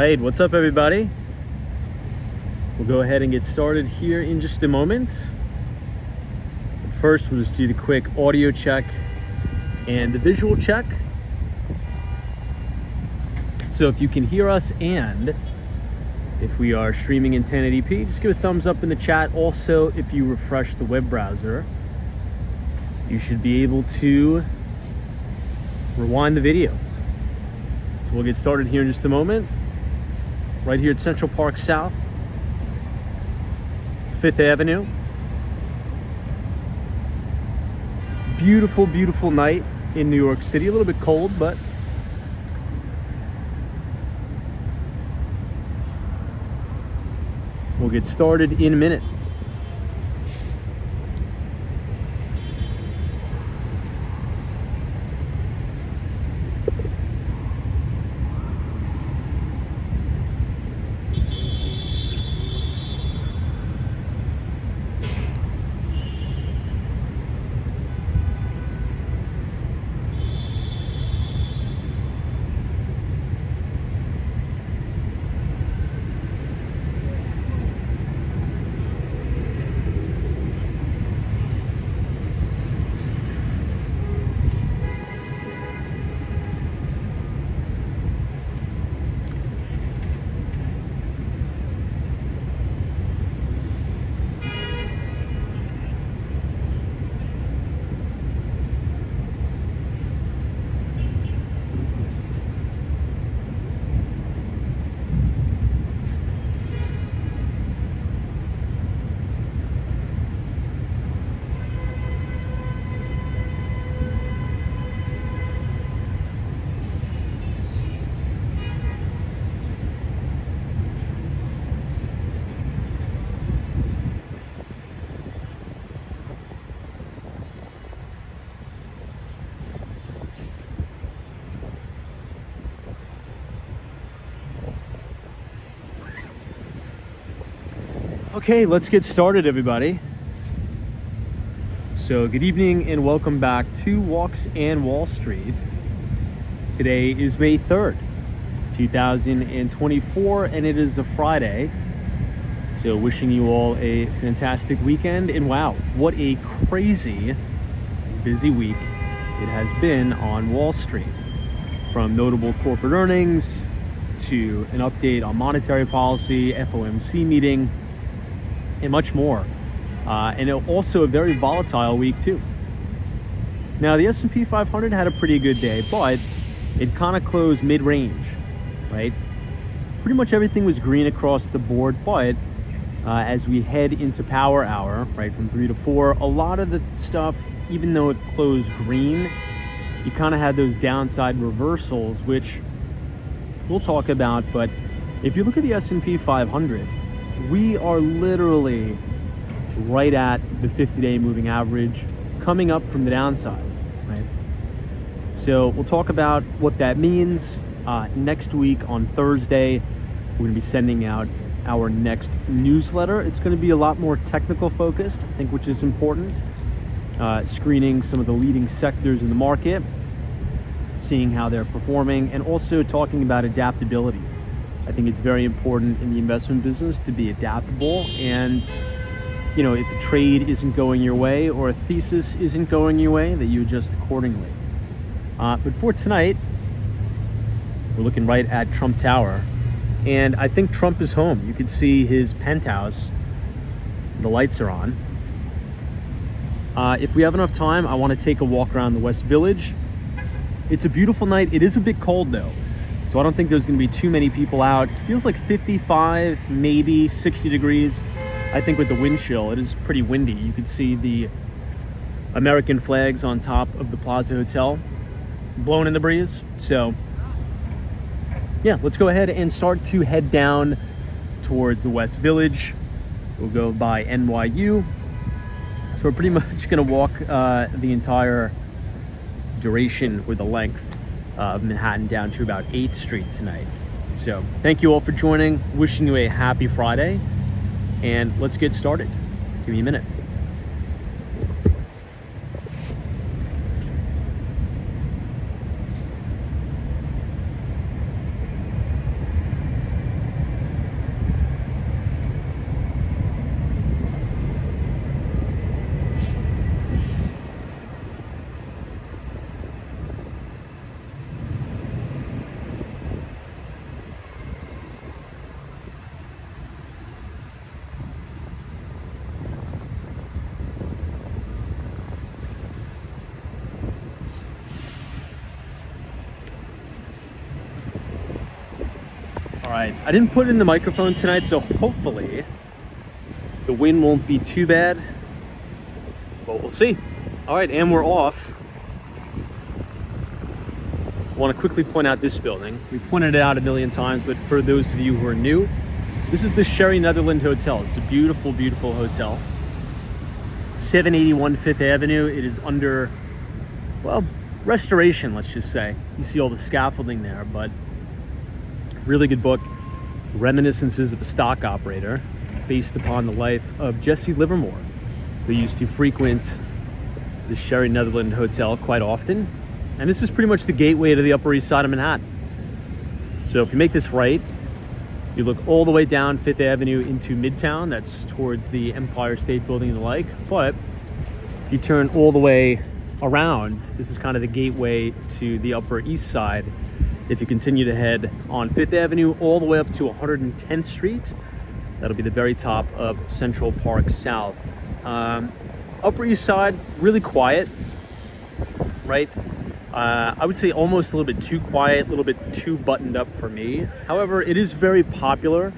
right, what's up everybody? We'll go ahead and get started here in just a moment. But first, we'll just do the quick audio check and the visual check. So if you can hear us and if we are streaming in 1080p, just give a thumbs up in the chat. Also, if you refresh the web browser, you should be able to rewind the video. So we'll get started here in just a moment. Right here at Central Park South, 5th Avenue. Beautiful, beautiful night in New York City. A little bit cold, but we'll get started in a minute. Okay, let's get started, everybody. So good evening and welcome back to Walks and Wall Street. Today is May 3rd, 2024, and it is a Friday. So wishing you all a fantastic weekend. And wow, what a crazy busy week it has been on Wall Street. From notable corporate earnings to an update on monetary policy, FOMC meeting, and much more. And also a very volatile week too. Now the S&P 500 had a pretty good day, but it kind of closed mid-range, right? Pretty much everything was green across the board, but as we head into power hour, right, from 3 to 4, a lot of the stuff, even though it closed green, you kind of had those downside reversals, which we'll talk about. But if you look at the S&P 500, we are literally right at the 50-day moving average, coming up from the downside, right? So we'll talk about what that means. Next week on Thursday, we're going to be sending out our next newsletter. It's going to be a lot more technical focused, I think, which is important. Screening some of the leading sectors in the market, seeing how they're performing, and also talking about adaptability. I think it's very important in the investment business to be adaptable, and you know, if a trade isn't going your way or a thesis isn't going your way, that you adjust accordingly. But for tonight, we're looking right at Trump Tower, and I think Trump is home. You can see his penthouse. The lights are on. If we have enough time, I want to take a walk around the West Village. It's a beautiful night. It is a bit cold though, so I don't think there's going to be too many people out. It feels like 55, maybe 60 degrees. I think with the wind chill, it is pretty windy. You can see the American flags on top of the Plaza Hotel blowing in the breeze. So yeah, let's go ahead and start to head down towards the West Village. We'll go by NYU. So we're pretty much going to walk the entire duration or the length of Manhattan down to about 8th Street tonight. So thank you all for joining. Wishing you a happy Friday, and let's get started. Give me a minute. All right, I didn't put in the microphone tonight, so hopefully the wind won't be too bad, but we'll see. All right, and we're off. I want to quickly point out this building. We pointed it out a million times, but for those of you who are new, this is the Sherry Netherland Hotel. It's a beautiful, beautiful hotel. 781 Fifth Avenue. It is under, well, restoration, let's just say. You see all the scaffolding there, but really good book. Reminiscences of a stock operator, based upon the life of Jesse Livermore, who used to frequent the Sherry Netherland Hotel quite often. And this is pretty much the gateway to the Upper East Side of Manhattan. So if you make this right, you look all the way down Fifth Avenue into Midtown. That's towards the Empire State Building and the like. But if you turn all the way around, this is kind of the gateway to the Upper East Side. If you continue to head on Fifth Avenue all the way up to 110th Street, that'll be the very top of Central Park South. Upper East Side, really quiet, right? I would say almost a little bit too quiet, a little bit too buttoned up for me. However, it is very popular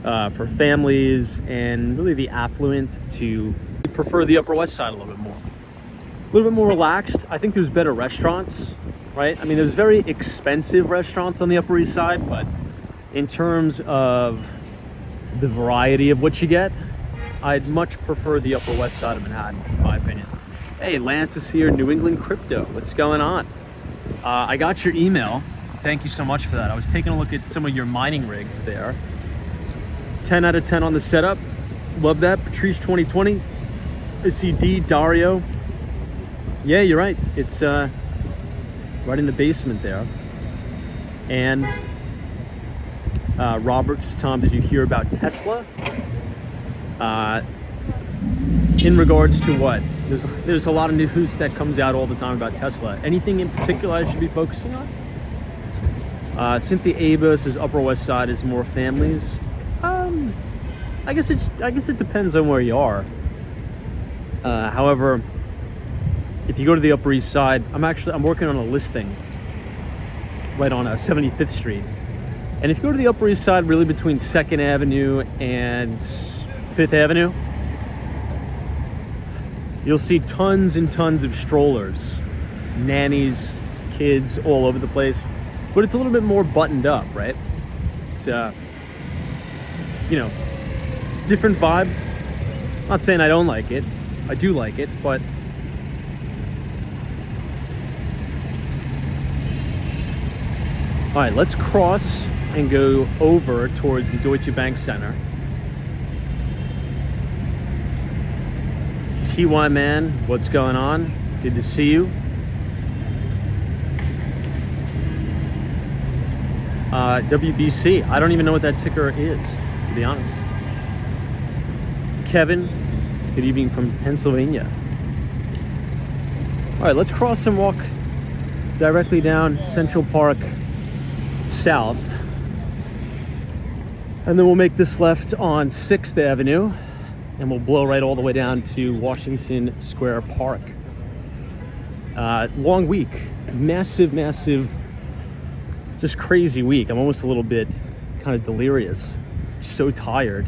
for families and really the affluent to prefer the Upper West Side a little bit more. A little bit more relaxed. I think there's better restaurants, right? I mean, there's very expensive restaurants on the Upper East Side, but in terms of the variety of what you get, I'd much prefer the Upper West Side of Manhattan, in my opinion. Hey, Lance is here, New England Crypto. What's going on? I got your email. Thank you so much for that. I was taking a look at some of your mining rigs there. 10 out of 10 on the setup. Love that. Patrice 2020. I see D, Dario. Yeah, you're right. It's right in the basement there. And Roberts, Tom, did you hear about Tesla? In regards to what? There's a lot of news that comes out all the time about Tesla. Anything in particular I should be focusing on? Cynthia Aba says Upper West Side is more families. I guess it depends on where you are. However, if you go to the Upper East Side, I'm working on a listing right on 75th Street. And if you go to the Upper East Side, really between 2nd Avenue and 5th Avenue, you'll see tons and tons of strollers, nannies, kids all over the place. But it's a little bit more buttoned up, right? It's, different vibe. Not saying I don't like it. I do like it, but all right, let's cross and go over towards the Deutsche Bank Center. TY man, what's going on? Good to see you. WBC, I don't even know what that ticker is, to be honest. Kevin, good evening from Pennsylvania. All right, let's cross and walk directly down Central Park South. And then we'll make this left on 6th Avenue. And we'll blow right all the way down to Washington Square Park. Long week, massive, just crazy week. I'm almost a little bit kind of delirious, so tired.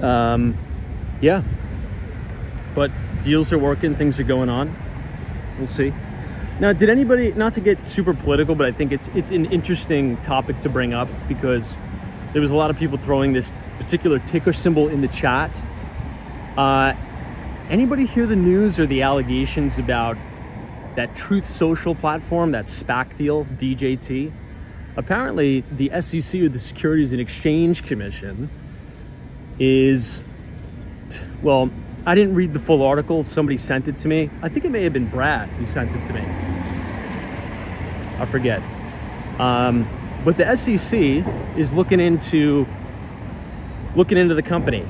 Yeah, but deals are working, things are going on. We'll see. Now, did anybody, not to get super political, but I think it's an interesting topic to bring up because there was a lot of people throwing this particular ticker symbol in the chat. Anybody hear the news or the allegations about that Truth Social platform, that SPAC deal, DJT? Apparently, the SEC, or the Securities and Exchange Commission, is, well, I didn't read the full article. Somebody sent it to me. I think it may have been Brad who sent it to me. I forget. But the SEC is looking into the company.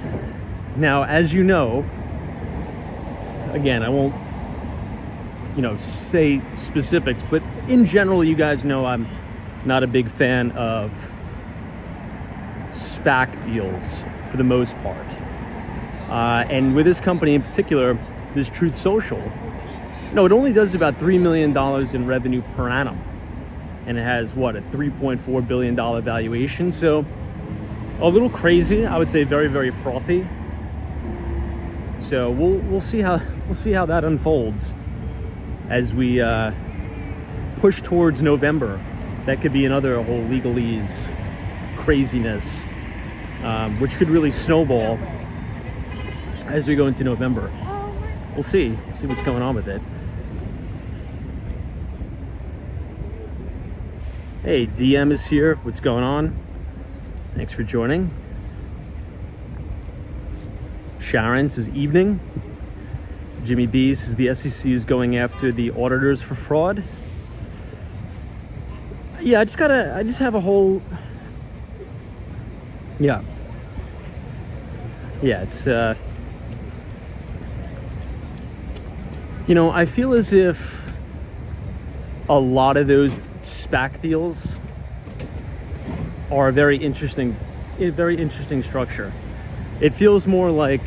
Now, as you know, again, I won't, say specifics, but in general, you guys know I'm not a big fan of SPAC deals for the most part. And with this company in particular, this Truth Social, it only does about $3 million in revenue per annum. and it has what, a $3.4 billion valuation. So a little crazy, I would say. Very, very frothy. So we'll see how that unfolds as we push towards November. That could be another whole legalese craziness, which could really snowball as we go into November. We'll see what's going on with it. Hey, DM is here. What's going on? Thanks for joining. Sharon says evening. Jimmy B says the SEC is going after the auditors for fraud. Yeah, I just have a whole, yeah, it's, you know, I feel as if a lot of those SPAC deals are a very interesting structure. It feels more like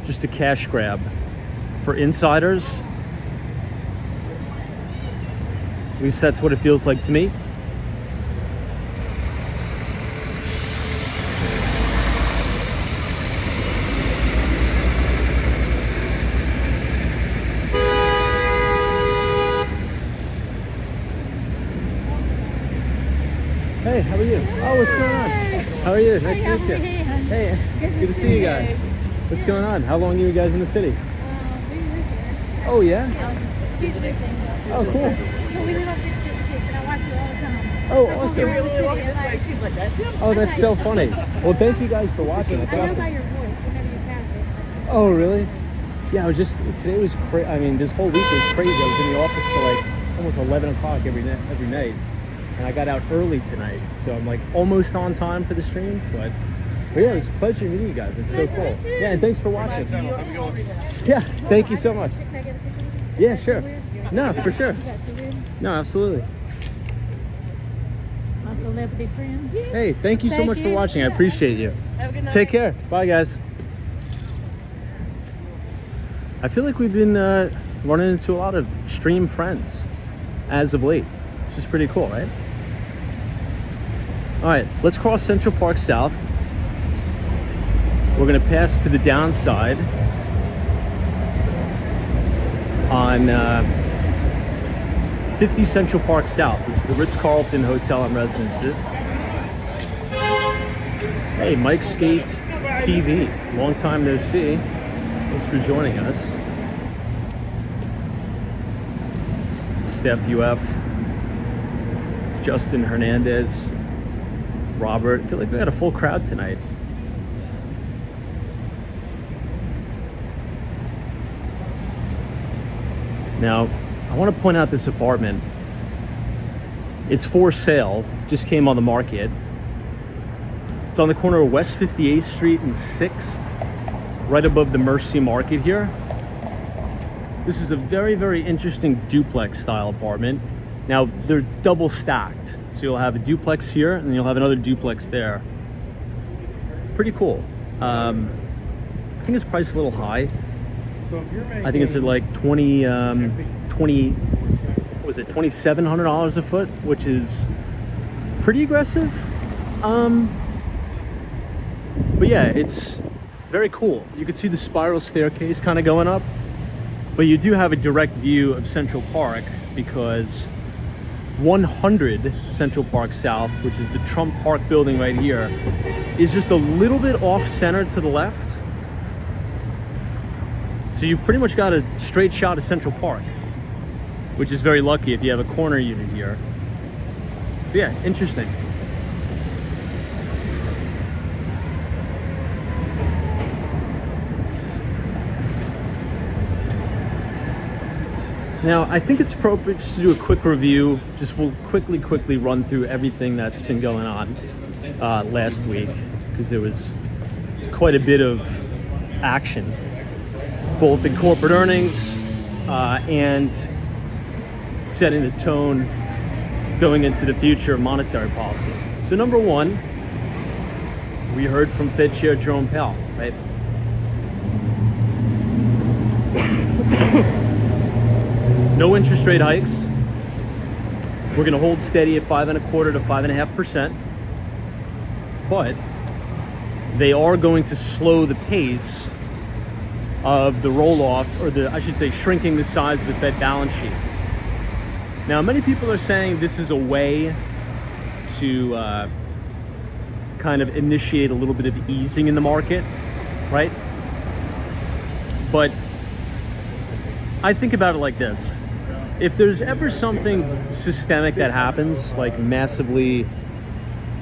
just a cash grab for insiders. At least that's what it feels like to me. Hey, how are you? Oh, what's going on? How are you? Nice to meet you. Hey, good to see you guys. What's going on? How long are you guys in the city? Oh, yeah? Oh, cool. We live on 56 and I watch you all the time. Oh, awesome. She's like, that's him. Oh, that's so funny. Well, thank you guys for watching. That's I know awesome. by your voice whenever you pass it. Oh, really? Yeah, today was crazy. I mean, this whole week was crazy. I was in the office till like almost 11 o'clock every night. And I got out early tonight. So I'm like almost on time for the stream. But yeah, it was a pleasure meeting you guys. It's so cool. Yeah, and thanks for watching. Yeah, thank you so much. Yeah, sure. No, for sure. No, absolutely. My celebrity friend. Hey, thank you so much for watching. I appreciate you. Have a good night. Take care. Bye, guys. I feel like we've been running into a lot of stream friends as of late, which is pretty cool, right? All right, let's cross Central Park South. We're gonna pass to the downside on 50 Central Park South, which is the Ritz-Carlton Hotel and Residences. Hey, Mike Skate TV, long time no see. Thanks for joining us. Steph UF, Justin Hernandez, Robert. I feel like we got a full crowd tonight. Now, I want to point out this apartment. It's for sale, just came on the market. It's on the corner of West 58th Street and 6th, right above the Mercy Market here. This is a very, very interesting duplex style apartment. Now, they're double stacked. So you'll have a duplex here and you'll have another duplex there. Pretty cool. I think it's priced a little high. I think it's at like $2,700 a foot, which is pretty aggressive. But yeah, it's very cool. You can see the spiral staircase kind of going up, but you do have a direct view of Central Park because 100 Central Park South, which is the Trump Park building right here, is just a little bit off center to the left. So you pretty much got a straight shot of Central Park, which is very lucky if you have a corner unit here. But yeah, interesting. Now, I think it's appropriate just to do a quick review. We'll quickly run through everything that's been going on last week, because there was quite a bit of action, both in corporate earnings and setting the tone going into the future of monetary policy. So number one, we heard from Fed Chair Jerome Powell, right? No interest rate hikes. We're going to hold steady at 5.25 to 5.5%, but they are going to slow the pace of the roll-off, or I should say shrinking the size of the Fed balance sheet. Now, many people are saying this is a way to kind of initiate a little bit of easing in the market, right? But I think about it like this. If there's ever something systemic that happens, like massively,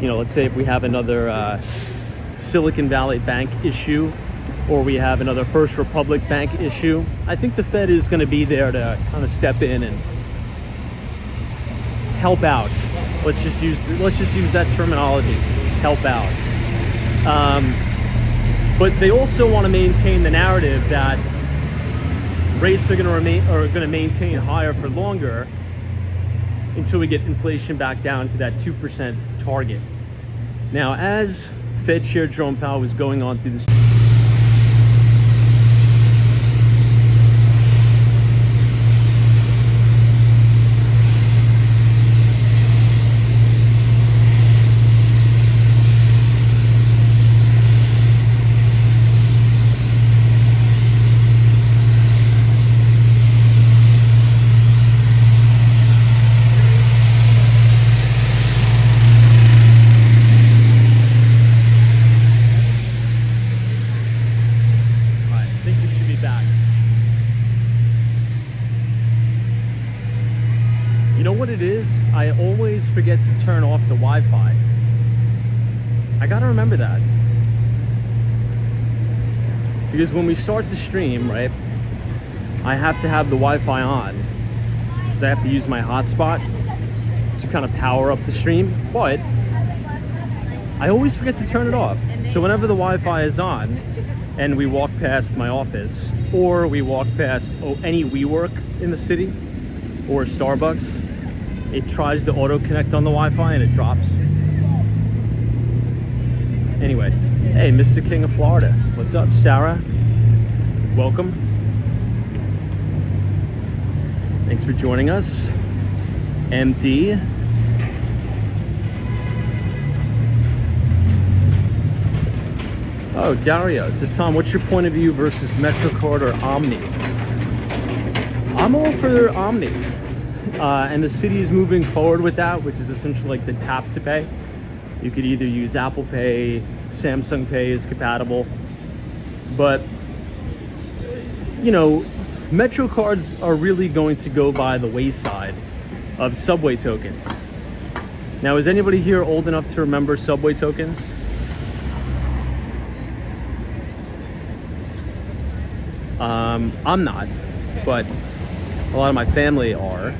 let's say if we have another Silicon Valley Bank issue, or we have another First Republic Bank issue, I think the Fed is going to be there to kind of step in and help out. Let's just use that terminology, help out. But they also want to maintain the narrative that rates are going to maintain higher for longer until we get inflation back down to that 2% target. Now, as Fed Chair Jerome Powell was going on through this. I always forget to turn off the Wi-Fi. I gotta remember that. Because when we start the stream, right, I have to have the Wi-Fi on. Because I have to use my hotspot to kind of power up the stream. But I always forget to turn it off. So whenever the Wi-Fi is on and we walk past my office, or we walk past any WeWork in the city, or Starbucks, it tries to auto connect on the Wi-Fi and it drops. Anyway, hey, Mr. King of Florida. What's up, Sarah? Welcome. Thanks for joining us. MD. Oh, Dario says, Tom, what's your point of view versus MetroCard or Omni? I'm all for Omni. And the city is moving forward with that, which is essentially like the tap to pay. You could either use Apple Pay, Samsung Pay is compatible. But, Metro cards are really going to go by the wayside of subway tokens. Now, is anybody here old enough to remember subway tokens? I'm not, but a lot of my family are.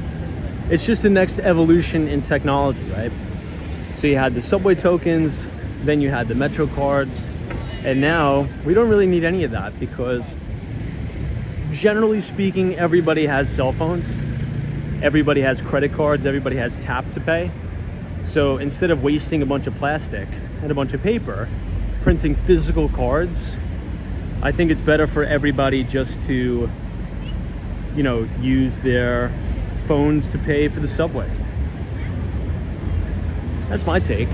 It's just the next evolution in technology, right? So you had the subway tokens, then you had the Metro cards, and now we don't really need any of that because generally speaking, everybody has cell phones, everybody has credit cards, everybody has tap to pay. So instead of wasting a bunch of plastic and a bunch of paper, printing physical cards, I think it's better for everybody just to, use their phones to pay for the subway. That's my take.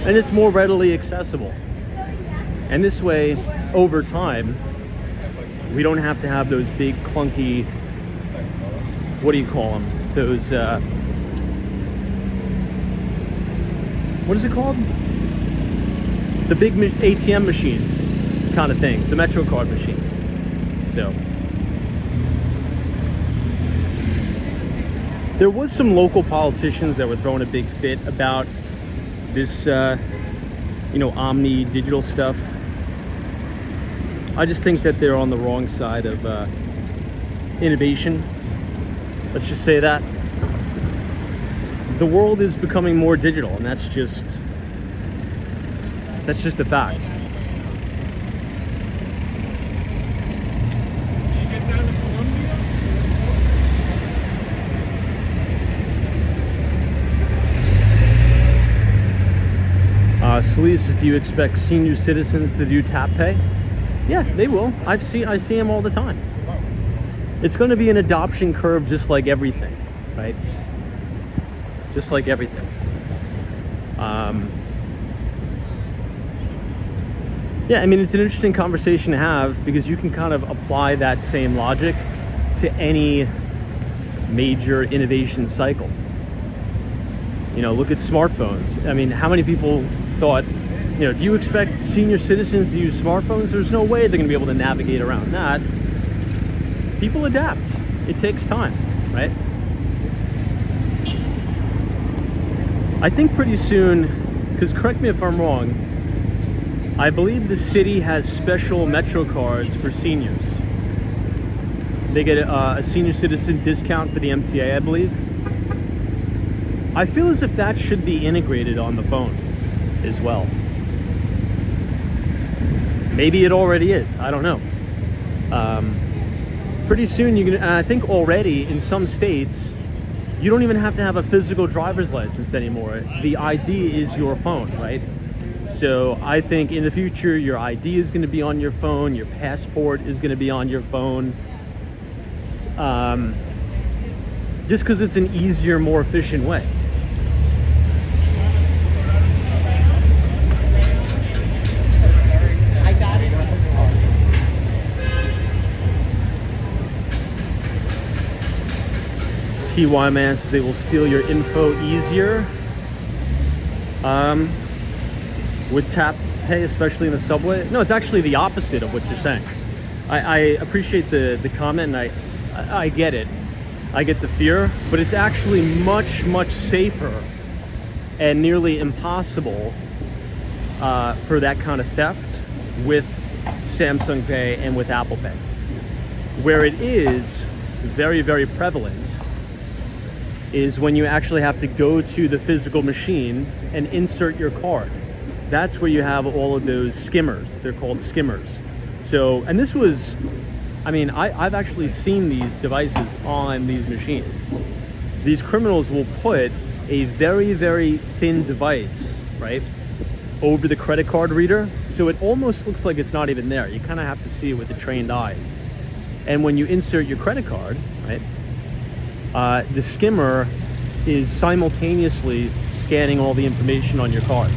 And it's more readily accessible. And this way, over time, we don't have to have those big clunky, what do you call them? Those, what is it called? The big ATM machines kind of things, the MetroCard machines. So there was some local politicians that were throwing a big fit about this, Omni digital stuff. I just think that they're on the wrong side of innovation. Let's just say that. The world is becoming more digital, and that's just a fact. Celise says, do you expect senior citizens to do tap pay? Yeah, they will. I see them all the time. It's going to be an adoption curve just like everything. right? Just like everything. Yeah, I mean, it's an interesting conversation to have because you can kind of apply that same logic to any major innovation cycle. You know, look at smartphones. I mean, how many people thought, you know, do you expect senior citizens to use smartphones? There's no way they're going to be able to navigate around that. People adapt. It takes time, right? I think pretty soon, because correct me if I'm wrong, I believe the city has special Metro cards for seniors. They get a senior citizen discount for the MTA, I believe. I feel as if that should be integrated on the phone as well. Maybe it already is, I don't know. Pretty soon you can, and I think already in some states, you don't even have to have a physical driver's license anymore. The ID is your phone, right? So I think in the future, your ID is going to be on your phone, your passport is going to be on your phone. Just because it's an easier, more efficient way. I got it. TY Man says they will steal your info easier. With tap pay, especially in the subway. No, it's actually the opposite of what you're saying. I appreciate the comment, and I get it. I get the fear, but it's actually much, much safer and nearly impossible for that kind of theft with Samsung Pay and with Apple Pay. Where it is very, very prevalent is when you actually have to go to the physical machine and insert your card. That's where you have all of those skimmers. They're called skimmers. So, and this was, I mean, I've actually seen these devices on these machines. These criminals will put a very, very thin device, right, over the credit card reader. So it almost looks like it's not even there. You kind of have to see it with a trained eye. And when you insert your credit card, right, the skimmer is simultaneously scanning all the information on your card.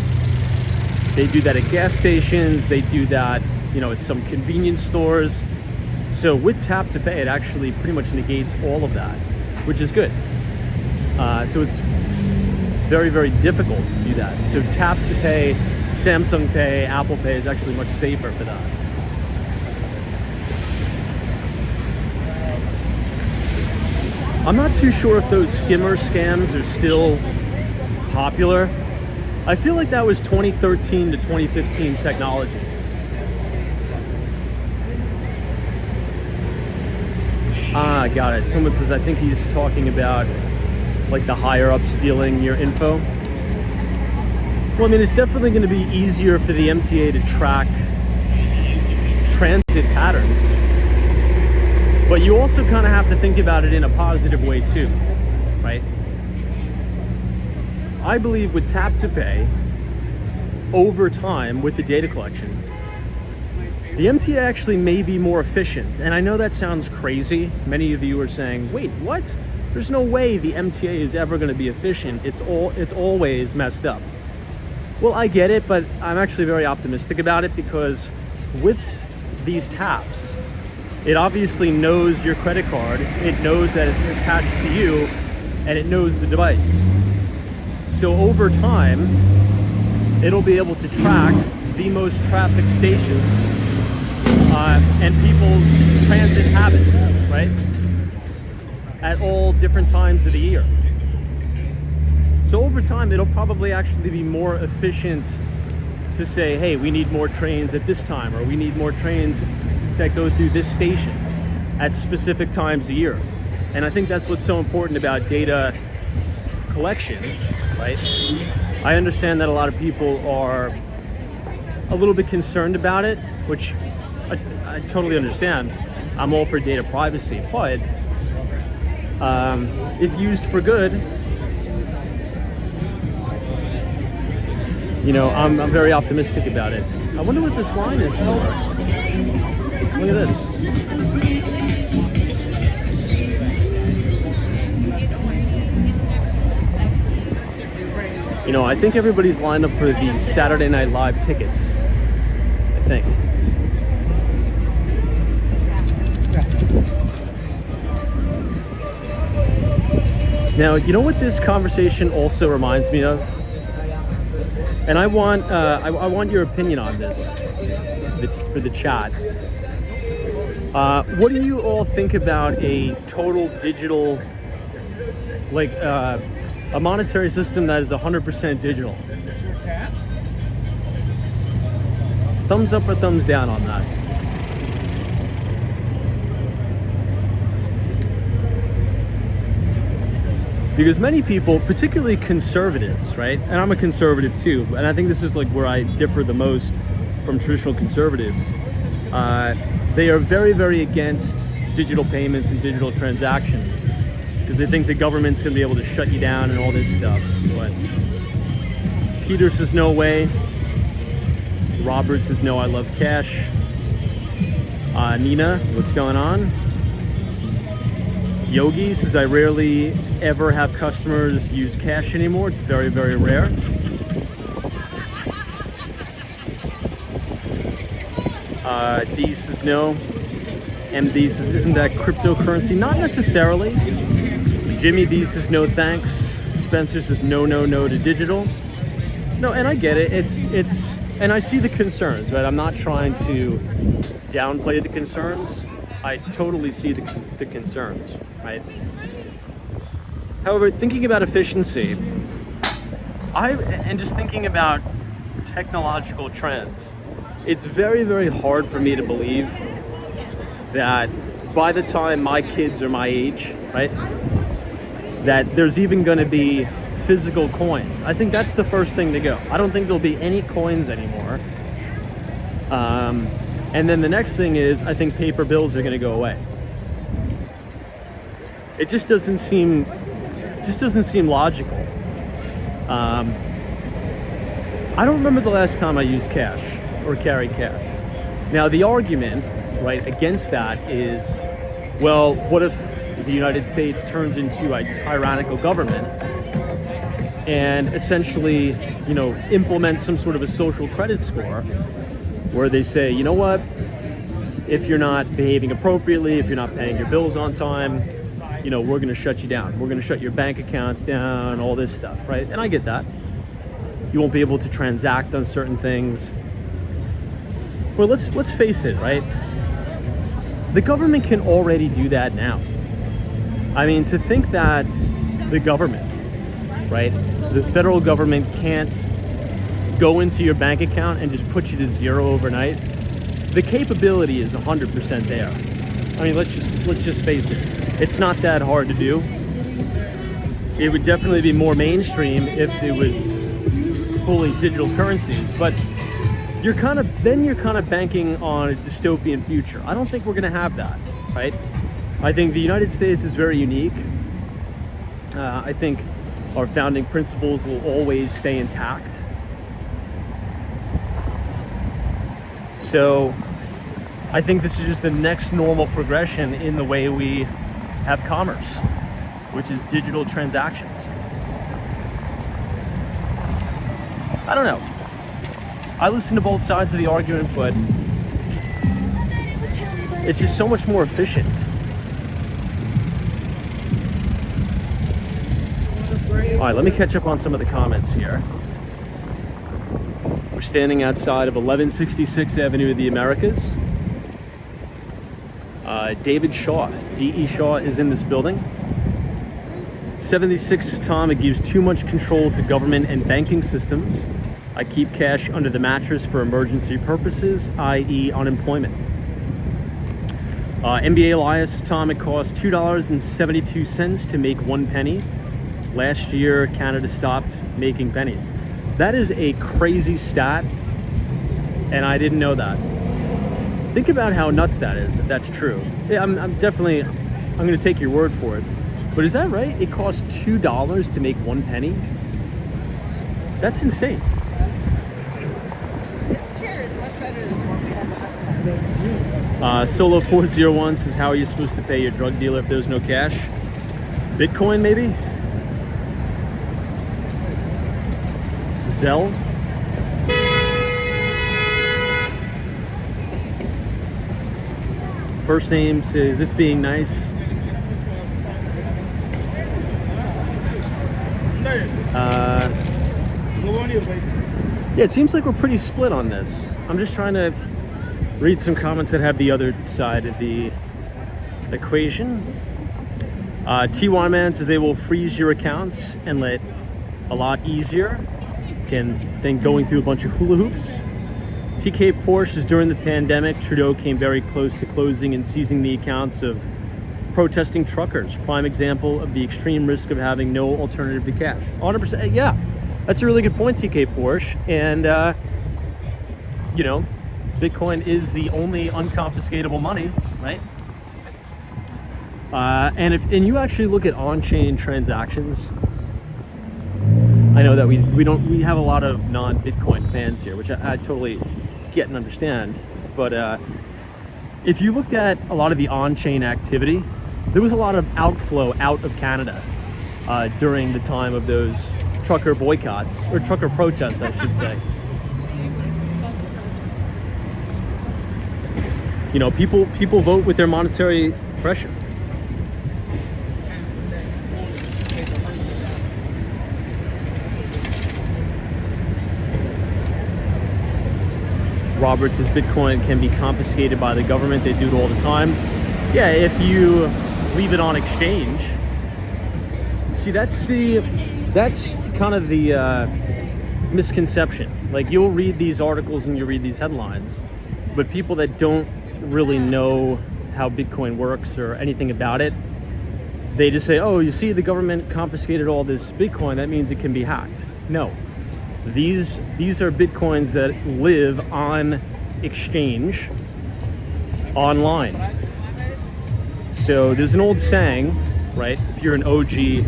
They do that at gas stations, they do that, you know, at some convenience stores. So with tap to pay, it actually pretty much negates all of that, which is good. So it's very, very difficult to do that. So tap to pay, Samsung Pay, Apple Pay is actually much safer for that. I'm not too sure if those skimmer scams are still popular. I feel like that was 2013 to 2015 technology. Ah, got it. Someone says, I think he's talking about like the higher up stealing your info. Well, I mean, it's definitely going to be easier for the MTA to track transit patterns. But you also kind of have to think about it in a positive way too, right? I believe with tap to pay, over time with the data collection, the MTA actually may be more efficient. And I know that sounds crazy. Many of you are saying, wait, what? There's no way the MTA is ever going to be efficient. It's always messed up. Well, I get it, but I'm actually very optimistic about it because with these taps, it obviously knows your credit card, it knows that it's attached to you, and it knows the device. So over time, it'll be able to track the most trafficked stations and people's transit habits, right? At all different times of the year. So over time, it'll probably actually be more efficient to say, hey, we need more trains at this time, or we need more trains that go through this station at specific times a year. And I think that's what's so important about data collection, right? I understand that a lot of people are a little bit concerned about it, which I totally understand. I'm all for data privacy, but if used for good, you know, I'm very optimistic about it. I wonder what this line is for. Look at this. You know, I think everybody's lined up for the Saturday Night Live tickets. I think. Now, you know what this conversation also reminds me of? And I want your opinion on this for the chat. What do you all think about a total digital, like a monetary system that is 100% digital? Thumbs up or thumbs down on that? Because many people, particularly conservatives, right? And I'm a conservative too, and I think this is like where I differ the most from traditional conservatives. They are very, very against digital payments and digital transactions because they think the government's gonna be able to shut you down and all this stuff. But Peter says no way. Robert says no, I love cash. Nina, what's going on? Yogi says I rarely ever have customers use cash anymore. It's very, very rare. D says no. MD says, isn't that cryptocurrency? Not necessarily. Jimmy D says no thanks. Spencer says no, no, no to digital. No, and I get it. It's and I see the concerns, right? I'm not trying to downplay the concerns. I totally see the concerns, right? However, thinking about efficiency, and just thinking about technological trends, it's very, very hard for me to believe that by the time my kids are my age, right, that there's even going to be physical coins. I think that's the first thing to go. I don't think there'll be any coins anymore. And then the next thing is, I think paper bills are going to go away. It just doesn't seem logical. I don't remember the last time I used cash or carried cash. Now the argument, right, against that is, well, what if the United States turns into a tyrannical government and essentially, you know, implements some sort of a social credit score where they say, you know what, if you're not behaving appropriately, if you're not paying your bills on time, you know, we're going to shut you down. We're going to shut your bank accounts down, all this stuff, right? And I get that. You won't be able to transact on certain things. Well, let's face it, right? The government can already do that now. I mean, to think that the government, right, the federal government can't go into your bank account and just put you to zero overnight, the capability is 100% there. I mean, let's just face it. It's not that hard to do. It would definitely be more mainstream if it was fully digital currencies, but you're kind of banking on a dystopian future. I don't think we're going to have that, right? I think the United States is very unique. I think our founding principles will always stay intact. So I think this is just the next normal progression in the way we have commerce, which is digital transactions. I don't know. I listen to both sides of the argument, but it's just so much more efficient. All right, let me catch up on some of the comments here. We're standing outside of 1166 Avenue of the Americas. David Shaw, D.E. Shaw, is in this building. 76 Tom, it gives too much control to government and banking systems. I keep cash under the mattress for emergency purposes, i.e. unemployment. NBA Elias, Tom, it costs $2.72 to make 1 penny. Last year, Canada stopped making pennies. That is a crazy stat, and I didn't know that. Think about how nuts that is, if that's true. Yeah, I'm going to take your word for it. But is that right? It costs $2 to make 1 penny? That's insane. Solo 401 says, how are you supposed to pay your drug dealer if there's no cash? Bitcoin, maybe? Zell. First name says If Being Nice. Yeah, it seems like we're pretty split on this. I'm just trying to read some comments that have the other side of the equation. TY Man says they will freeze your accounts and let a lot easier than going through a bunch of hula hoops. TK Porsche says during the pandemic, Trudeau came very close to closing and seizing the accounts of protesting truckers. Prime example of the extreme risk of having no alternative to cash. 100%, yeah. That's a really good point, TK Porsche. And, you know, Bitcoin is the only unconfiscatable money, right? And you actually look at on-chain transactions, I know that we have a lot of non-Bitcoin fans here, which I totally get and understand. But if you looked at a lot of the on-chain activity, there was a lot of outflow out of Canada during the time of those trucker boycotts, or trucker protests, I should say. You know, people vote with their monetary pressure. Robert says Bitcoin can be confiscated by the government. They do it all the time. Yeah, if you leave it on exchange. See, that's kind of the misconception. Like, you'll read these articles and you read these headlines, but people that don't really know how Bitcoin works or anything about it, they just say, oh, you see, the government confiscated all this Bitcoin, that means it can be hacked. No. These are Bitcoins that live on exchange online. So there's an old saying, right? If you're an OG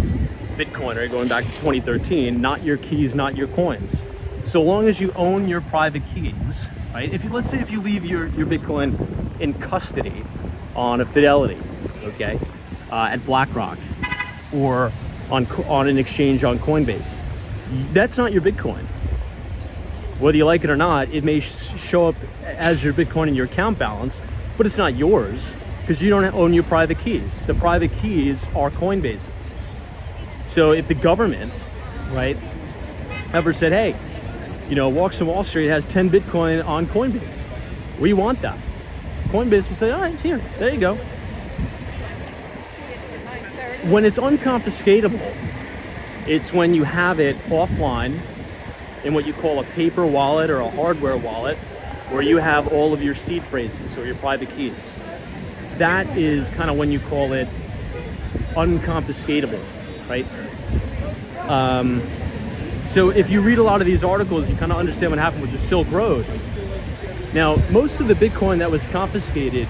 Bitcoiner going back to 2013, not your keys, not your coins. So long as you own your private keys, right? Let's say if you leave your Bitcoin in custody on a Fidelity, okay, at BlackRock, or on an exchange on Coinbase, that's not your Bitcoin. Whether you like it or not, it may show up as your Bitcoin in your account balance, but it's not yours because you don't own your private keys. The private keys are Coinbase's. So if the government, right, ever said, hey, you know, Walks on Wall Street has 10 Bitcoin on Coinbase, we want that. Coinbase will say, all right, here, there you go. When it's unconfiscatable, it's when you have it offline in what you call a paper wallet or a hardware wallet, where you have all of your seed phrases or your private keys. That is kind of when you call it unconfiscatable, right? So if you read a lot of these articles, you kind of understand what happened with the Silk Road. Now, most of the Bitcoin that was confiscated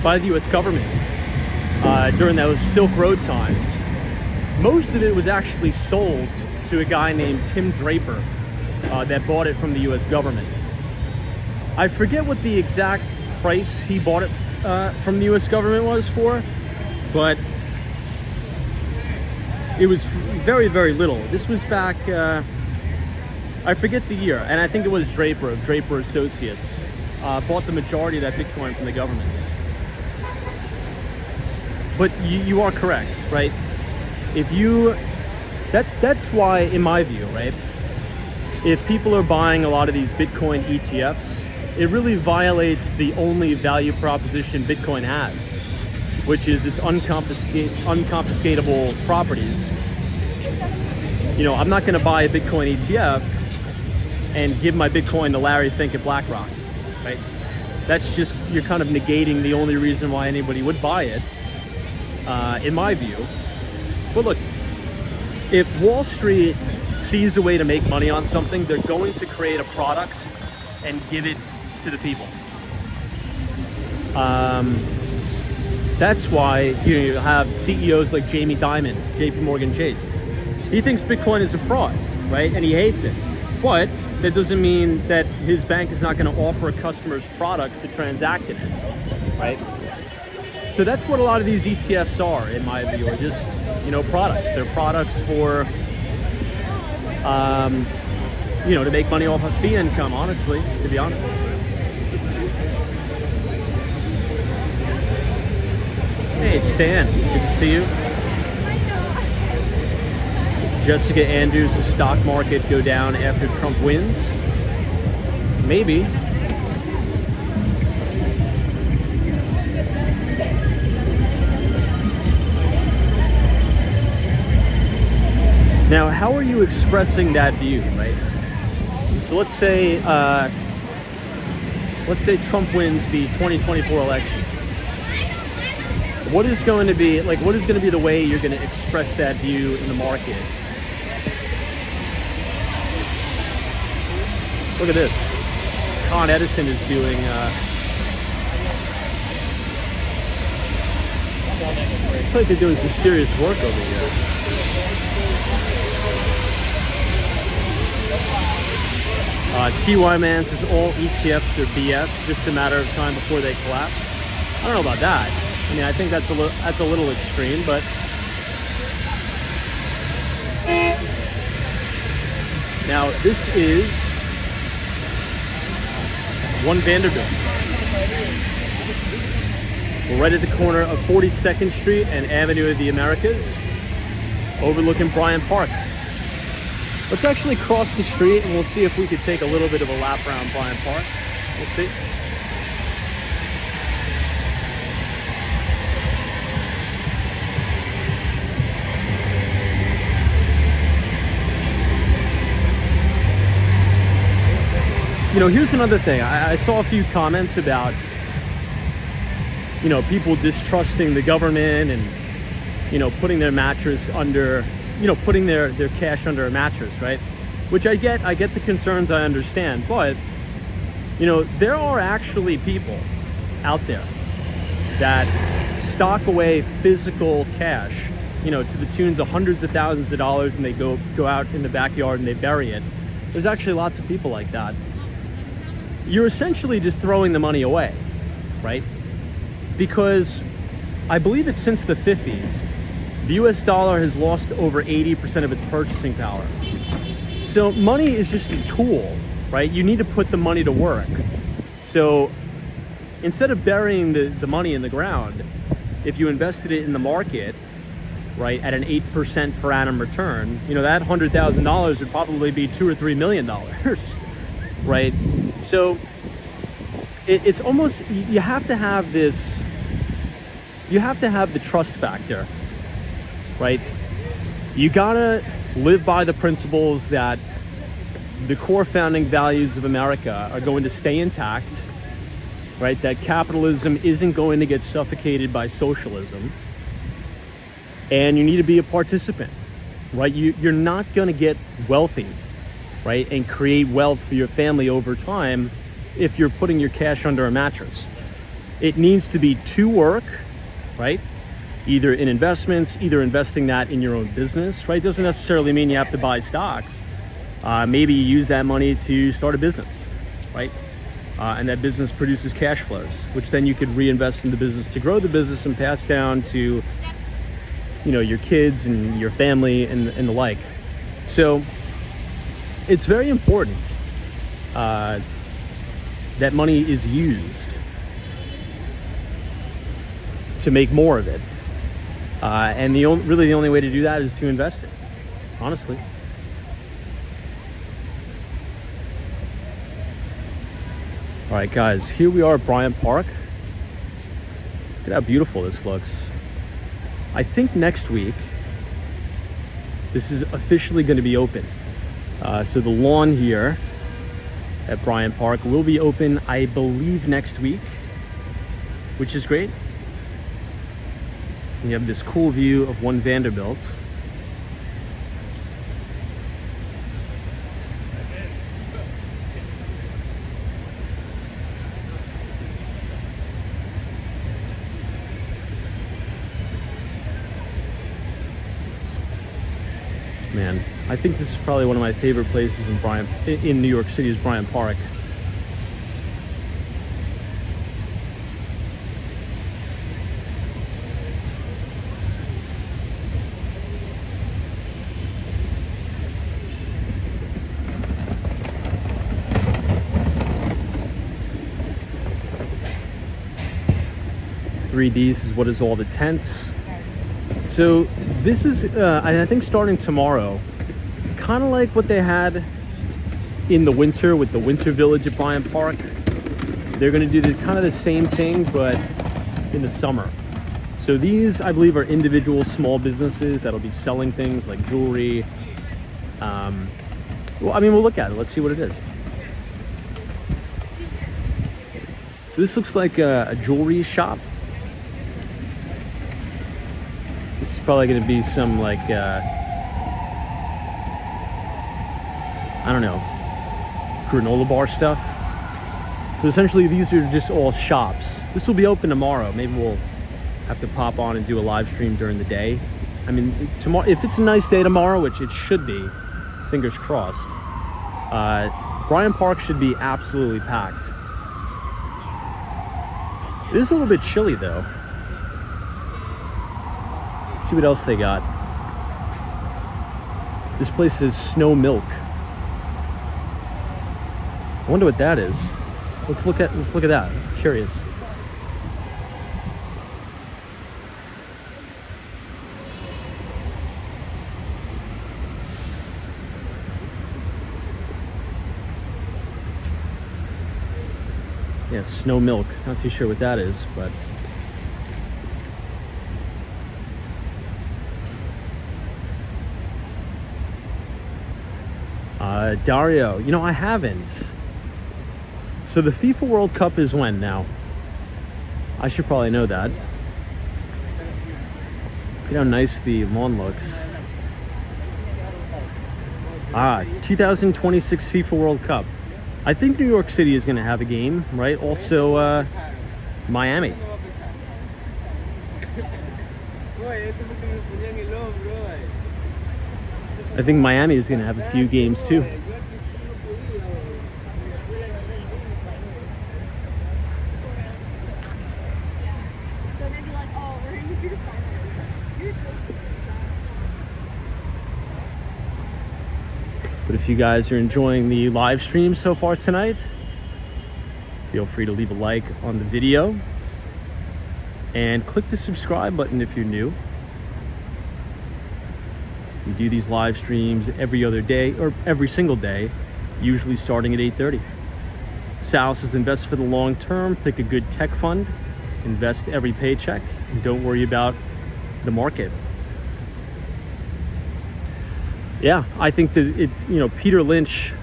by the US government during those Silk Road times, most of it was actually sold to a guy named Tim Draper that bought it from the US government. I forget what the exact price he bought it from the US government was for, but it was very, very little. This was back, I forget the year, and I think it was Draper of Draper Associates bought the majority of that Bitcoin from the government. But you are correct, right? That's why, in my view, right, if people are buying a lot of these Bitcoin ETFs, it really violates the only value proposition Bitcoin has, which is its unconfiscatable properties. You know, I'm not going to buy a Bitcoin ETF and give my Bitcoin to Larry Fink at BlackRock, right? That's just, you're kind of negating the only reason why anybody would buy it, in my view. But look, if Wall Street sees a way to make money on something, they're going to create a product and give it to the people. That's why you have CEOs like Jamie Dimon, JP Morgan Chase. He thinks Bitcoin is a fraud, right? And he hates it. But that doesn't mean that his bank is not going to offer customers products to transact in it, right? So that's what a lot of these ETFs are, in my view, are just, you know, products. They're products for you know, to make money off of fee income, honestly, to be honest. Hey, Stan, good to see you. Jessica Andrews, the stock market go down after Trump wins? Maybe. Now, how are you expressing that view, right? So let's say Trump wins the 2024 election. What is going to be the way you're going to express that view in the market? Look at this. Con Edison is doing it's like they're doing some serious work over here. TY Man says all ETFs are BS, just a matter of time before they collapse. I don't know about that. I mean, I think that's a little extreme, but now this is One Vanderbilt. We're right at the corner of 42nd Street and Avenue of the Americas, overlooking Bryant Park. Let's actually cross the street and we'll see if we could take a little bit of a lap around Bryant Park. We'll see. You know, here's another thing. I saw a few comments about, you know, people distrusting the government and, you know, putting their mattress under, you know, putting their cash under a mattress, right? Which I get the concerns, I understand. But, you know, there are actually people out there that stock away physical cash, you know, to the tunes of hundreds of thousands of dollars, and they go out in the backyard and they bury it. There's actually lots of people like that. You're essentially just throwing the money away, right? Because I believe it's since the 50s, the US dollar has lost over 80% of its purchasing power. So money is just a tool, right? You need to put the money to work. So instead of burying the money in the ground, if you invested it in the market, right, at an 8% per annum return, you know, that $100,000 would probably be $2 or $3 million, right? So it's almost, you have to have the trust factor, right? You gotta live by the principles that the core founding values of America are going to stay intact, right? That capitalism isn't going to get suffocated by socialism. And you need to be a participant, right? You're not gonna get wealthy, right, and create wealth for your family over time if you're putting your cash under a mattress. It needs to be to work, right? Either in investments, either investing that in your own business, right? Doesn't necessarily mean you have to buy stocks. Maybe you use that money to start a business, right? And that business produces cash flows, which then you could reinvest in the business to grow the business and pass down to, you know, your kids and your family and the like. So it's very important that money is used to make more of it. And really the only way to do that is to invest it, honestly. All right, guys, here we are at Bryant Park. Look at how beautiful this looks. I think next week, this is officially going to be open. So the lawn here at Bryant Park will be open, I believe, next week, which is great. You have this cool view of One Vanderbilt. Man, I think this is probably one of my favorite places in New York City is Bryant Park. 3Ds is what is all the tents. So this is, I think starting tomorrow, kind of like what they had in the winter with the Winter Village at Bryant Park. They're going to do kind of the same thing, but in the summer. So these, I believe, are individual small businesses that'll be selling things like jewelry. Well, I mean, we'll look at it. Let's see what it is. So this looks like a jewelry shop. This is probably going to be some like, I don't know, granola bar stuff. So essentially these are just all shops. This will be open tomorrow. Maybe we'll have to pop on and do a live stream during the day. I mean, tomorrow, if it's a nice day tomorrow, which it should be, fingers crossed, Bryant Park should be absolutely packed. It is a little bit chilly though. Let's see what else they got. This place is Snow Milk. I wonder what that is. Let's look at that. I'm curious. Yeah, Snow Milk. Not too sure what that is, but Dario, you know, I haven't. So the FIFA World Cup is when now? I should probably know that. Look at how nice the lawn looks. 2026 FIFA World Cup. I think New York City is going to have a game, right? Also, Miami. I think Miami is going to have a few games too. But if you guys are enjoying the live stream so far tonight, feel free to leave a like on the video and click the subscribe button if you're new. We do these live streams every other day, or every single day, usually starting at 8:30. Sal says invest for the long term, pick a good tech fund, invest every paycheck, and don't worry about the market. Yeah, I think that it, you know, Peter Lynch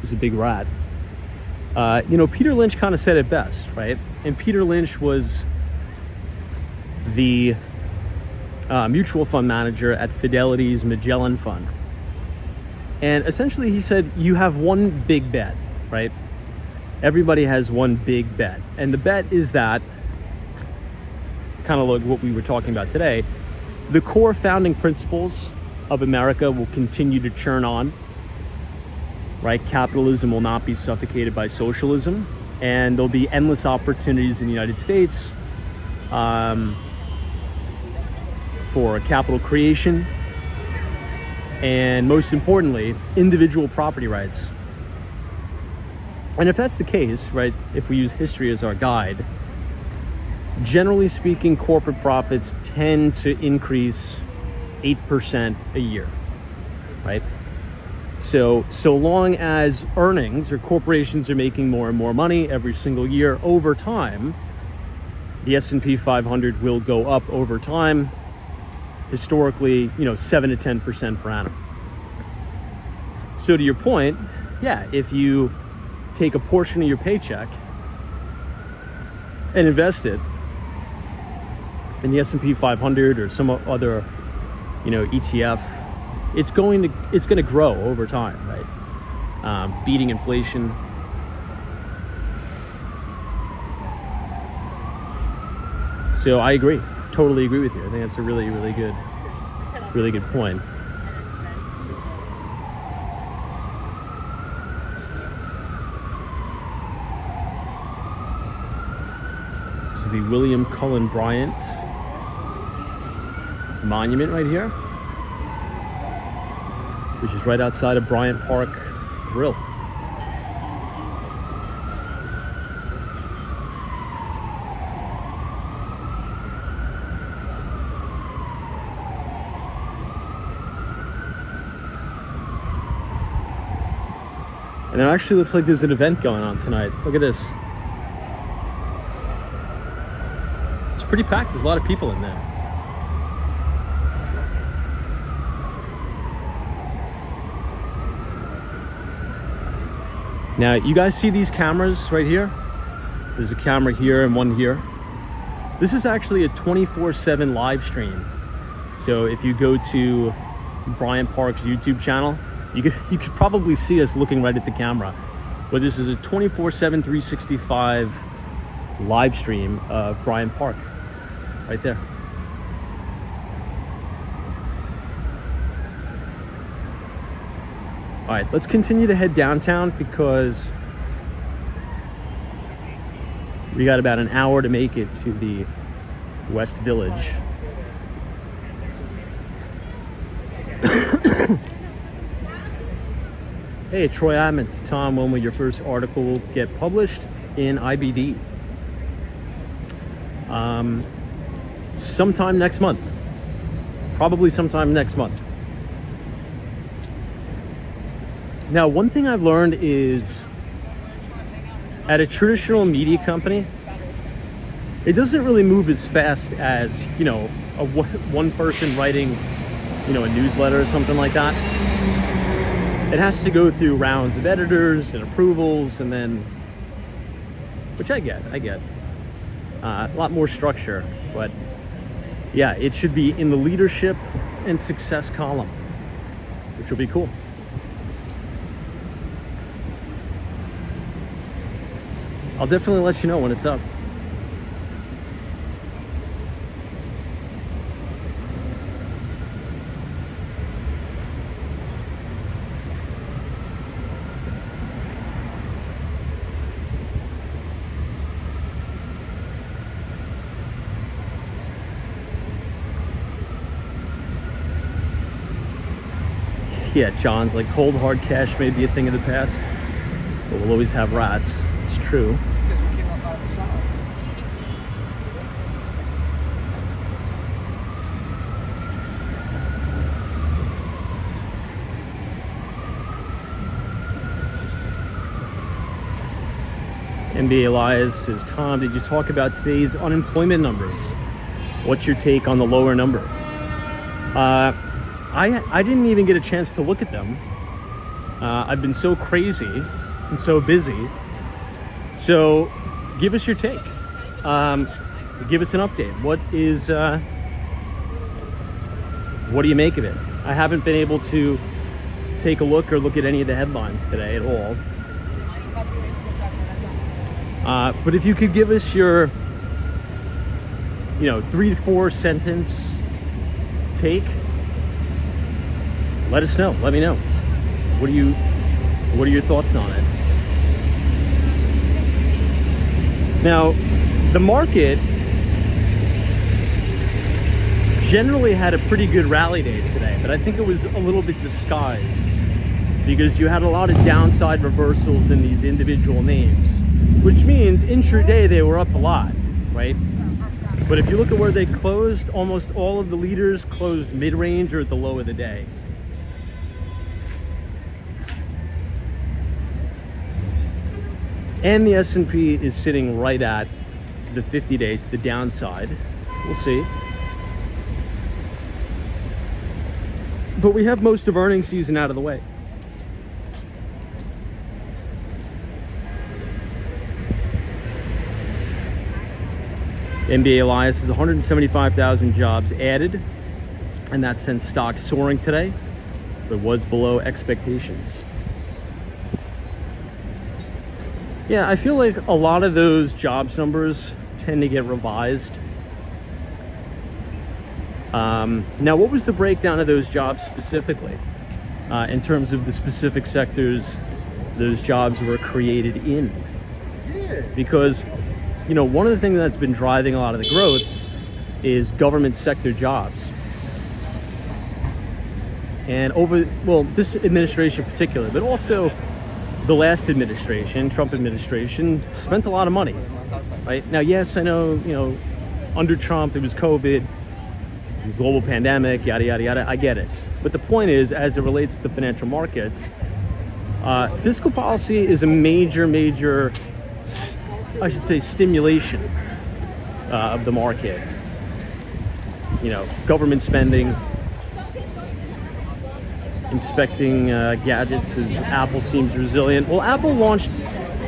is a big rat. You know, Peter Lynch kind of said it best, right? And Peter Lynch was the mutual fund manager at Fidelity's Magellan Fund. And essentially he said, you have one big bet, right? Everybody has one big bet. And the bet is that, kind of like what we were talking about today, the core founding principles of America will continue to churn on, right? Capitalism will not be suffocated by socialism, and there'll be endless opportunities in the United States for capital creation, and most importantly, individual property rights. And if that's the case, right, if we use history as our guide, generally speaking, corporate profits tend to increase 8% a year, right? So long as earnings or corporations are making more and more money every single year over time, the S&P 500 will go up over time, historically, 7 to 10% per annum. So to your point, yeah, if you take a portion of your paycheck and invest it in the S&P 500 or some other, ETF, it's going to grow over time, right? Beating inflation. So I agree, totally agree with you. I think that's a really, really good point. This is the William Cullen Bryant monument right here, which is right outside of Bryant Park Grill. And it actually looks like there's an event going on tonight. Look at this. It's pretty packed. There's a lot of people in there. Now, you guys see these cameras right here? There's a camera here and one here. This is actually a 24/7 live stream. So if you go to Bryant Park's YouTube channel, you could probably see us looking right at the camera. But this is a 24/7, 365 live stream of Bryant Park, right there. All right, let's continue to head downtown because we got about an hour to make it to the West Village. Hey, Troy Adams, Tom, when will your first article get published in IBD? Sometime next month. Probably sometime next month. Now, one thing I've learned is at a traditional media company, it doesn't really move as fast as, you know, one person writing, you know, a newsletter or something like that. It has to go through rounds of editors and approvals, and then, which I get. A lot more structure, but yeah, it should be in the leadership and success column, which will be cool. I'll definitely let you know when it's up. Yeah, John's like cold hard cash may be a thing of the past, but we'll always have rats. It's true. It's because we came up out of the summer. NBA Elias says, Tom, did you talk about today's unemployment numbers? What's your take on the lower number? I didn't even get a chance to look at them. I've been so crazy and so busy. So give us your take. Give us an update. What do you make of it? I haven't been able to take a look or look at any of the headlines today at all. But if you could give us your, 3 to 4 sentence take, let us know. Let me know. What are your thoughts on it? Now, the market generally had a pretty good rally day today, but I think it was a little bit disguised because you had a lot of downside reversals in these individual names, which means intraday they were up a lot, right? But if you look at where they closed, almost all of the leaders closed mid-range or at the low of the day. And the S&P is sitting right at the 50-day to the downside. We'll see. But we have most of earnings season out of the way. NBA Elias is 175,000 jobs added, and that sent stocks soaring today, but was below expectations. Yeah, I feel like a lot of those jobs numbers tend to get revised. Now, what was the breakdown of those jobs specifically in terms of the specific sectors those jobs were created in? Because, one of the things that's been driving a lot of the growth is government sector jobs. And this administration in particular, but also the last administration, Trump administration, spent a lot of money, right? Now, yes, I know, under Trump, it was COVID, global pandemic, yada, yada, yada. I get it. But the point is, as it relates to the financial markets, Fiscal policy is a major, I should say, stimulation of the market. You know, government spending, inspecting gadgets as Apple seems resilient. Well, Apple launched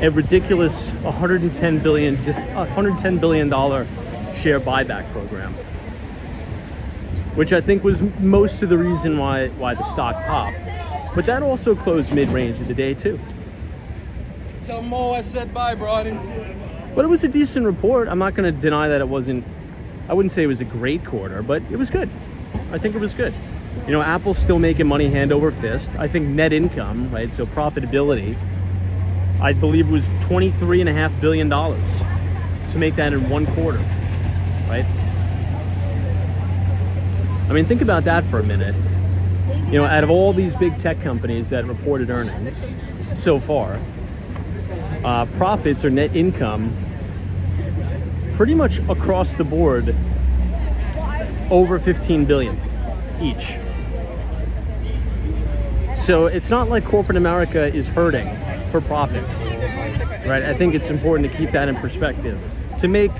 a ridiculous $110 billion share buyback program, which I think was most of the reason why the stock popped. But that also closed mid-range of the day too. Tell Mo I said bye, broadens. But it was a decent report. I'm not going to deny that it wasn't, I wouldn't say it was a great quarter, but it was good. I think it was good. You know, Apple's still making money hand over fist. I think net income, right, so profitability, I believe was $23.5 billion to make that in one quarter, right? I mean, think about that for a minute. You know, out of all these big tech companies that reported earnings so far, profits or net income pretty much across the board over 15 billion each. So it's not like corporate America is hurting for profits, right? I think it's important to keep that in perspective. To make,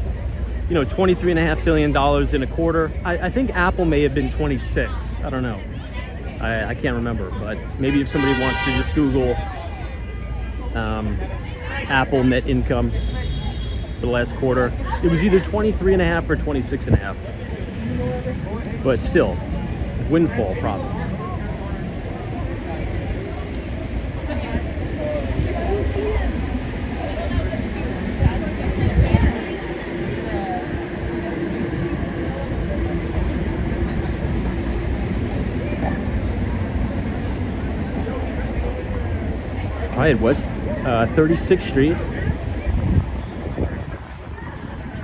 you know, $23.5 billion in a quarter, I think Apple may have been 26. I don't know. I can't remember, but maybe if somebody wants to just Google Apple net income for the last quarter, it was either 23.5 or 26.5. But still, windfall profits. All right, West 36th Street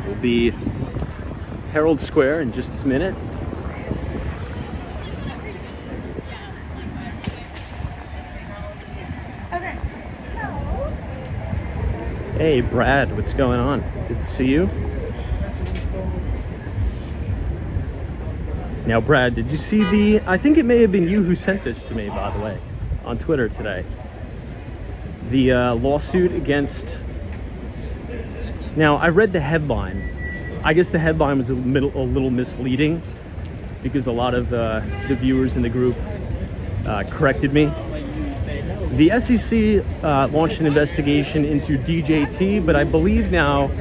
will be Herald Square in just a minute. Hey, Brad, what's going on? Good to see you. Now, Brad, did you see I think it may have been you who sent this to me, by the way, on Twitter today. The lawsuit against... Now, I read the headline. I guess the headline was a little misleading because a lot of the viewers in the group corrected me. The SEC launched an investigation into DJT, but I believe now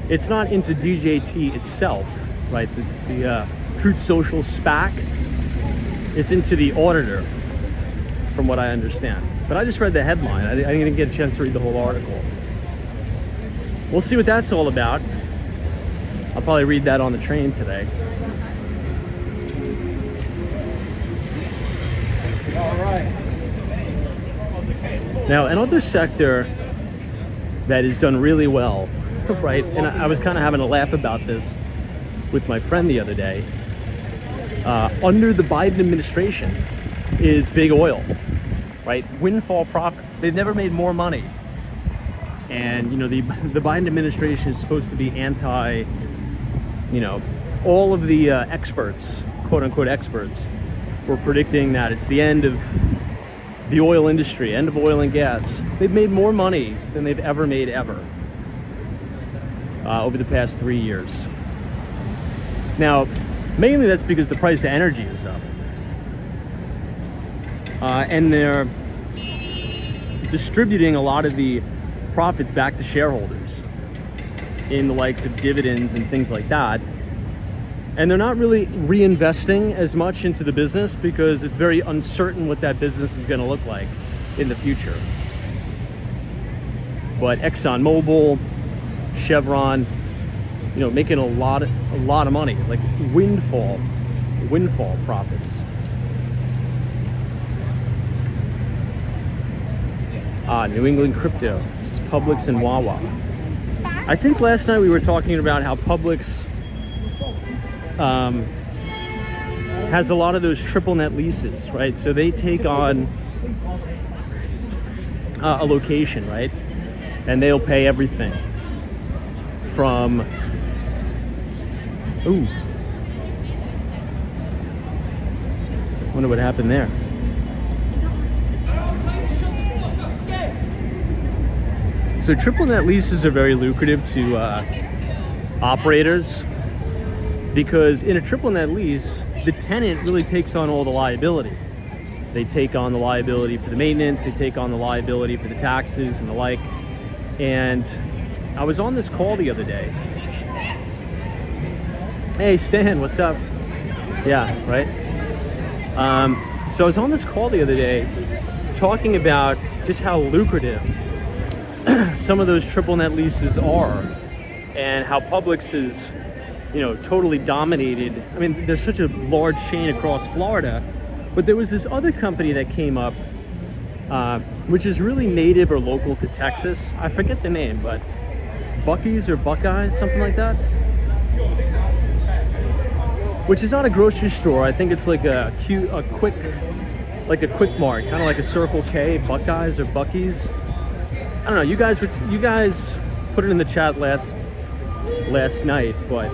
it's not into DJT itself, right? The Truth Social SPAC. It's into the auditor, from what I understand. But I just read the headline. I didn't get a chance to read the whole article. We'll see what that's all about. I'll probably read that on the train today. All right. Now, another sector that has done really well, right? And I was kind of having a laugh about this with my friend the other day. Under the Biden administration is big oil. Right, windfall profits. They've never made more money, and you know the Biden administration is supposed to be anti. You know, all of the experts, quote unquote experts, were predicting that it's the end of the oil industry, end of oil and gas. They've made more money than they've ever made over the past 3 years. Now, mainly that's because the price of energy is up. And they're distributing a lot of the profits back to shareholders in the likes of dividends and things like that. And they're not really reinvesting as much into the business because it's very uncertain what that business is going to look like in the future. But ExxonMobil, Chevron, you know, making a lot of money, like windfall profits. New England Crypto. This is Publix and Wawa. I think last night we were talking about how Publix has a lot of those triple net leases, right? So they take on a location, right? And they'll pay everything from... Ooh. Wonder what happened there. So triple net leases are very lucrative to operators, because in a triple net lease, the tenant really takes on all the liability. They take on the liability for the maintenance, they take on the liability for the taxes and the like. And I was on this call the other day. Hey Stan, what's up? Yeah, right? So I was on this call the other day talking about just how lucrative some of those triple net leases are, and how Publix is, you know, totally dominated. I mean, there's such a large chain across Florida, but there was this other company that came up, which is really native or local to Texas. I forget the name, but Buc-ee's or Buckeyes, something like that. Which is not a grocery store. I think it's like a quick mart, kind of like a Circle K, Buckeyes or Buc-ee's. I don't know. You guys put it in the chat last night, but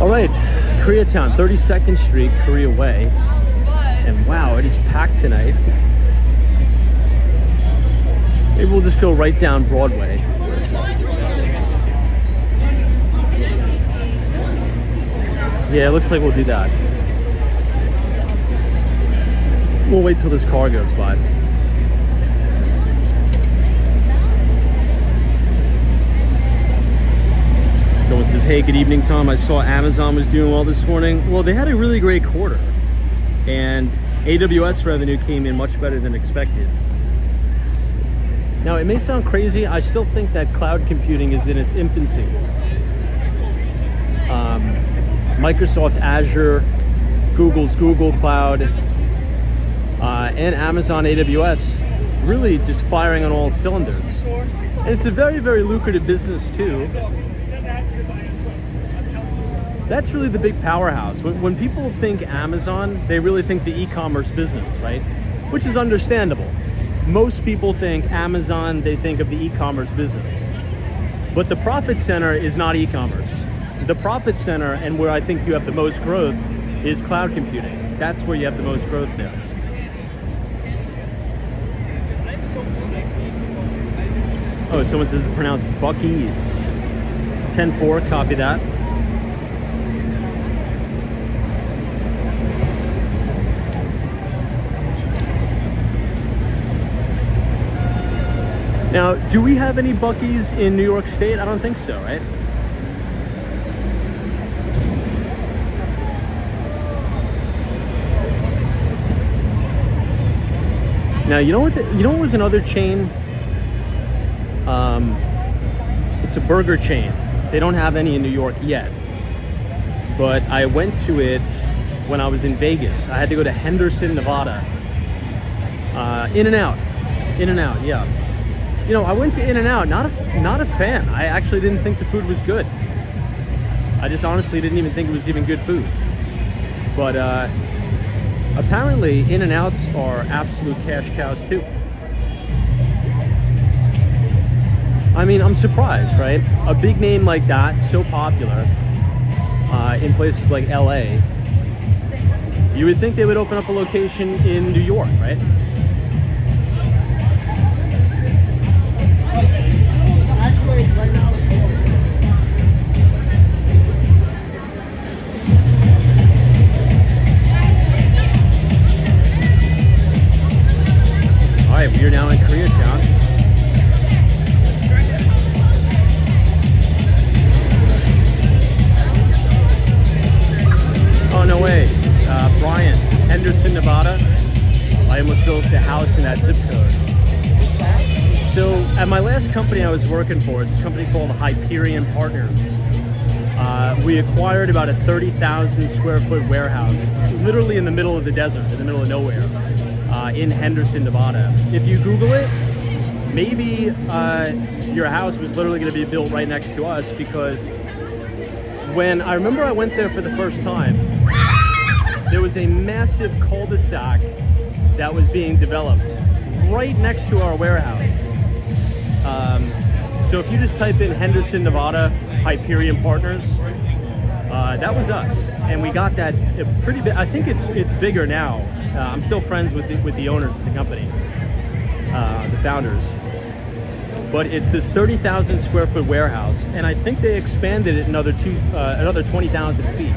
all right, Koreatown, 32nd Street, Korea Way, and wow, it is packed tonight. Maybe we'll just go right down Broadway. Yeah, it looks like we'll do that. We'll wait till this car goes by. Someone says, hey, good evening, Tom. I saw Amazon was doing well this morning. Well, they had a really great quarter, and AWS revenue came in much better than expected. Now, it may sound crazy. I still think that cloud computing is in its infancy. Microsoft Azure, Google's Google Cloud, and Amazon AWS really just firing on all cylinders. And it's a very, very lucrative business too. That's really the big powerhouse. When people think Amazon, they really think the e-commerce business, right? Which is understandable. Most people think Amazon, they think of the e-commerce business. But the profit center is not e-commerce. The profit center, and where I think you have the most growth, is cloud computing. That's where you have the most growth there. Oh, someone says it's pronounced Buc-ee's. 10-4, copy that. Now, do we have any Buc-ee's in New York State? I don't think so, right? Now, you know what was another chain? It's a burger chain. They don't have any in New York yet. But I went to it when I was in Vegas. I had to go to Henderson, Nevada. In-N-Out, yeah. You know, I went to In-N-Out, not a fan. I actually didn't think the food was good. I just honestly didn't even think it was even good food. But apparently In-N-Outs are absolute cash cows too. I mean, I'm surprised, right? A big name like that, so popular in places like LA, you would think they would open up a location in New York, right? All right, we are now in Koreatown. Oh, no way. Bryant, Henderson, Nevada. I almost built a house in that zip code. So at my last company I was working for, it's a company called Hyperion Partners. We acquired about a 30,000 square foot warehouse, literally in the middle of the desert, in the middle of nowhere, in Henderson, Nevada. If you Google it, maybe your house was literally going to be built right next to us, because when I remember I went there for the first time, there was a massive cul-de-sac that was being developed right next to our warehouse. So if you just type in Henderson, Nevada, Hyperion Partners, That was us, and we got that pretty big. I think it's bigger now. I'm still friends with the owners of the company, the founders. But it's this 30,000 square foot warehouse, and I think they expanded it another 20,000 feet.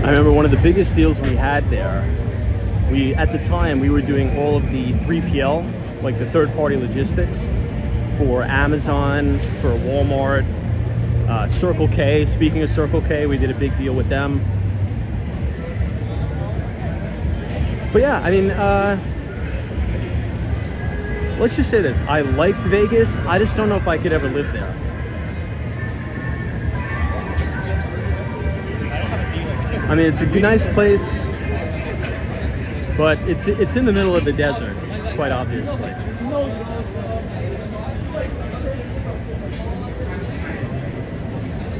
I remember one of the biggest deals we had there. At the time, we were doing all of the 3PL, like the third-party logistics, for Amazon, for Walmart, Circle K. Speaking of Circle K, we did a big deal with them. But yeah, I mean, let's just say this. I liked Vegas. I just don't know if I could ever live there. I mean, it's a nice place, but it's in the middle of the desert, quite obviously.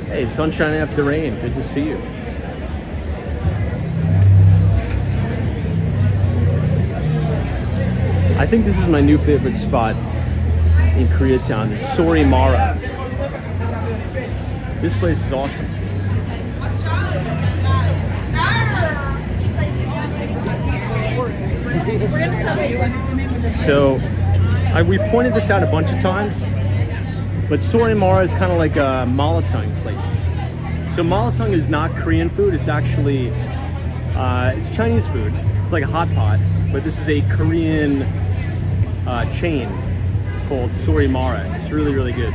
Hey, sunshine after rain. Good to see you. I think this is my new favorite spot in Koreatown, the Sorimara. This place is awesome. So, we pointed this out a bunch of times, but Sorimara is kind of like a Malatung place. So Malatung is not Korean food, it's actually, it's Chinese food. It's like a hot pot, but this is a Korean chain. It's called Sorimara. It's really, really good.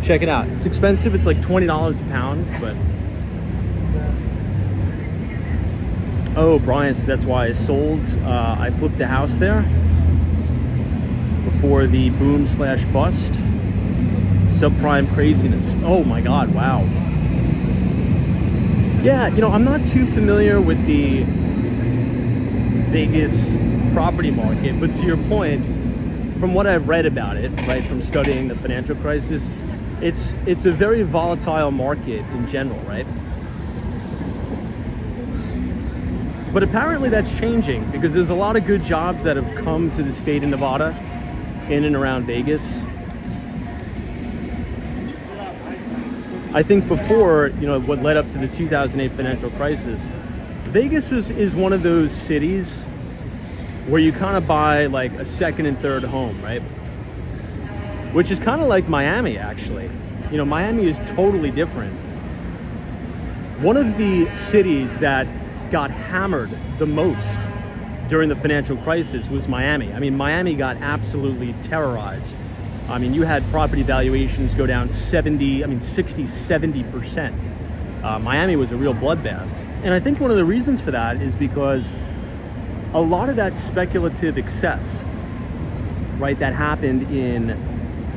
Check it out. It's expensive, it's like $20 a pound, but... Oh, Bryant's, that's why I sold. I flipped the house there before the boom/bust. Subprime craziness. Oh my God, wow. Yeah, you know, I'm not too familiar with the Vegas property market, but to your point, from what I've read about it, right, from studying the financial crisis, it's a very volatile market in general, right? But apparently that's changing because there's a lot of good jobs that have come to the state of Nevada in and around Vegas. I think before, you know, what led up to the 2008 financial crisis, Vegas is one of those cities where you kind of buy like a second and third home, right? Which is kind of like Miami, actually. You know, Miami is totally different. One of the cities that got hammered the most during the financial crisis was Miami. I mean, Miami got absolutely terrorized. I mean, you had property valuations go down 60-70%. Miami was a real bloodbath. And I think one of the reasons for that is because a lot of that speculative excess, right, that happened in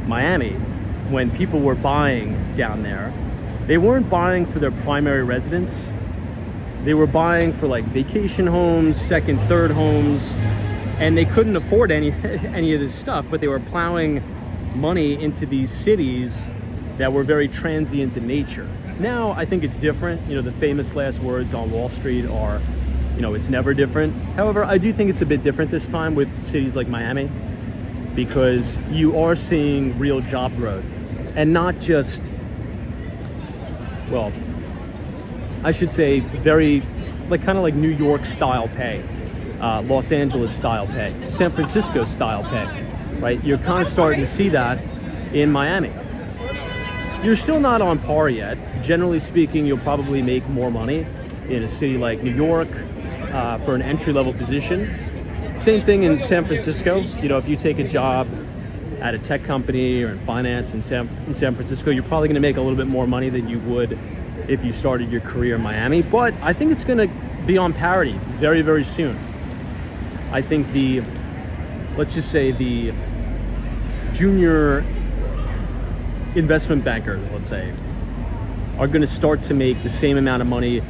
Miami when people were buying down there, they weren't buying for their primary residence. They were buying for like vacation homes, second, third homes, and they couldn't afford any of this stuff, but they were plowing money into these cities that were very transient in nature. Now, I think it's different. You know, the famous last words on Wall Street are, you know, it's never different. However, I do think it's a bit different this time with cities like Miami because you are seeing real job growth and not just, well, I should say very, like kind of like New York style pay, Los Angeles style pay, San Francisco style pay, right? You're kind of starting to see that in Miami. You're still not on par yet. Generally speaking, you'll probably make more money in a city like New York for an entry-level position. Same thing in San Francisco. You know, if you take a job at a tech company or in finance in San Francisco, you're probably going to make a little bit more money than you would if you started your career in Miami. But I think it's going to be on parity very, very soon. I think let's just say the junior investment bankers, let's say, are going to start to make the same amount of money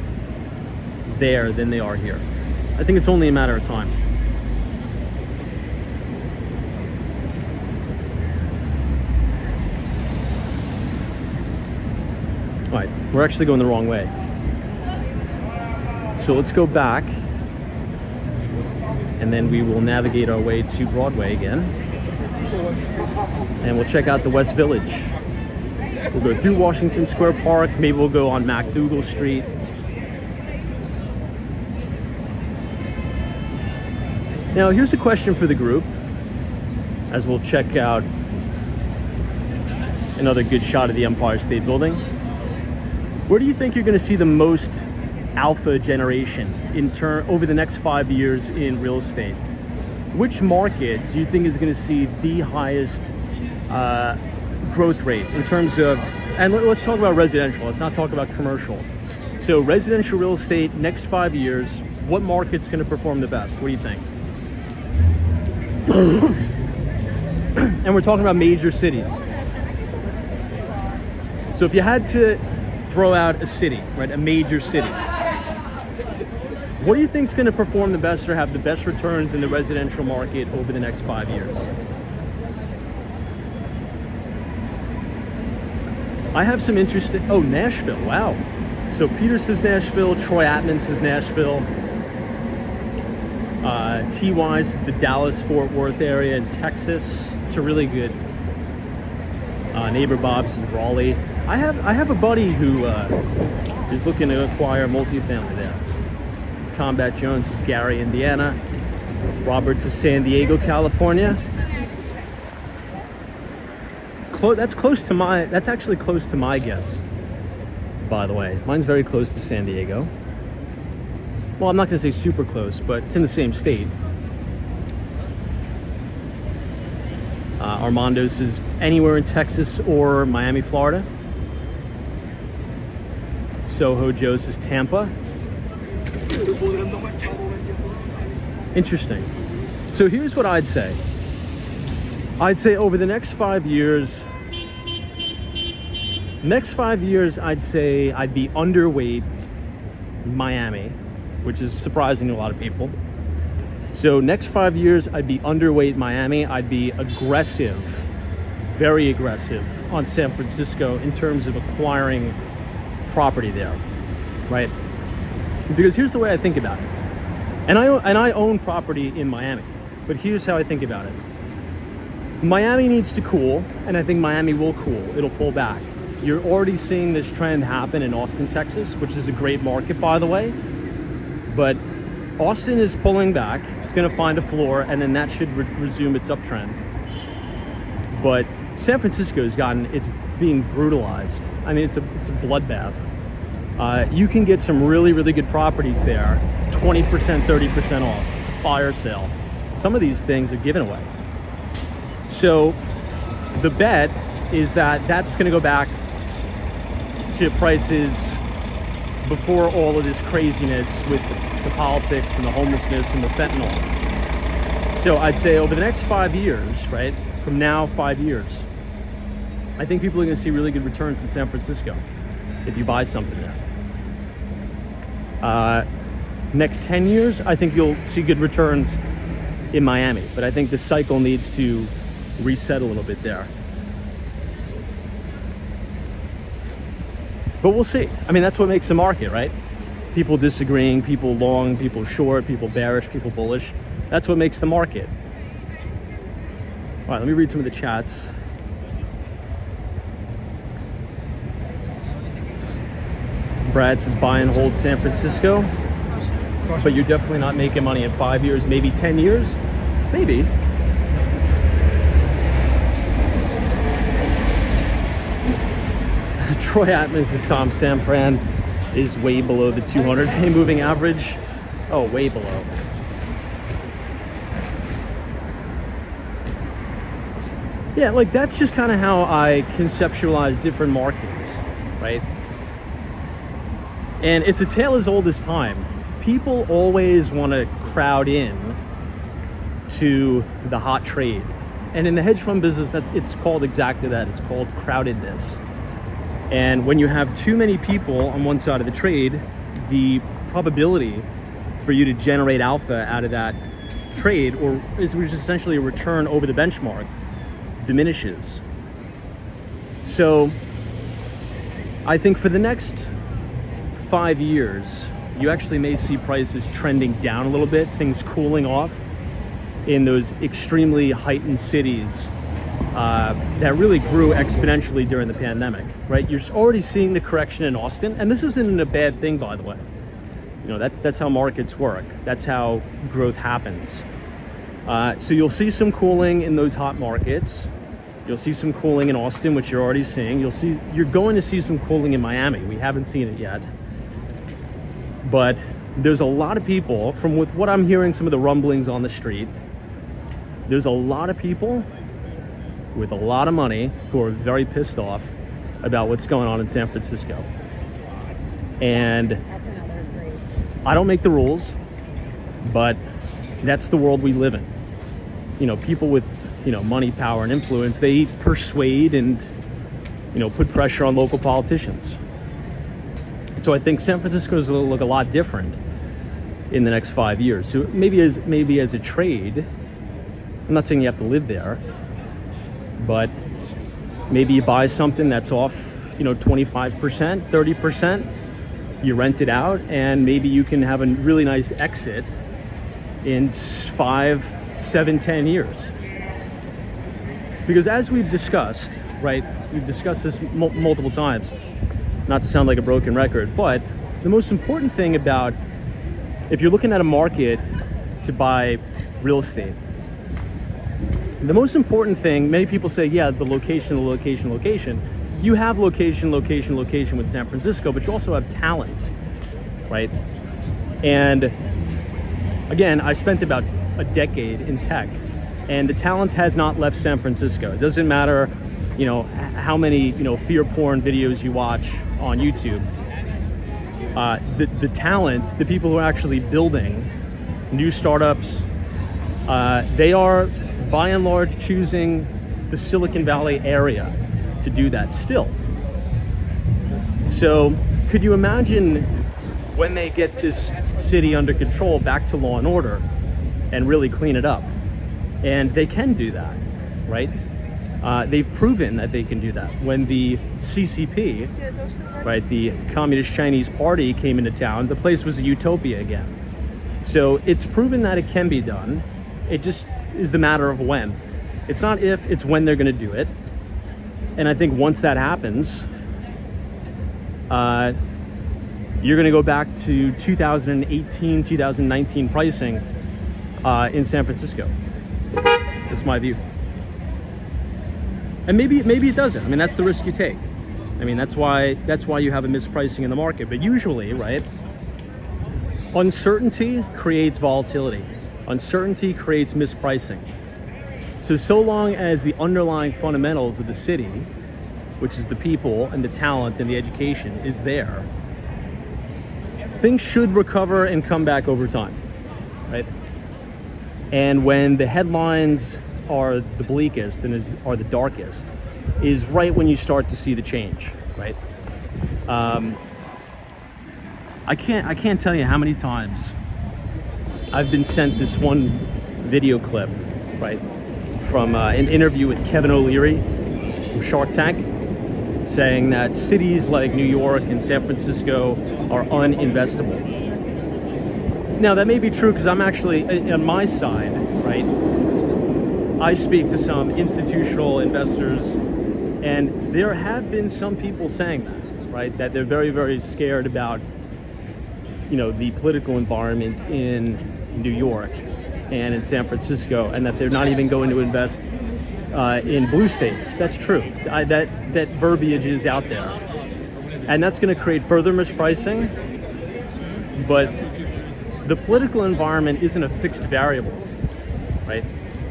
there than they are here. I think it's only a matter of time. All right, we're actually going the wrong way. So let's go back and then we will navigate our way to Broadway again. And we'll check out the West Village. We'll go through Washington Square Park. Maybe we'll go on MacDougal Street. Now, here's a question for the group as we'll check out another good shot of the Empire State Building. Where do you think you're going to see the most alpha generation over the next 5 years in real estate? Which market do you think is going to see the highest growth rate in terms of, and let's talk about residential, let's not talk about commercial. So residential real estate, next 5 years, what market's going to perform the best? What do you think? And we're talking about major cities. So if you had to throw out a city, right, a major city, what do you think is going to perform the best or have the best returns in the residential market over the next 5 years? I have some interesting, oh, Nashville, wow. So Peter says Nashville, Troy Atman says Nashville. TY is the Dallas-Fort Worth area in Texas. It's a really good neighbor. Bob's in Raleigh. I have a buddy who is looking to acquire multifamily there. Combat Jones is Gary, Indiana. Roberts is San Diego, California. That's actually close to my guess, by the way. Mine's very close to San Diego. Well, I'm not going to say super close, but it's in the same state. Armando says anywhere in Texas or Miami, Florida. Soho Joe says Tampa. Interesting. So here's what I'd say. I'd say over the next 5 years, I'd say I'd be underweight Miami, which is surprising to a lot of people. So next 5 years, I'd be underweight Miami. I'd be aggressive, very aggressive on San Francisco in terms of acquiring property there, right? Because here's the way I think about it. And I own property in Miami, but here's how I think about it. Miami needs to cool, and I think Miami will cool. It'll pull back. You're already seeing this trend happen in Austin, Texas, which is a great market, by the way. But Austin is pulling back. It's going to find a floor, and then that should resume its uptrend. But San Francisco it's being brutalized. I mean, it's a bloodbath. You can get some really, really good properties there, 20%, 30% off. It's a fire sale. Some of these things are given away. So the bet is that that's going to go back to prices before all of this craziness with the politics and the homelessness and the fentanyl. So I'd say over the next 5 years, right, from now 5 years, I think people are going to see really good returns in San Francisco if you buy something there. Next 10 years, I think you'll see good returns in Miami, but I think the cycle needs to reset a little bit there. But we'll see. I mean, that's what makes the market, right? People disagreeing, people long, people short, people bearish, people bullish. That's what makes the market. All right, let me read some of the chats. Brad says buy and hold San Francisco, but you're definitely not making money in 5 years, maybe 10 years, maybe. Troy Atman says Tom, San Fran is way below the 200-day moving average. Oh, way below. Yeah, like that's just kind of how I conceptualize different markets, right? And it's a tale as old as time. People always want to crowd in to the hot trade. And in the hedge fund business, it's called exactly that. It's called crowdedness. And when you have too many people on one side of the trade, the probability for you to generate alpha out of that trade, which is essentially a return over the benchmark, diminishes. So I think for the next 5 years, you actually may see prices trending down a little bit, things cooling off. in those extremely heightened cities that really grew exponentially during the pandemic, right? You're already seeing the correction in Austin, and this isn't a bad thing, by the way. You know, that's how markets work. That's how growth happens. So you'll see some cooling in those hot markets. You'll see some cooling in Austin, which you're already seeing. You're going to see some cooling in Miami. We haven't seen it yet. But there's a lot of people, from with what I'm hearing, some of the rumblings on the street, there's a lot of people with a lot of money who are very pissed off about what's going on in San Francisco. And I don't make the rules, but that's the world we live in. You know, people with, you know, money, power, and influence, they persuade and, you know, put pressure on local politicians. So I think San Francisco is going to look a lot different in the next 5 years. So maybe as a trade, I'm not saying you have to live there, but maybe you buy something that's off, you know, 25%, 30%, you rent it out, and maybe you can have a really nice exit in 5, 7, 10 years. Because as we've discussed, right, we've discussed this multiple times, not to sound like a broken record, but the most important thing about, if you're looking at a market to buy real estate, the most important thing, many people say, yeah, the location. You have location with San Francisco, but you also have talent, right? And again, I spent about a decade in tech, and the talent has not left San Francisco. It doesn't matter, you know, how many, you know, fear porn videos you watch on YouTube. The talent, the people who are actually building new startups, they are by and large choosing the Silicon Valley area to do that still. So could you imagine when they get this city under control, back to law and order, and really clean it up? And they can do that, right? They've proven that they can do that. When the CCP, right, the Communist Chinese Party, came into town, the place was a utopia again. So it's proven that it can be done. It just is the matter of when. It's not if, it's when they're going to do it. And I think once that happens, you're going to go back to 2018, 2019 pricing in San Francisco. That's my view. And maybe it doesn't. I mean, that's the risk you take. I mean, that's why you have a mispricing in the market. But usually, right, uncertainty creates volatility. Uncertainty creates mispricing. So long as the underlying fundamentals of the city, which is the people and the talent and the education, is there, things should recover and come back over time, right? And when the headlines are the bleakest and are the darkest, is right when you start to see the change, right? I can't tell you how many times I've been sent this one video clip, right, from an interview with Kevin O'Leary from Shark Tank, saying that cities like New York and San Francisco are uninvestable. Now, that may be true because I'm actually on my side, right? I speak to some institutional investors, and there have been some people saying that, right? That they're very, very scared about, you know, the political environment in New York and in San Francisco, and that they're not even going to invest in blue states. That's true. That verbiage is out there, and that's going to create further mispricing. But the political environment isn't a fixed variable, right?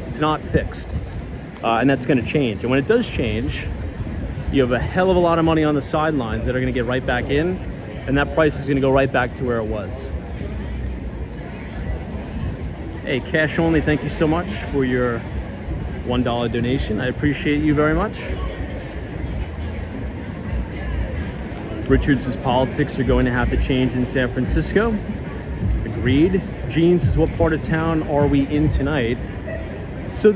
It's not fixed, and that's going to change. And when it does change, you have a hell of a lot of money on the sidelines that are going to get right back in, and that price is going to go right back to where it was. Hey, Cash Only, thank you so much for your $1 donation. I appreciate you very much. Richard says politics are going to have to change in San Francisco. Agreed. Gene says, what part of town are we in tonight? So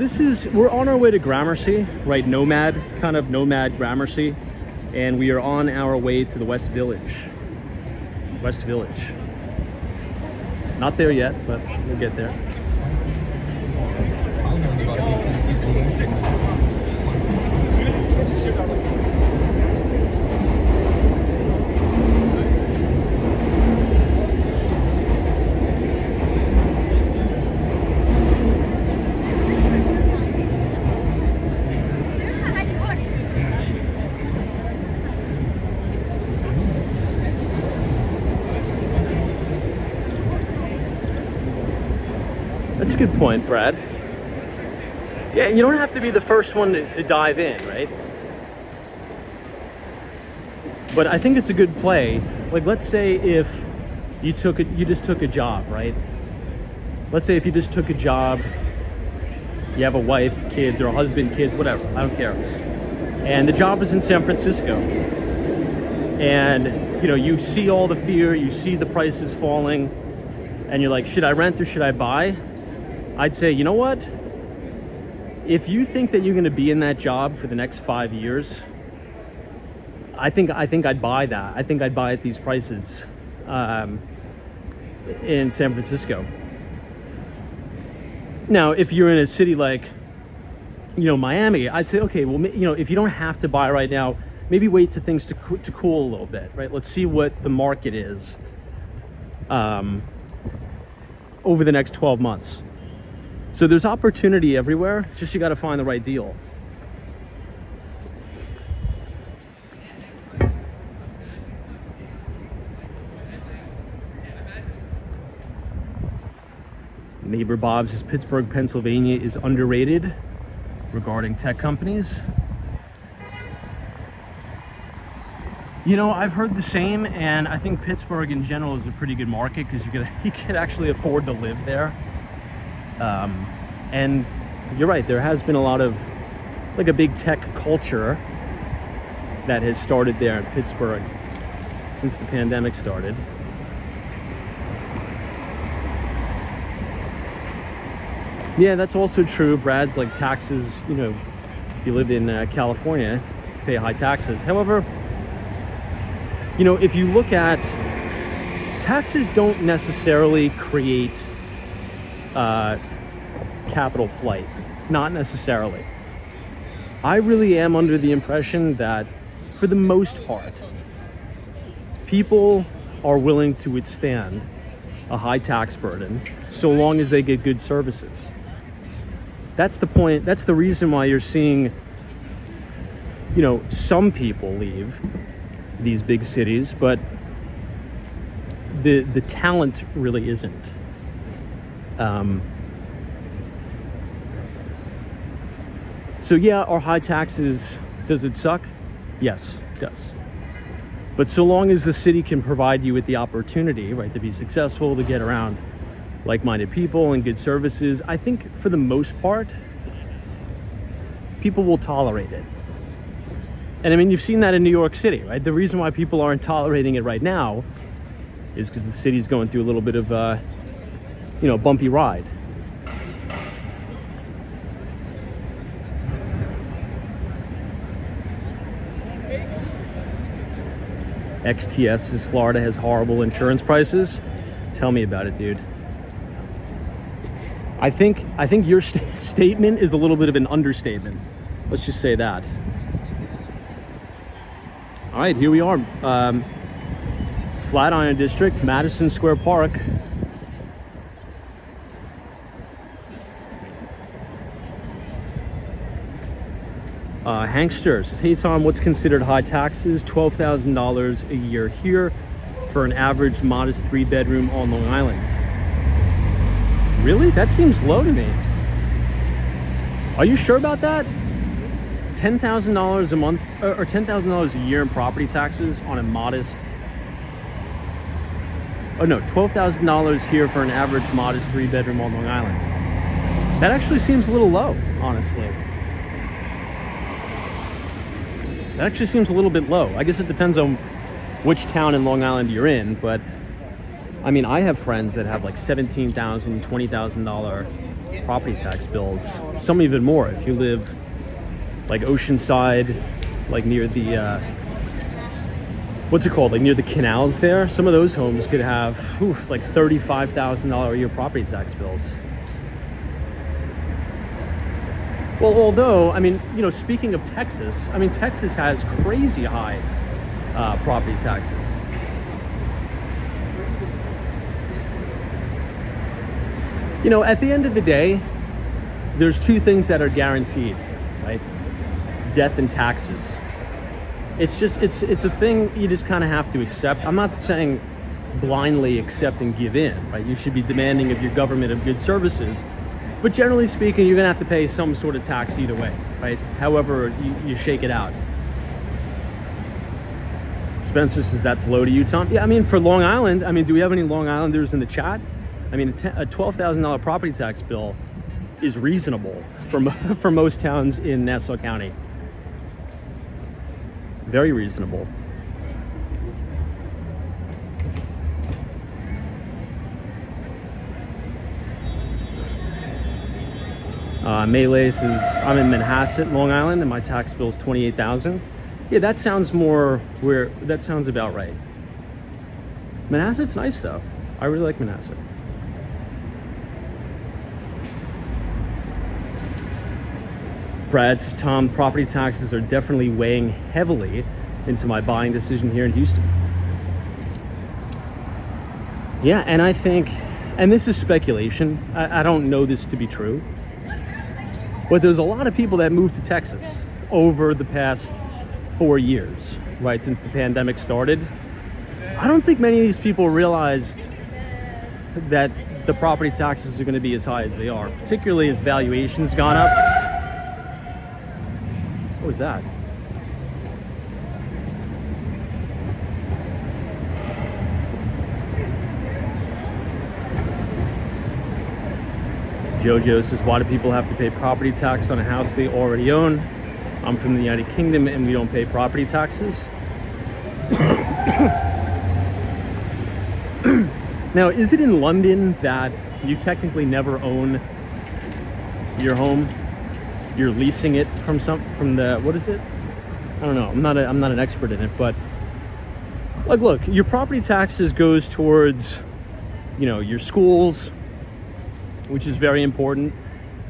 we're on our way to Gramercy, right? Nomad Gramercy. And we are on our way to the West Village. West Village. Not there yet, but we'll get there. That's a good point, Brad. Yeah, you don't have to be the first one to dive in, right? But I think it's a good play. Like, let's say if you just took a job, right? Let's say if you just took a job, you have a wife, kids, or a husband, kids, whatever, I don't care. And the job is in San Francisco. And, you know, you see all the fear, you see the prices falling, and you're like, should I rent or should I buy? I'd say, you know what? If you think that you're going to be in that job for the next 5 years, I think I'd buy that. I think I'd buy at these prices in San Francisco. Now, if you're in a city like, you know, Miami, I'd say, okay, well, you know, if you don't have to buy right now, maybe wait to things to cool a little bit, right? Let's see what the market is over the next 12 months. So there's opportunity everywhere, just you got to find the right deal. Neighbor Bob's says Pittsburgh, Pennsylvania is underrated regarding tech companies. You know, I've heard the same, and I think Pittsburgh in general is a pretty good market because you could actually afford to live there. And you're right, there has been a lot of, like, a big tech culture that has started there in Pittsburgh since the pandemic started. Yeah, that's also true. Brad's like taxes, you know, if you live in California, pay high taxes. However, you know, if you look at taxes, don't necessarily create capital flight, not necessarily. I really am under the impression that for the most part, people are willing to withstand a high tax burden so long as they get good services. That's the point. That's the reason why you're seeing, you know, some people leave these big cities, but the talent really isn't. So yeah, are high taxes, does it suck? Yes, it does. But so long as the city can provide you with the opportunity, right, to be successful, to get around like-minded people and good services, I think for the most part, people will tolerate it. And I mean, you've seen that in New York City, right? The reason why people aren't tolerating it right now is because the city's going through a little bit of a, you know, bumpy ride. XTS says Florida has horrible insurance prices. Tell me about it, dude. I think your statement is a little bit of an understatement. Let's just say that. All right, here we are. Flatiron District, Madison Square Park. Hankster says, hey Tom, what's considered high taxes? $12,000 a year here for an average modest 3-bedroom on Long Island. Really? That seems low to me. Are you sure about that? $10,000 a month or $10,000 a year in property taxes on a modest, oh no, $12,000 here for an average modest 3-bedroom on Long Island. That actually seems a little low, honestly. That actually seems a little bit low. I guess it depends on which town in Long Island you're in, but I mean, I have friends that have like $17,000, $20,000 property tax bills. Some even more if you live like Oceanside, like near the, what's it called? Like near the canals there. Some of those homes could have like $35,000 a year property tax bills. Well, although, I mean, you know, speaking of Texas, I mean, Texas has crazy high property taxes. You know, at the end of the day, there's two things that are guaranteed, right? Death and taxes. It's just, it's a thing you just kind of have to accept. I'm not saying blindly accept and give in, right? You should be demanding of your government of good services. But generally speaking, you're gonna have to pay some sort of tax either way, right? However you shake it out. Spencer says that's low to you, Tom. Yeah, I mean, for Long Island, I mean, do we have any Long Islanders in the chat? I mean, a $12,000 property tax bill is reasonable for most towns in Nassau County. Very reasonable. Melee says, I'm in Manhasset, Long Island, and my tax bill is $28,000. Yeah, that sounds that sounds about right. Manhasset's nice though. I really like Manhasset. Brad says, Tom, property taxes are definitely weighing heavily into my buying decision here in Houston. Yeah, and I think, and this is speculation, I don't know this to be true, but there's a lot of people that moved to Texas over the past 4 years, right, since the pandemic started. I don't think many of these people realized that the property taxes are going to be as high as they are, particularly as valuations gone up. What was that? Jojo says, why do people have to pay property tax on a house they already own? I'm from the United Kingdom and we don't pay property taxes. Now, is it in London that you technically never own your home? You're leasing it from the, what is it? I don't know. I'm not an expert in it, but like, look, your property taxes goes towards, you know, your schools, which is very important,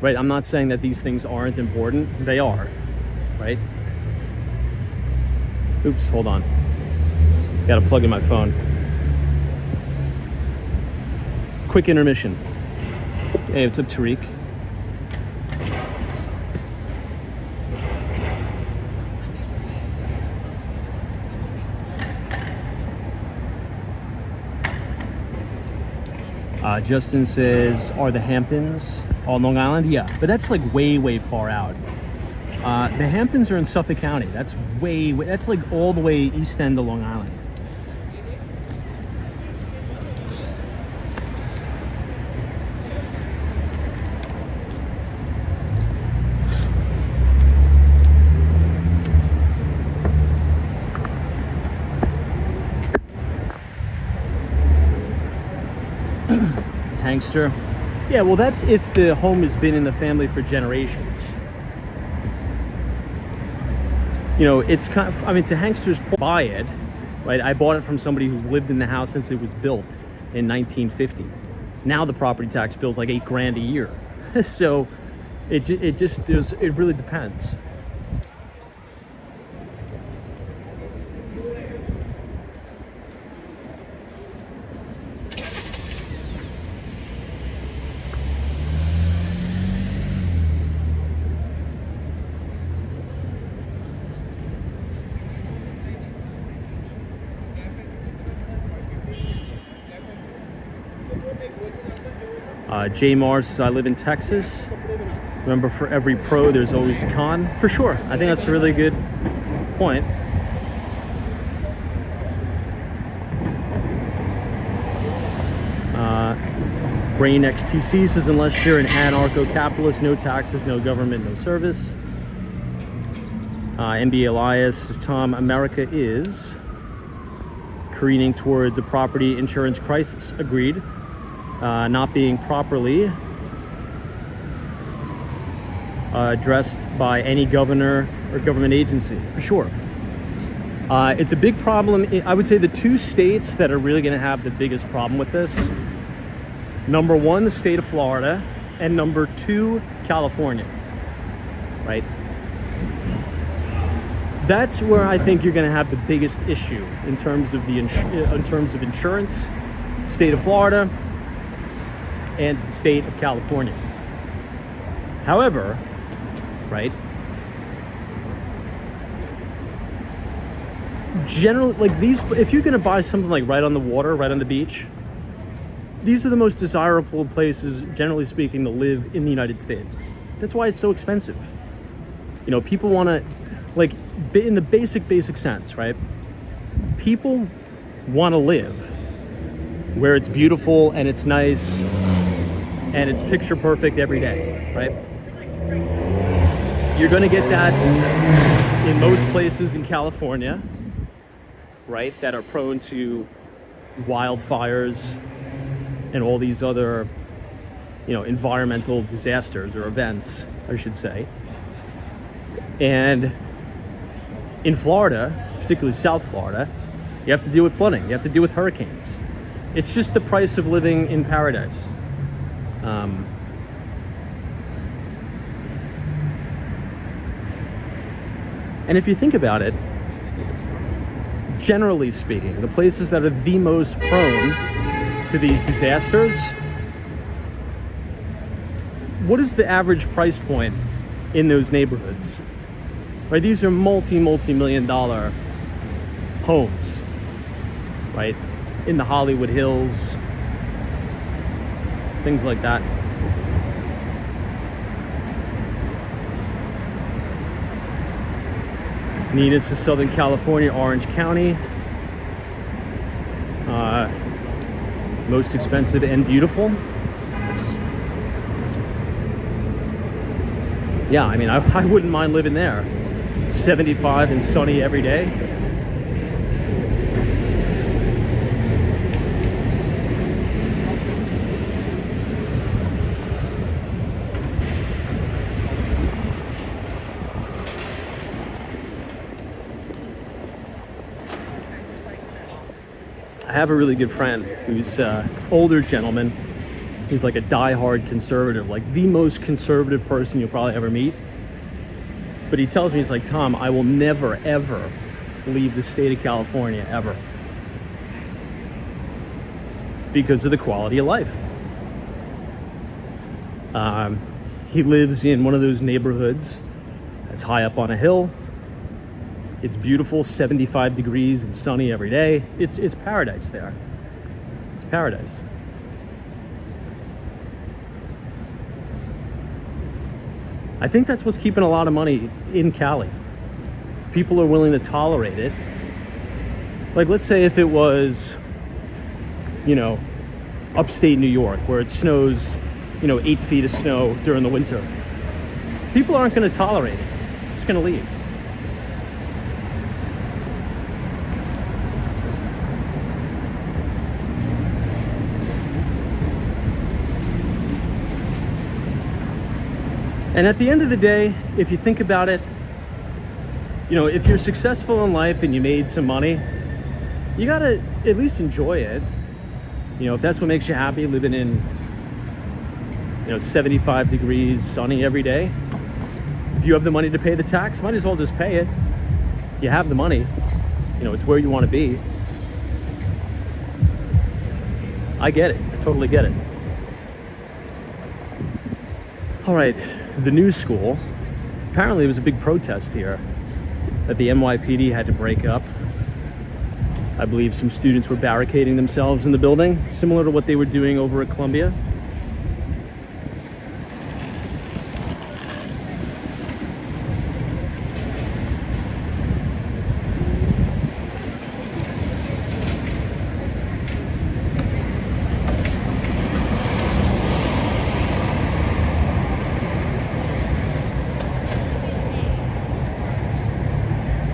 right? I'm not saying that these things aren't important. They are, right? Oops, hold on. Got to plug in my phone. Quick intermission. Hey, what's up, Tariq? Justin says, are the Hamptons on Long Island? Yeah, but that's like way far out. The Hamptons are in Suffolk County. That's that's like all the way east end of Long Island. Hankster. Yeah, well, that's if the home has been in the family for generations. You know, it's kind of, I mean, to Hankster's point, buy it, right? I bought it from somebody who's lived in the house since it was built in 1950. Now the property tax bill is like $8,000 a year. So it really depends. Jay Mars says, I live in Texas. Remember, for every pro, there's always a con. For sure. I think that's a really good point. Brain XTC says, unless you're an anarcho-capitalist, no taxes, no government, no service. NBA Elias says, Tom, America is careening towards a property insurance crisis. Agreed. Not being properly addressed by any governor or government agency, for sure. It's a big problem. I would say the two states that are really going to have the biggest problem with this, number one, the state of Florida, and number two, California. right? That's where I think you're going to have the biggest issue in terms of insurance, state of Florida and the state of California. However, right, generally, like these, if you're going to buy something like right on the water, right on the beach, these are the most desirable places, generally speaking, to live in the United States. That's why it's so expensive. You know, people want to, like, in the basic sense, right? People want to live where it's beautiful and it's nice and it's picture perfect every day, right? You're going to get that in most places in California, right, that are prone to wildfires and all these other, you know, environmental disasters or events, I should say. And in Florida, particularly South Florida, you have to deal with flooding, you have to deal with hurricanes. It's just the price of living in paradise. And if you think about it, generally speaking, the places that are the most prone to these disasters, what is the average price point in those neighborhoods? Right, these are multi-million dollar homes, right, in the Hollywood Hills, things like that. Neatest is Southern California, Orange County. Most expensive and beautiful. Yeah, I mean, I wouldn't mind living there. 75 and sunny every day. I have a really good friend who's an older gentleman. He's like a die-hard conservative, like the most conservative person you'll probably ever meet. But he tells me, he's like, Tom, I will never, ever leave the state of California, ever. Because of the quality of life. He lives in one of those neighborhoods that's high up on a hill. It's beautiful, 75 degrees and sunny every day. It's paradise there. It's paradise. I think that's what's keeping a lot of money in Cali. People are willing to tolerate it. Like, let's say if it was, you know, upstate New York, where it snows, you know, 8 feet of snow during the winter. People aren't going to tolerate it. They're just going to leave. And at the end of the day, if you think about it, you know, if you're successful in life and you made some money, you gotta at least enjoy it. You know, if that's what makes you happy, living in, you know, 75 degrees, sunny every day. If you have the money to pay the tax, might as well just pay it. You have the money, you know, it's where you want to be. I get it, I totally get it. All right, the new school. Apparently there was a big protest here that the NYPD had to break up. I believe some students were barricading themselves in the building, similar to what they were doing over at Columbia.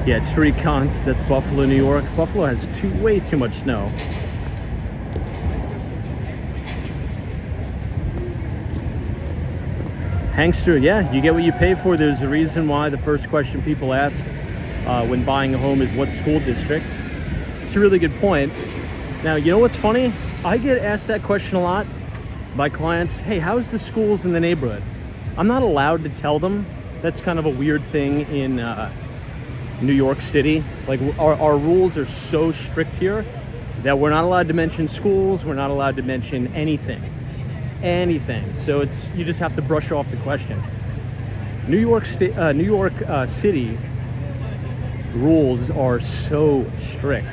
Yeah, Tariq, that's Buffalo, New York. Buffalo has way too much snow. Hankster, yeah, you get what you pay for. There's a reason why the first question people ask when buying a home is what school district. It's a really good point. Now, you know what's funny? I get asked that question a lot by clients. Hey, how's the schools in the neighborhood? I'm not allowed to tell them That's kind of a weird thing in New York City. Like our rules are so strict here that we're not allowed to mention schools. We're not allowed to mention anything. So you just have to brush off the question. New York City rules are so strict.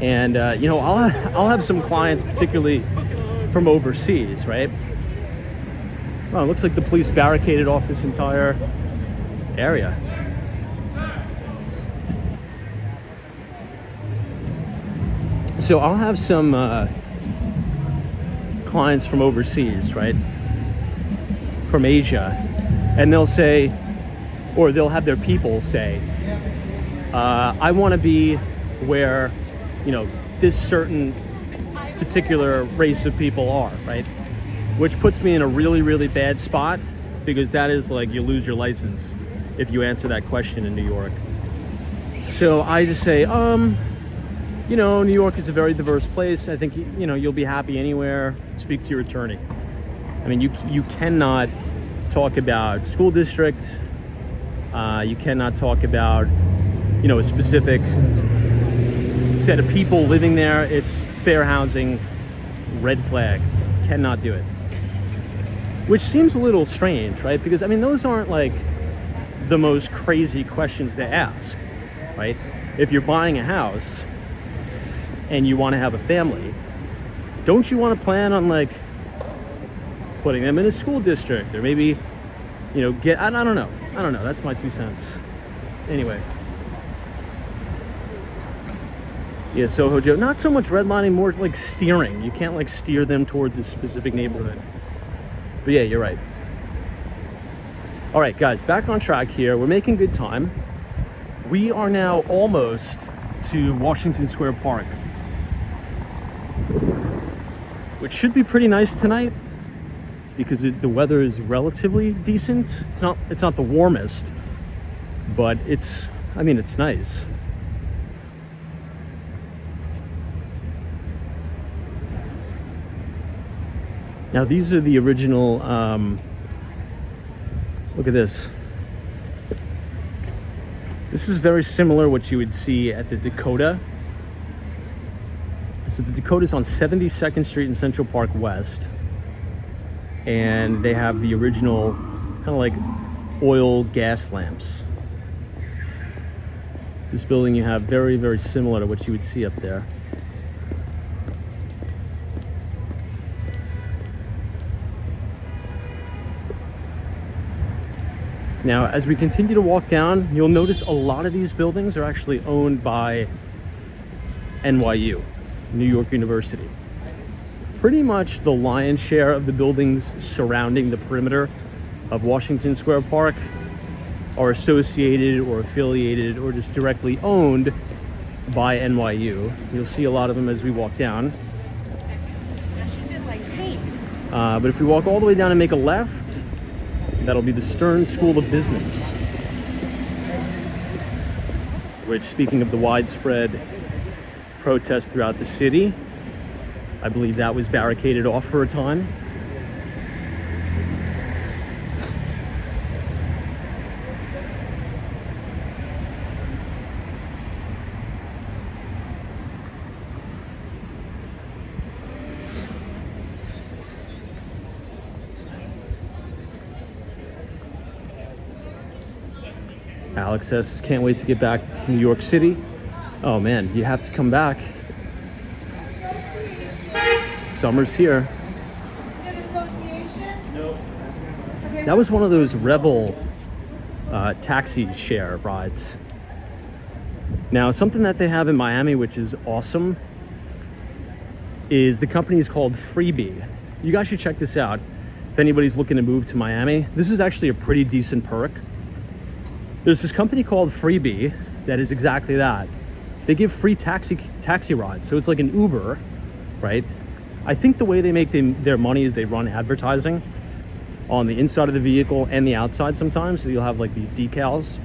And you know, I'll have some clients, particularly from overseas, right? Well, it looks like the police barricaded off this entire area. So I'll have some clients from overseas, right? From Asia, and they'll say, or they'll have their people say, I want to be where, you know, this certain particular race of people are, right? Which puts me in a really, really bad spot, because that is like you lose your license if you answer that question in New York. So I just say, you know, New York is a very diverse place. I think, you know, you'll be happy anywhere. Speak to your attorney. I mean, you cannot talk about school district. You cannot talk about, you know, a specific set of people living there. It's fair housing, red flag. Cannot do it. Which seems a little strange, right? Because, I mean, those aren't like the most crazy questions to ask, right? If you're buying a house and you want to have a family, don't you want to plan on like putting them in a school district, or maybe, you know, I don't know. That's my 2 cents. Anyway. Yeah, Soho Joe, not so much redlining, more like steering. You can't like steer them towards a specific neighborhood. But yeah, you're right. All right, guys, back on track here. We're making good time. We are now almost to Washington Square Park, which should be pretty nice tonight because the weather is relatively decent. It's not the warmest, but it's nice. Now these are the original, look at this. This is very similar what you would see at the Dakota. So the Dakota's on 72nd Street in Central Park West. And they have the original kind of like oil gas lamps. This building you have very, very similar to what you would see up there. Now, as we continue to walk down, you'll notice a lot of these buildings are actually owned by NYU, New York University. Pretty much the lion's share of the buildings surrounding the perimeter of Washington Square Park are associated or affiliated or just directly owned by NYU. You'll see a lot of them as we walk down. But if we walk all the way down and make a left, that'll be the Stern School of Business, which, speaking of the widespread protest throughout the city, I believe that was barricaded off for a time. Alex says, can't wait to get back to New York City. Oh man, you have to come back. Summer's here. That was one of those Revel taxi share rides. Now, something that they have in Miami, which is awesome, is the company is called Freebie. You guys should check this out if anybody's looking to move to Miami. This is actually a pretty decent perk. There's this company called Freebie that is exactly that. They give free taxi rides. So it's like an Uber, right? I think the way they make their money is they run advertising on the inside of the vehicle and the outside sometimes. So you'll have like these decals.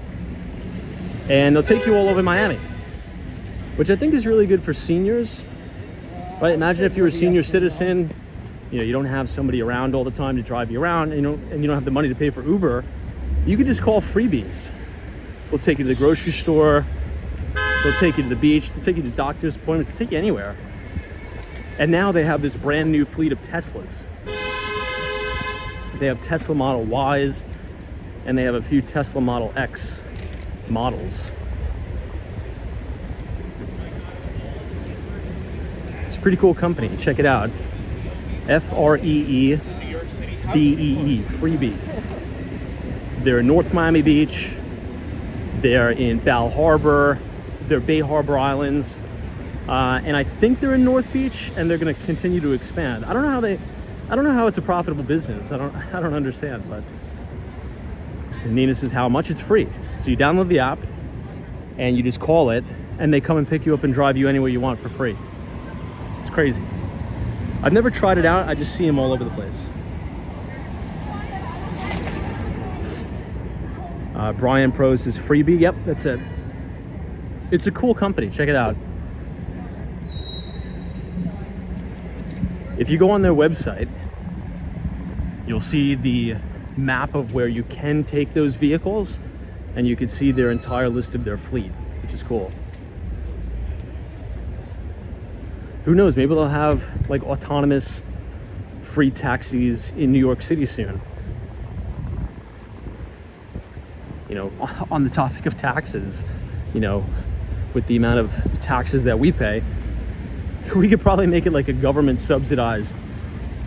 And they'll take you all over Miami, which I think is really good for seniors, right? Imagine if you're a senior citizen, you know, you don't have somebody around all the time to drive you around, and you don't have the money to pay for Uber, you can just call freebies. They'll take you to the grocery store, they'll take you to the beach, they'll take you to doctor's appointments, they'll take you anywhere. And now they have this brand new fleet of Teslas. They have Tesla Model Ys, and they have a few Tesla Model X models. It's a pretty cool company. Check it out. Freebee, Freebee. They're in North Miami Beach. They're in Bal Harbor. They're Bay Harbor Islands. And I think they're in North Beach, and they're going to continue to expand. I don't know how it's a profitable business. I don't understand, but the neatness is how much it's free. So you download the app and you just call it, and they come and pick you up and drive you anywhere you want for free. It's crazy. I've never tried it out. I just see them all over the place. Bryant Pros is Freebie. Yep, that's it. It's a cool company. Check it out. If you go on their website, you'll see the map of where you can take those vehicles, and you can see their entire list of their fleet, which is cool. Who knows, maybe they'll have like autonomous free taxis in New York City soon. You know, on the topic of taxes, you know, with the amount of taxes that we pay, we could probably make it like a government subsidized,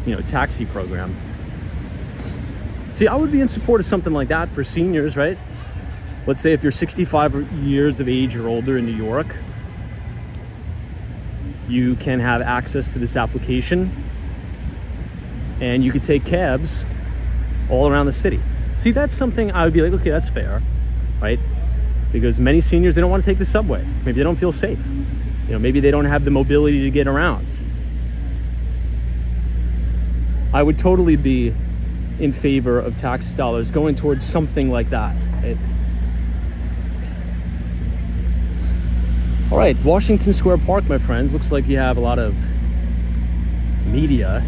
you know, taxi program. See, I would be in support of something like that for seniors, right? Let's say if you're 65 years of age or older in New York, you can have access to this application, and you could take cabs all around the city. See, that's something I would be like, okay, that's fair, right? Because many seniors, they don't want to take the subway. Maybe they don't feel safe. You know, maybe they don't have the mobility to get around. I would totally be in favor of tax dollars going towards something like that. Right? All right, Washington Square Park, my friends. Looks like you have a lot of media.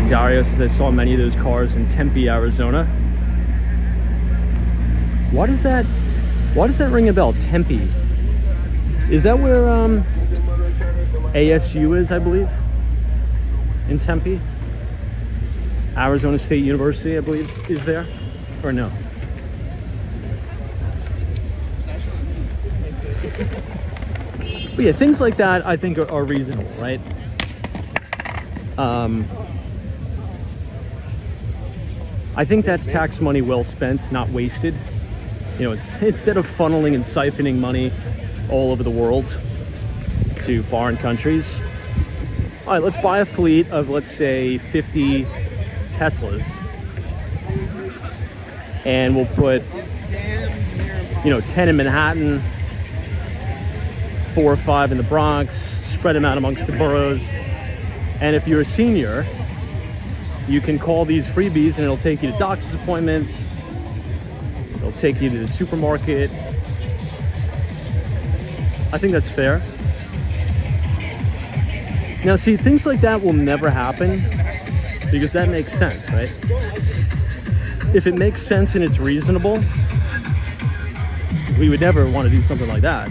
Dario says, I saw many of those cars in Tempe, Arizona. Why does that ring a bell? Tempe. Is that where ASU is, I believe? In Tempe? Arizona State University, I believe, is there? Or no? But yeah, things like that I think are reasonable, right? I think that's tax money well spent, not wasted. You know, instead of funneling and siphoning money all over the world to foreign countries. All right, let's buy a fleet of, let's say, 50 Teslas. And we'll put, you know, 10 in Manhattan, 4 or 5 in the Bronx, spread them out amongst the boroughs. And if you're a senior, you can call these freebies and it'll take you to doctor's appointments. It'll take you to the supermarket. I think that's fair. Now see, things like that will never happen because that makes sense, right? If it makes sense and it's reasonable, we would never want to do something like that.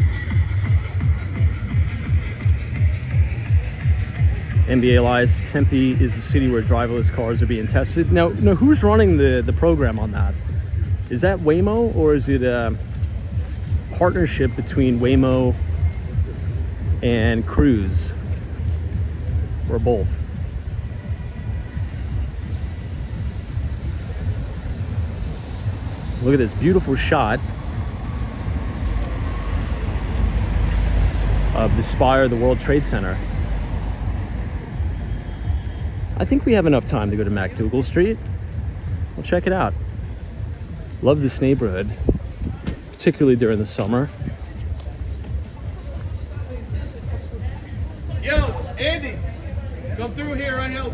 NBA Lies, Tempe is the city where driverless cars are being tested. Now who's running the program on that? Is that Waymo, or is it a partnership between Waymo and Cruise, or both? Look at this beautiful shot of the spire of the World Trade Center. I think we have enough time to go to MacDougal Street. We'll check it out. Love this neighborhood, particularly during the summer. Yo, Andy, Come through here, I help.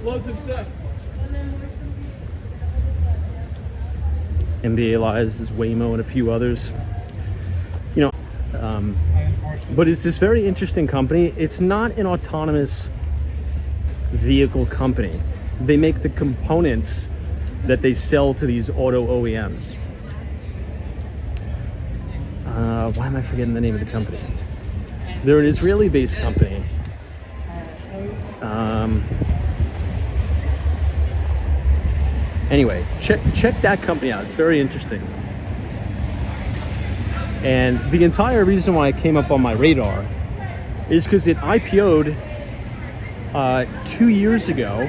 Load some stuff. NBA Lives is Waymo and a few others. You know, but it's this very interesting company. It's not an autonomous vehicle company. They make the components that they sell to these auto OEMs. Why am I forgetting the name of the company? They're an Israeli-based company. Anyway, check that company out. It's very interesting. And the entire reason why it came up on my radar is because it IPO'd 2 years ago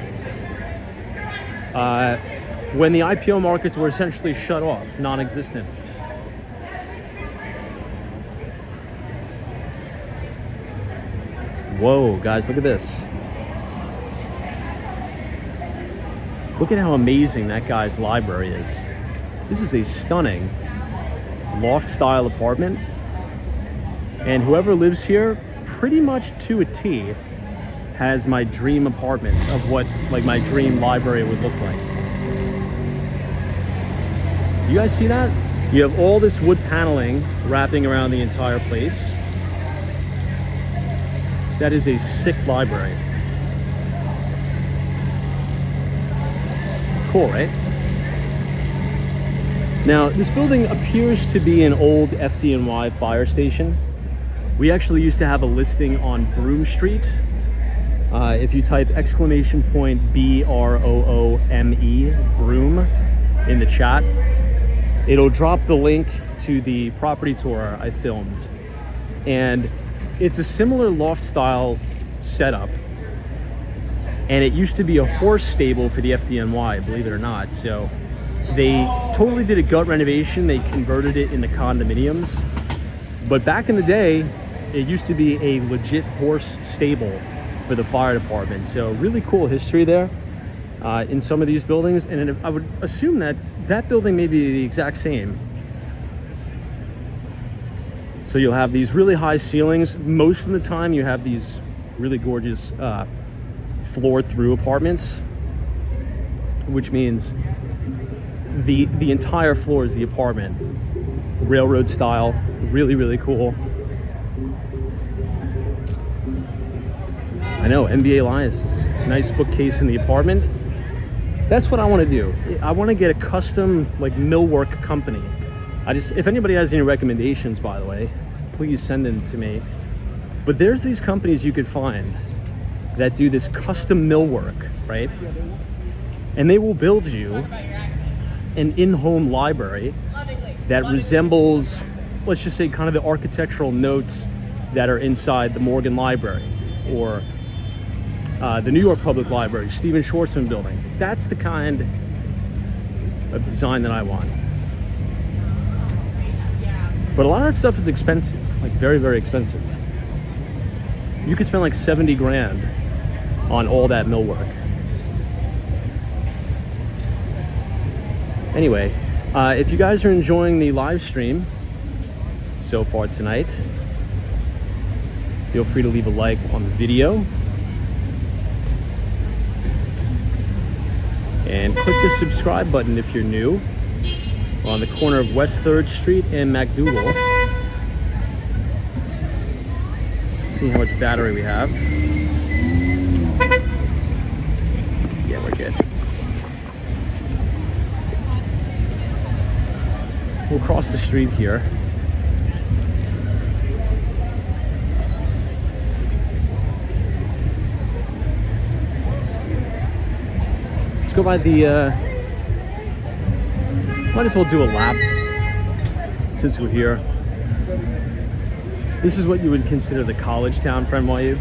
when the IPO markets were essentially shut off, non-existent. Whoa, guys, look at this. Look at how amazing that guy's library is. This is a stunning loft-style apartment. And whoever lives here, pretty much to a T, has my dream apartment of what like my dream library would look like. You guys see that? You have all this wood paneling wrapping around the entire place. That is a sick library. Cool, right? Now, this building appears to be an old FDNY fire station. We actually used to have a listing on Broome Street. If you type !BROOME, Broome, in the chat, it'll drop the link to the property tour I filmed. And it's a similar loft style setup. And it used to be a horse stable for the FDNY, believe it or not. So they totally did a gut renovation. They converted it into condominiums. But back in the day, it used to be a legit horse stable for the fire department. So really cool history there in some of these buildings. And I would assume that that building may be the exact same. So you'll have these really high ceilings. Most of the time you have these really gorgeous floor through apartments, which means the entire floor is the apartment. Railroad style, really, really cool. I know, NBA Alliance, nice bookcase in the apartment. That's what I want to do. I want to get a custom like millwork company. If anybody has any recommendations, by the way, please send them to me. But there's these companies you could find that do this custom millwork, right? And they will build you an in-home library that resembles, let's just say, kind of the architectural notes that are inside the Morgan Library or the New York Public Library, Stephen Schwarzman building. That's the kind of design that I want. But a lot of that stuff is expensive, like very, very expensive. You could spend like 70 grand on all that millwork. Anyway, if you guys are enjoying the live stream so far tonight, feel free to leave a like on the video. And click the subscribe button if you're new. We're on the corner of West 3rd Street and MacDougal. See how much battery we have. Yeah, we're good. We'll cross the street here. Let's go by the, might as well do a lap since we're here. This is what you would consider the college town for NYU.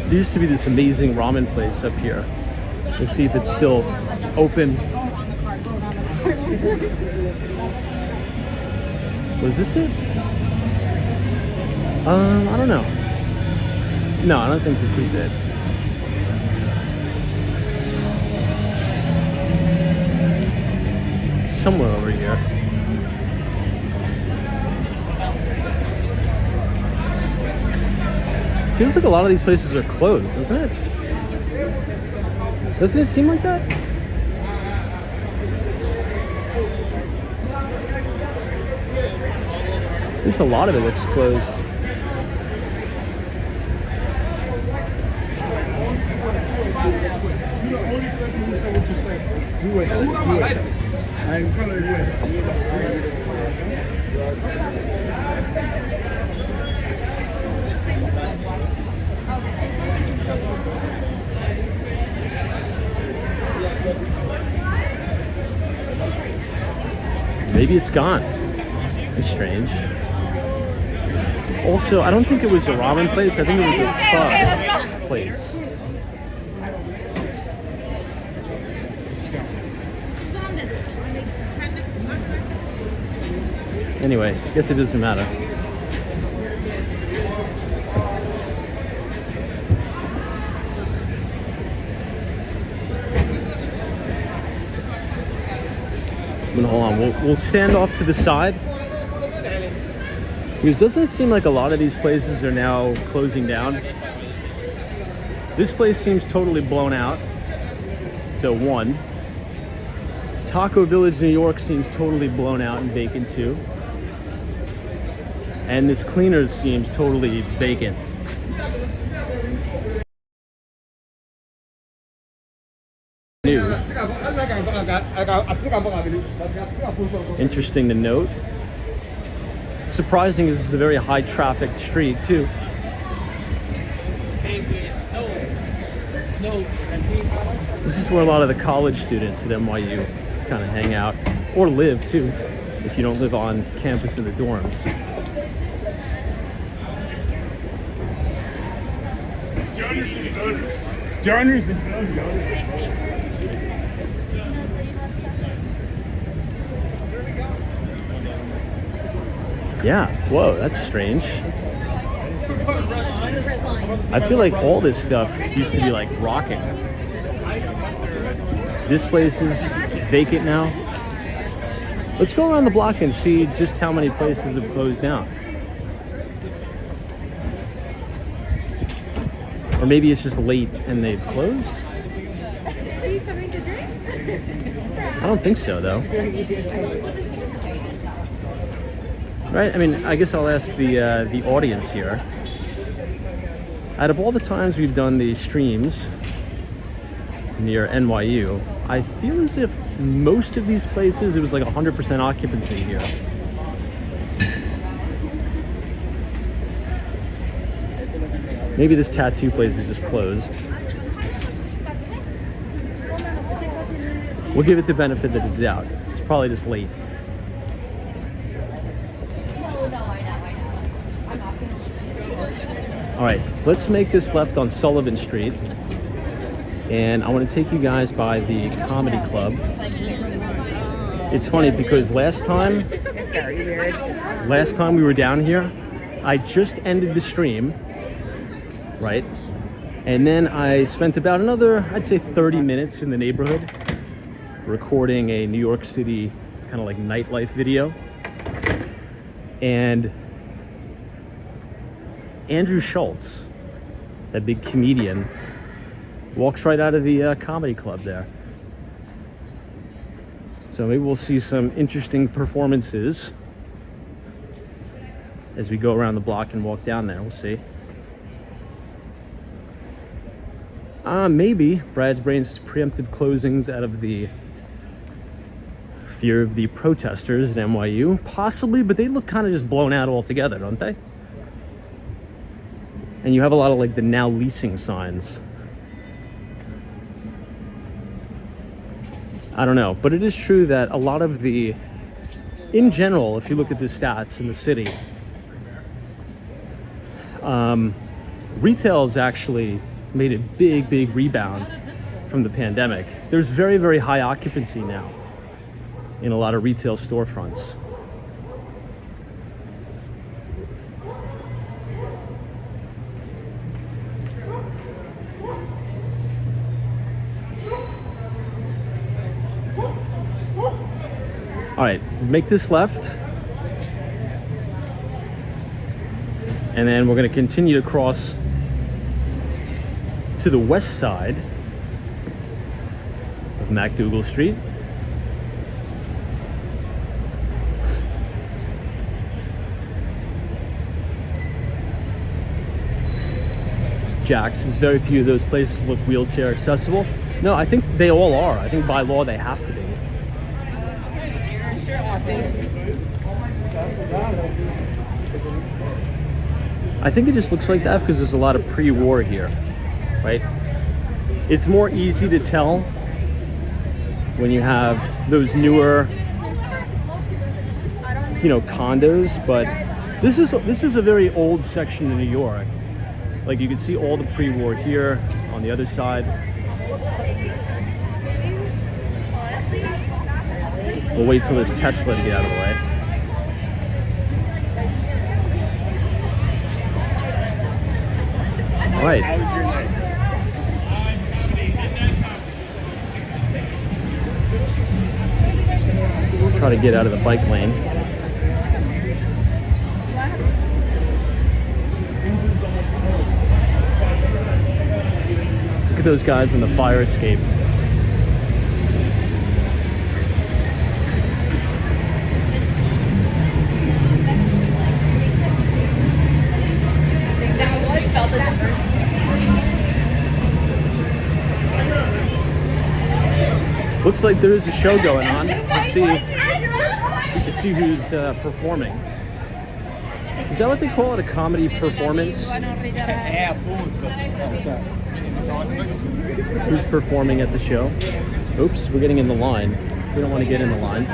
There used to be this amazing ramen place up here. Let's see if it's still open. Was this it? I don't know. No, I don't think this was it. somewhere over here. Feels like a lot of these places are closed, doesn't it? Doesn't it seem like that? At least a lot of it looks closed. Maybe it's gone. It's strange. Also, I don't think it was a ramen place. I think it was a pho place. Anyway, I guess it doesn't matter. But hold on, we'll stand off to the side. Because doesn't it seem like a lot of these places are now closing down? This place seems totally blown out. So one. Taco Village, New York seems totally blown out and vacant too. And this Cleaners seems totally vacant. New. Interesting to note. Surprising is this is a very high traffic street too. This is where a lot of the college students at NYU kind of hang out, or live too, if you don't live on campus in the dorms. Donors and donors. Yeah, whoa, that's strange. I feel like all this stuff used to be like rocking. This place is vacant now. Let's go around the block and see just how many places have closed down. Or maybe it's just late and they've closed? Are you coming to drink? I don't think so, though. Right? I mean, I guess I'll ask the audience here. Out of all the times we've done the streams near NYU, I feel as if most of these places, it was like 100% occupancy here. Maybe this tattoo place is just closed. We'll give it the benefit of the doubt. It's probably just late. All right, let's make this left on Sullivan Street. And I want to take you guys by the comedy club. It's funny because last time we were down here, I just ended the stream, right? And then I spent about another, I'd say 30 minutes in the neighborhood recording a New York City kind of like nightlife video. And Andrew Schultz, that big comedian, walks right out of the comedy club there. So maybe we'll see some interesting performances as we go around the block and walk down there. We'll see. Maybe Brad's Brains preemptive closings out of the fear of the protesters at NYU. Possibly, but they look kind of just blown out altogether, don't they? And you have a lot of like the now leasing signs. I don't know, but it is true that a lot of the, in general, if you look at the stats in the city, retail's actually made a big rebound from the pandemic. There's very, very high occupancy now in a lot of retail storefronts. All right, make this left. And then we're gonna continue to cross to the west side of MacDougal Street. Jack's, very few of those places look wheelchair accessible. No, I think they all are. I think by law they have to be. I think it just looks like that because there's a lot of pre-war here, right? It's more easy to tell when you have those newer, you know, condos, but this is a very old section of New York. Like you can see all the pre-war here on the other side. We'll wait till there's Tesla to get out of the way. All right. How was your night? We'll try to get out of the bike lane. Look at those guys on the fire escape. Looks like there is a show going on. Let's see. We can see who's performing. Is that what they call it? A comedy performance? Who's performing at the show? Oops, we're getting in the line. We don't want to get in the line.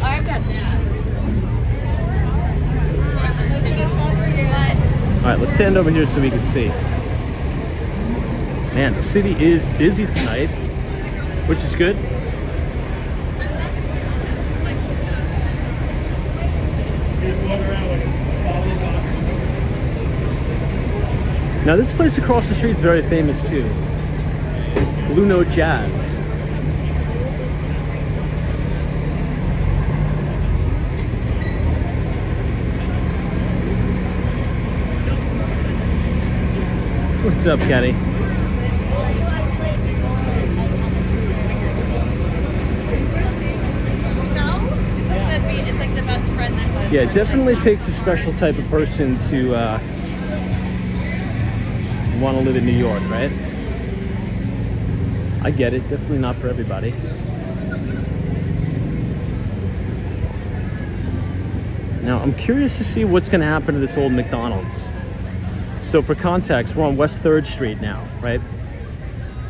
I've got that. All right, let's stand over here so we can see. Man, the city is busy tonight, which is good. Now this place across the street is very famous too. Blue Note Jazz. What's up, Kenny? It's like the best friend necklace. Yeah, it definitely takes a special type of person to want to live in New York, right? I get it. Definitely not for everybody. Now, I'm curious to see what's going to happen to this old McDonald's. So for context, we're on West 3rd Street now, right?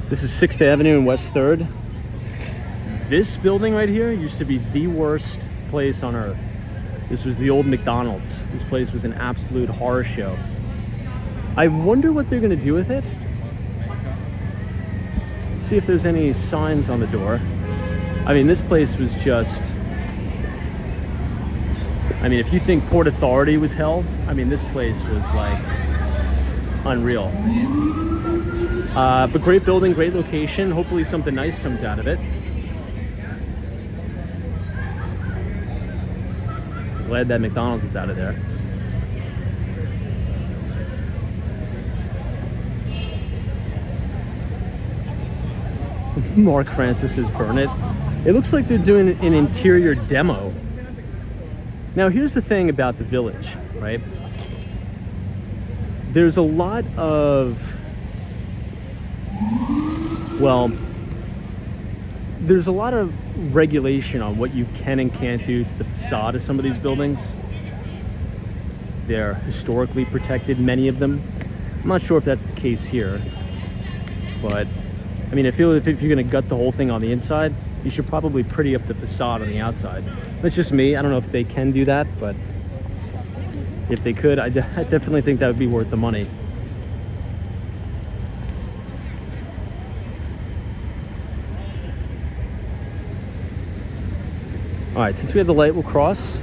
This is 6th Avenue and West 3rd. This building right here used to be the worst place on earth. This was the old McDonald's. This place was an absolute horror show. I wonder what they're gonna do with it. Let's see if there's any signs on the door. I mean, this place was just... I mean, if you think Port Authority was hell, I mean, this place was like unreal. But great building, great location. Hopefully something nice comes out of it. Glad that McDonald's is out of there. Mark Francis's Burn It. It looks like they're doing an interior demo. Now here's the thing about the Village, right? There's a lot of, well, there's a lot of regulation on what you can and can't do to the facade of some of these buildings. They're historically protected, many of them. I'm not sure if that's the case here, but I mean, I feel if you're gonna gut the whole thing on the inside, you should probably pretty up the facade on the outside. That's just me. I don't know if they can do that, but if they could, I definitely think that would be worth the money. All right, since we have the light, we'll cross.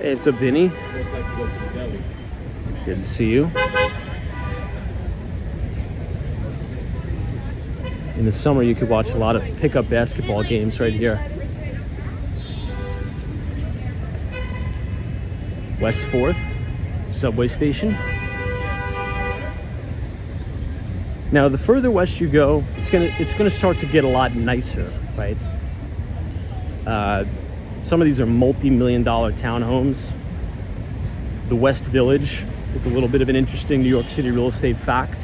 Hey, what's up, Vinny? Good to see you. In the summer, you could watch a lot of pickup basketball games right here. West 4th subway station. Now, the further west you go, it's gonna start to get a lot nicer, right? Some of these are multi-million-dollar townhomes. The West Village is a little bit of an interesting New York City real estate fact.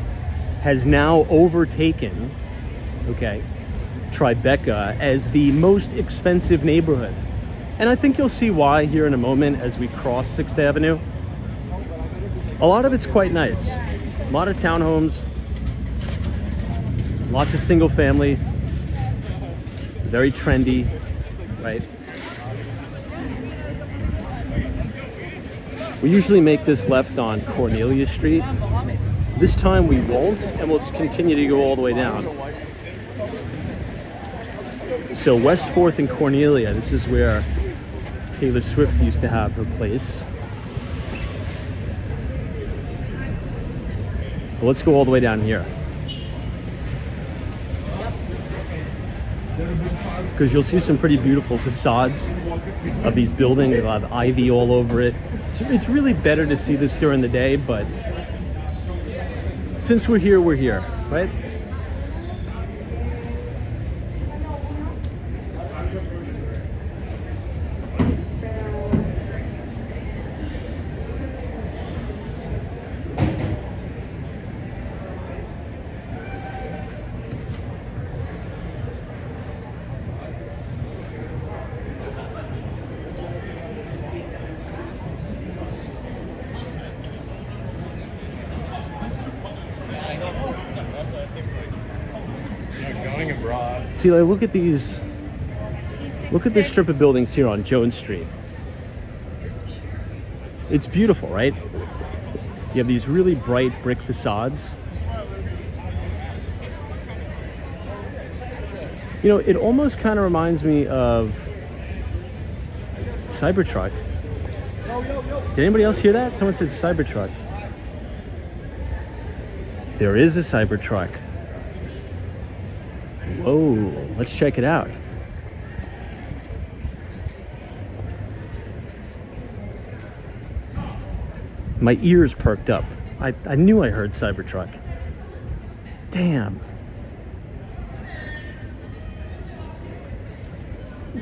Has now overtaken, okay, Tribeca as the most expensive neighborhood. And I think you'll see why here in a moment as we cross 6th Avenue. A lot of it's quite nice. A lot of townhomes, lots of single family, very trendy, right? We usually make this left on Cornelia Street. This time we won't, and we'll continue to go all the way down. So West 4th and Cornelia, this is where Taylor Swift used to have her place. But let's go all the way down here. Because you'll see some pretty beautiful facades of these buildings. They'll have ivy all over it. It's really better to see this during the day, but since we're here, right? See, like, look at these. Look at this strip of buildings here on Jones Street. It's beautiful, right? You have these really bright brick facades. You know, it almost kind of reminds me of Cybertruck. Did anybody else hear that? Someone said Cybertruck. There is a Cybertruck. Whoa, let's check it out. My ears perked up. I knew I heard Cybertruck. Damn.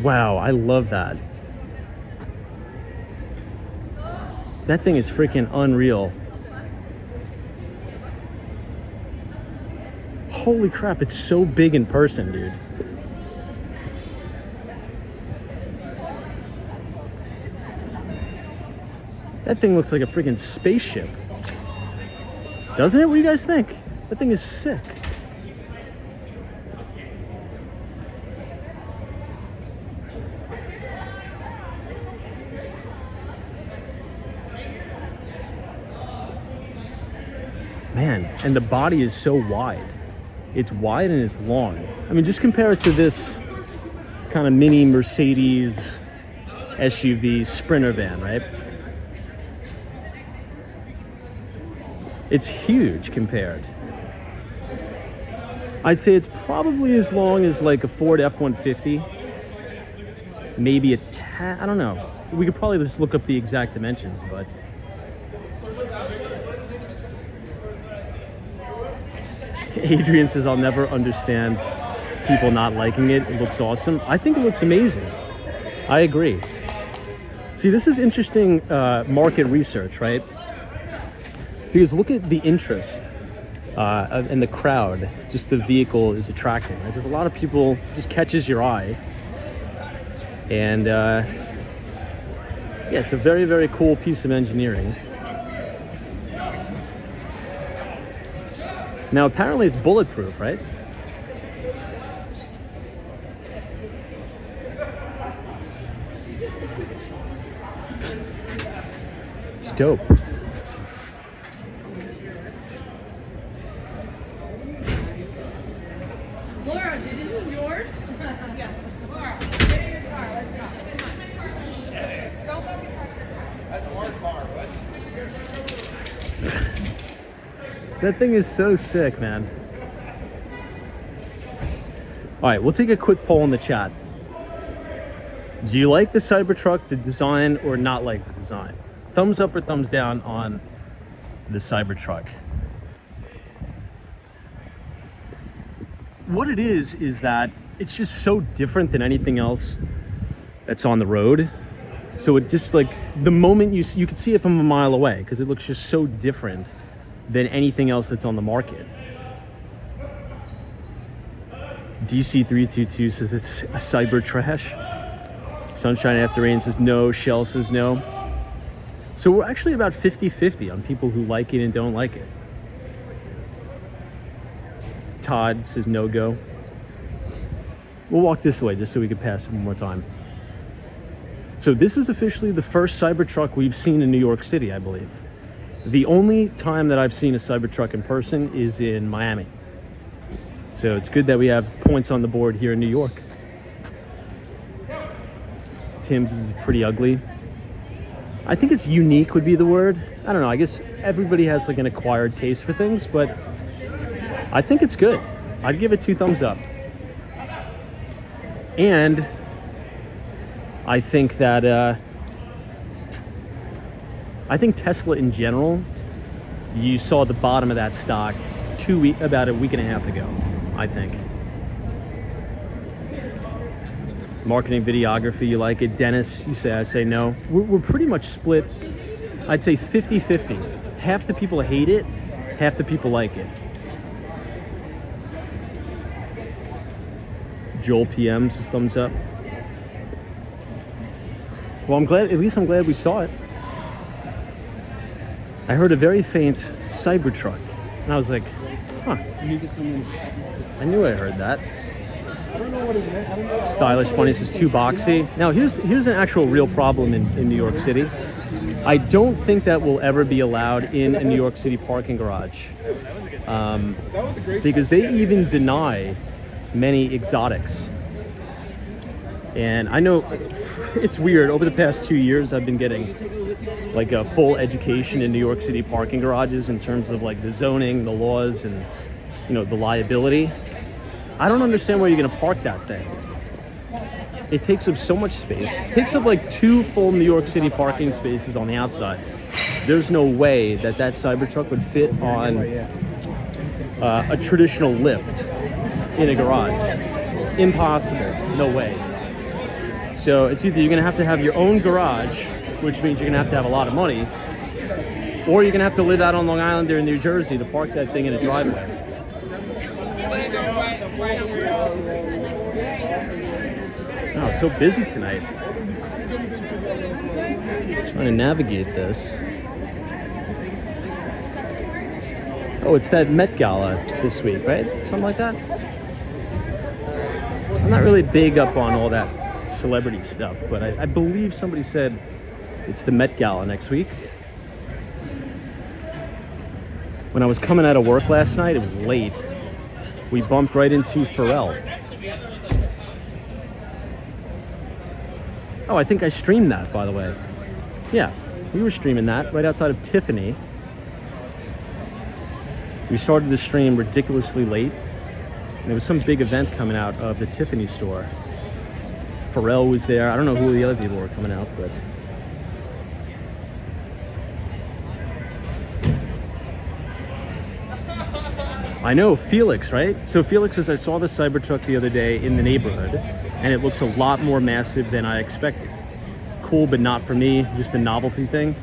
Wow, I love that. That thing is freaking unreal. Holy crap, it's so big in person, dude. That thing looks like a freaking spaceship. Doesn't it? What do you guys think? That thing is sick. Man, and the body is so wide. It's wide and it's long. I mean, just compare it to this kind of mini Mercedes SUV Sprinter van, right? It's huge compared. I'd say it's probably as long as like a Ford F-150. Maybe a tad, I don't know. We could probably just look up the exact dimensions, but Adrian says, I'll never understand people not liking it. It looks awesome. I think it looks amazing. I agree. See, this is interesting market research, right? Because look at the interest and the crowd just the vehicle is attracting. Right? There's a lot of people, just catches your eye. And yeah, it's a very, very cool piece of engineering. Now, apparently it's bulletproof, right? It's dope. Laura, this is yours? Yeah. Laura, get in your car. Let's go. That thing is so sick, man. All right, we'll take a quick poll in the chat. Do you like the Cybertruck, the design, or not like the design? Thumbs up or thumbs down on the Cybertruck. What it is that it's just so different than anything else that's on the road. So it just like, the moment you can see it from a mile away because it looks just so different than anything else that's on the market. DC322 says it's a cyber trash. Sunshine After Rain says no. Shell says no. So we're actually about 50-50 on people who like it and don't like it. Todd says no go. We'll walk this way just so we can pass it one more time. So this is officially the first Cybertruck we've seen in New York City, I believe. The only time that I've seen a Cybertruck in person is in Miami. So it's good that we have points on the board here in New York. Tim's is pretty ugly. I think it's unique would be the word. I don't know, I guess everybody has like an acquired taste for things, but I think it's good. I'd give it 2 thumbs up. And I think that, I think Tesla in general, you saw the bottom of that stock about a week and a half ago, I think. Marketing videography, you like it. Dennis, you say, I say no. We're pretty much split, I'd say 50-50. Half the people hate it, half the people like it. Joel PM says thumbs up. Well, at least I'm glad we saw it. I heard a very faint Cybertruck, and I was like, huh. I knew I heard that. Stylish Bunny says too boxy. Now, here's an actual real problem in New York City. I don't think that will ever be allowed in a New York City parking garage. Because they even deny many exotics. And I know it's weird. Over the past 2 years, I've been getting like a full education in New York City parking garages in terms of like the zoning, the laws, and the liability. I don't understand why you're gonna park that thing. It takes up so much space. It takes up like 2 full New York City parking spaces on the outside. There's no way that Cybertruck would fit on a traditional lift in a garage. Impossible, no way. So it's either you're gonna have to have your own garage, which means you're gonna have to have a lot of money, or you're gonna have to live out on Long Island or in New Jersey to park that thing in a driveway. Oh, it's so busy tonight. Trying to navigate this. Oh, it's that Met Gala this week, right? Something like that? I'm not really big up on all that celebrity stuff, but I believe somebody said it's the Met Gala next week. When I was coming out of work last night, it was late. We bumped right into Pharrell. Oh, I think I streamed that, by the way. Yeah, we were streaming that right outside of Tiffany. We started the stream ridiculously late. And there was some big event coming out of the Tiffany store. Pharrell was there. I don't know who the other people were coming out, but... I know, Felix, right? So Felix says, I saw the Cybertruck the other day in the neighborhood, and it looks a lot more massive than I expected. Cool, but not for me, just a novelty thing.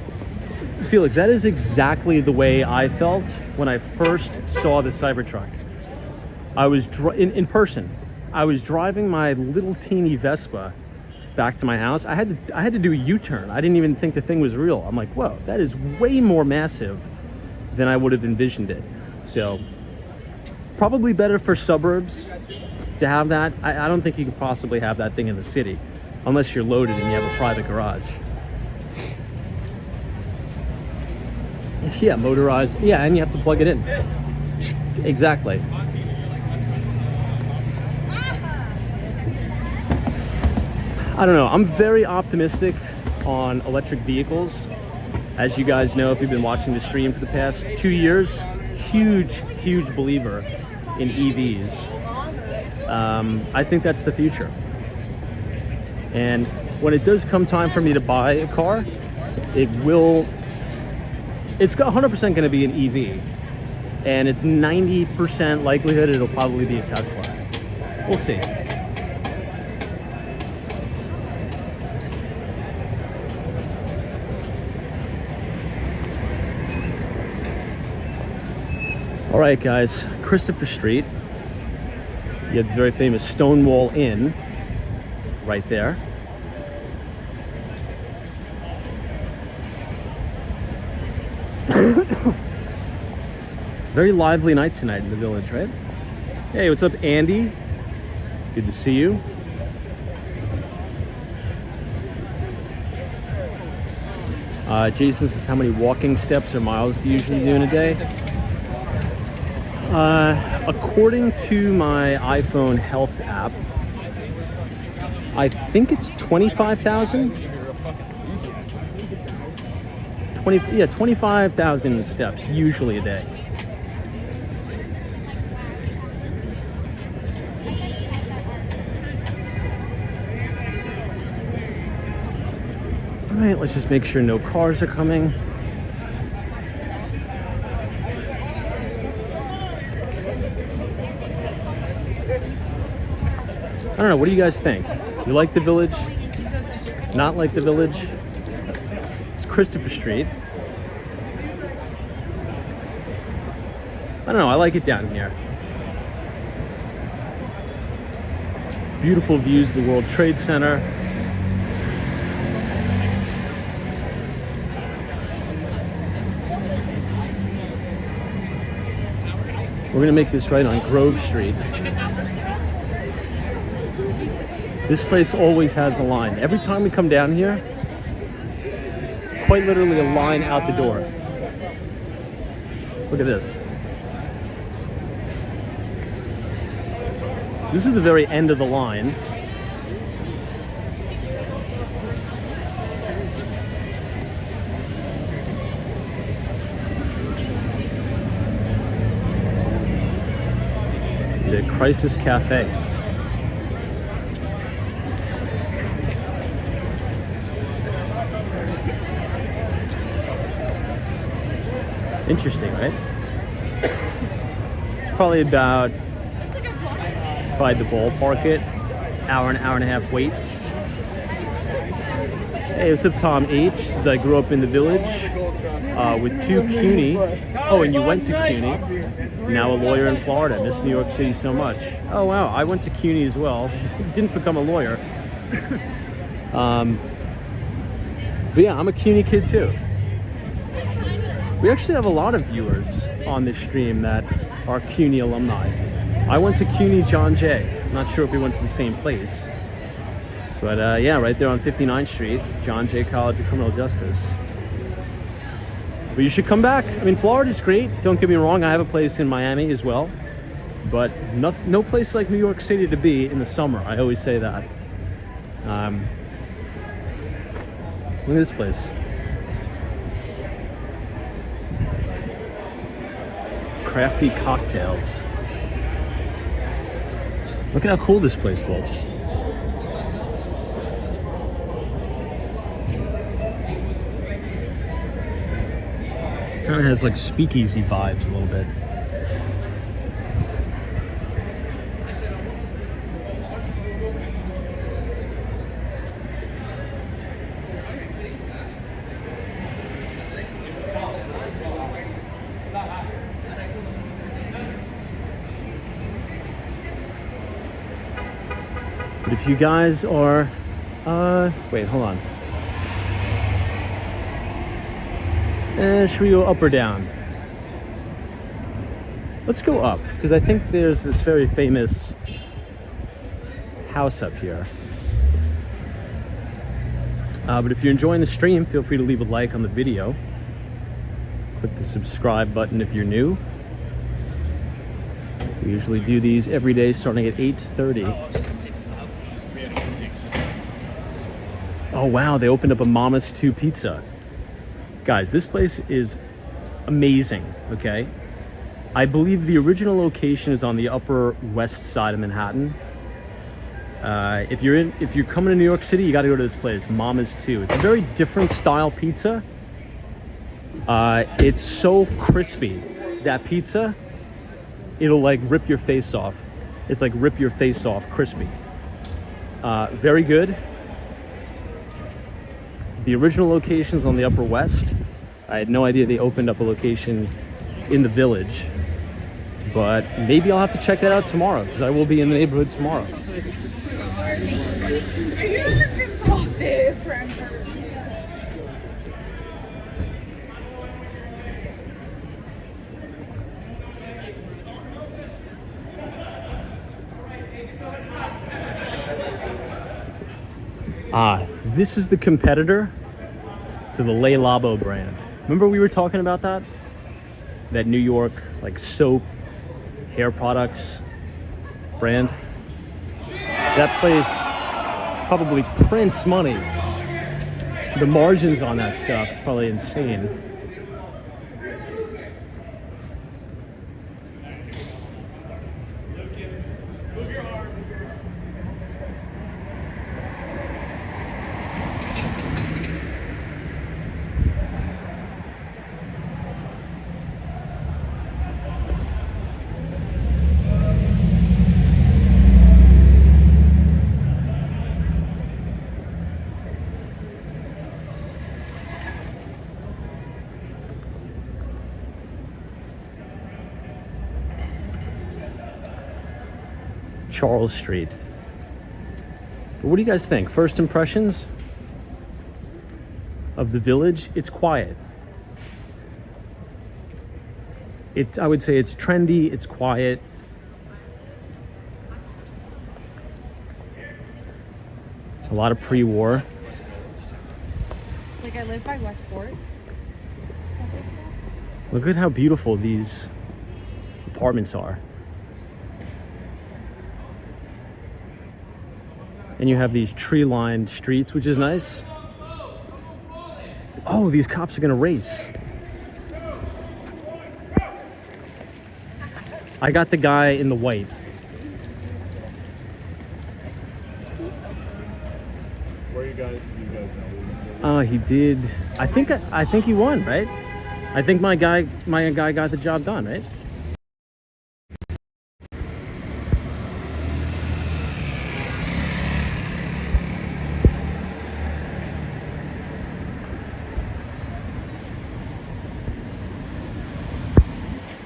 Felix, that is exactly the way I felt when I first saw the Cybertruck. I was in person. I was driving my little teeny Vespa back to my house. I had to do a U-turn. I didn't even think the thing was real. I'm like, whoa, that is way more massive than I would have envisioned it. So probably better for suburbs to have that. I don't think you could possibly have that thing in the city unless you're loaded and you have a private garage. Yeah, motorized. Yeah, and you have to plug it in. Exactly. I don't know. I'm very optimistic on electric vehicles. As you guys know, if you've been watching the stream for the past 2 years, huge believer in EVs. I think that's the future. And when it does come time for me to buy a car, it's 100% going to be an EV. And it's 90% likelihood it'll probably be a Tesla. We'll see. All right, guys, Christopher Street. You have the very famous Stonewall Inn right there. Very lively night tonight in the village, right? Hey, what's up, Andy? Good to see you. Jason says, how many walking steps or miles do you usually do in a day? According to my iPhone health app, I think it's 25,000. 25,000 steps usually a day. All right, let's just make sure no cars are coming. I don't know, what do you guys think? You like the village? Not like the village? It's Christopher Street. I don't know, I like it down here. Beautiful views of the World Trade Center. We're gonna make this right on Grove Street. This place always has a line. Every time we come down here, quite literally a line out the door. Look at this. This is the very end of the line. The Crisis Cafe. Interesting, right? It's probably about, if I had to ballpark it, hour and a half wait. Hey, what's up, Tom H? Says I grew up in the village with two CUNY. Oh, and you went to CUNY. Now a lawyer in Florida. Miss New York City so much. Oh, wow. I went to CUNY as well. Didn't become a lawyer. But yeah, I'm a CUNY kid too. We actually have a lot of viewers on this stream that are CUNY alumni. I went to CUNY John Jay. I'm not sure if we went to the same place. But yeah, right there on 59th Street, John Jay College of Criminal Justice. But you should come back. I mean, Florida's great. Don't get me wrong. I have a place in Miami as well. But no place like New York City to be in the summer. I always say that. Look at this place. Crafty cocktails. Look at how cool this place looks. Kind of has like speakeasy vibes a little bit. But if you guys are, wait, hold on. Should we go up or down? Let's go up, because I think there's this very famous house up here. But if you're enjoying the stream, feel free to leave a like on the video. Click the subscribe button if you're new. We usually do these every day starting at 8:30. Oh wow, they opened up a Mama's 2 pizza. Guys, this place is amazing, okay? I believe the original location is on the Upper West Side of Manhattan. If you're coming to New York City, you got to go to this place, Mama's 2. It's a very different style pizza. It's so crispy. That pizza, it'll like rip your face off. It's like rip your face off crispy. Very good. The original location's on the Upper West. I had no idea they opened up a location in the Village, but maybe I'll have to check that out tomorrow because I will be in the neighborhood tomorrow. This is the competitor to the Le Labo brand. Remember we were talking about that? That New York, like soap, hair products brand? That place probably prints money. The margins on that stuff is probably insane. Charles Street. But what do you guys think? First impressions of the Village? It's quiet. I would say it's trendy, it's quiet. A lot of pre-war. Like I live by Westport. Look at how beautiful these apartments are. And you have these tree-lined streets, which is nice. Oh, these cops are gonna race. I got the guy in the white. Where you guys know? He did. I think he won, right? I think my guy got the job done, right?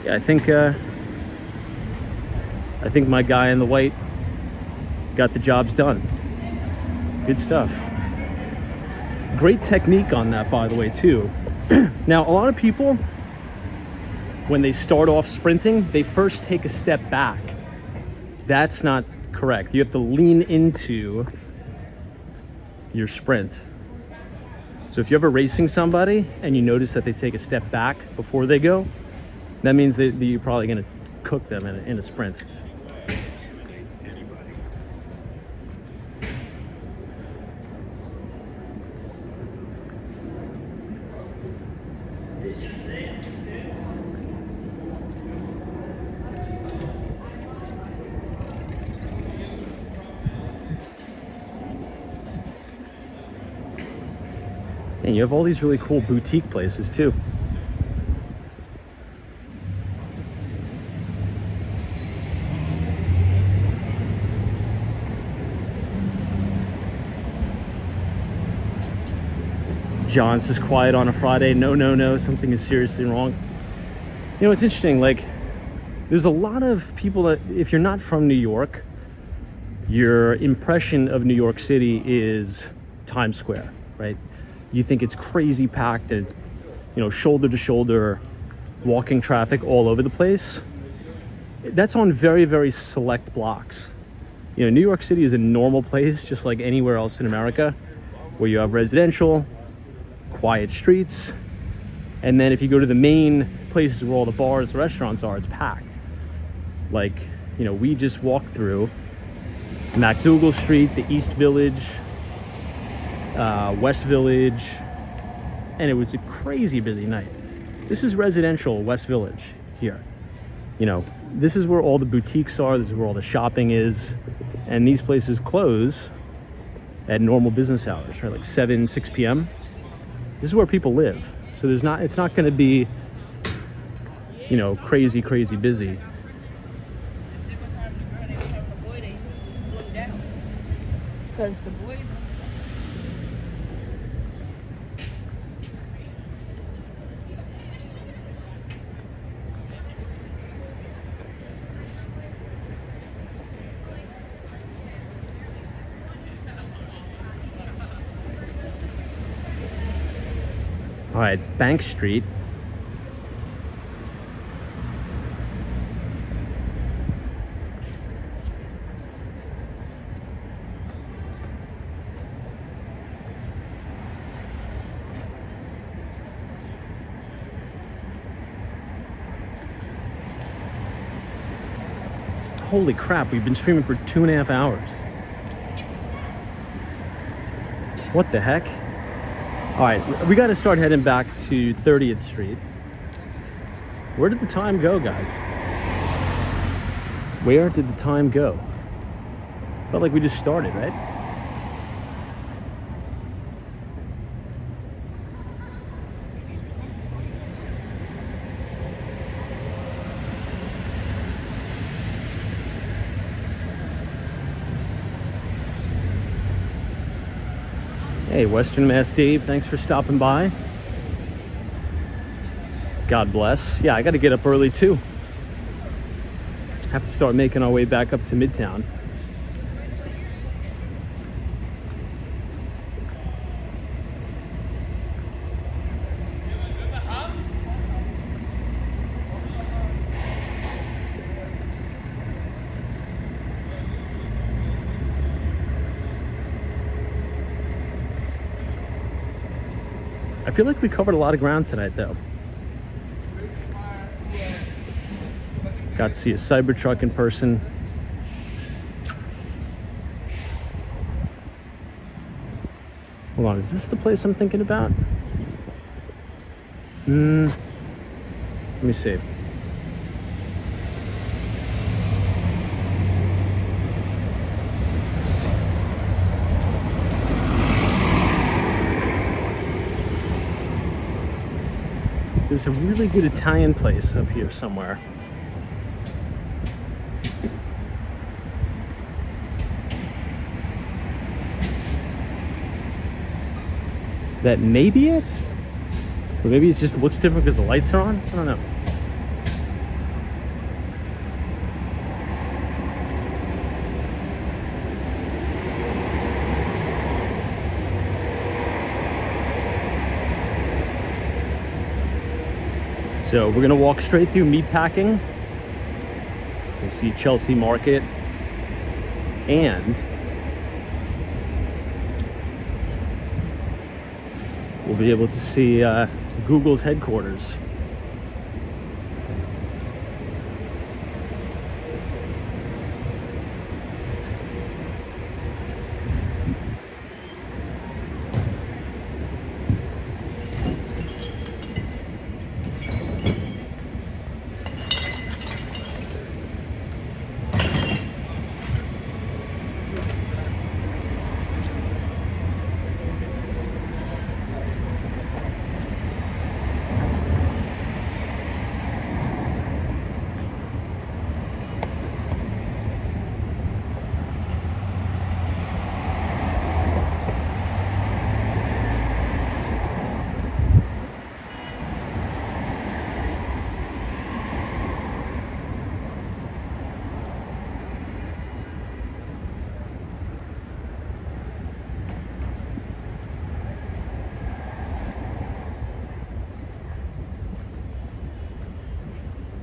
Yeah, I think my guy in the white got the jobs done. Good stuff. Great technique on that, by the way, too. Now, a lot of people, when they start off sprinting, they first take a step back. That's not correct. You have to lean into your sprint. So if you're ever racing somebody and you notice that they take a step back before they go, that means that you're probably going to cook them in a sprint. And you have all these really cool boutique places too. John's is quiet on a Friday. No, something is seriously wrong. You know, it's interesting, like, there's a lot of people that, if you're not from New York, your impression of New York City is Times Square, right? You think it's crazy packed and it's, you know, shoulder to shoulder, walking traffic all over the place. That's on very, very select blocks. You know, New York City is a normal place, just like anywhere else in America, where you have residential, quiet streets, and then if you go to the main places where all the bars, the restaurants are, it's packed. Like, you know, we just walked through MacDougal Street, the East Village, West Village, and it was a crazy busy night. This is residential West Village here. you know, this is where all the boutiques are, this is where all the shopping is, and these places close at normal business hours, right? Like 6 p.m. This is where people live. So it's not going to be, you know, crazy busy. Because the boys. All right, Bank Street. Holy crap, we've been streaming for 2.5 hours. What the heck? All right, we got to start heading back to 30th Street. Where did the time go, guys? Where did the time go? Felt like we just started, right? Hey, Western Mass Dave, thanks for stopping by. God bless. Yeah, I got to get up early too. Have to start making our way back up to Midtown. I feel like we covered a lot of ground tonight, though. Got to see a Cybertruck in person. Hold on, is this the place I'm thinking about? Let me see. There's a really good Italian place up here somewhere. That may be it? Or maybe it just looks different because the lights are on? I don't know. So we're gonna walk straight through Meatpacking. We'll see Chelsea Market, and we'll be able to see Google's headquarters.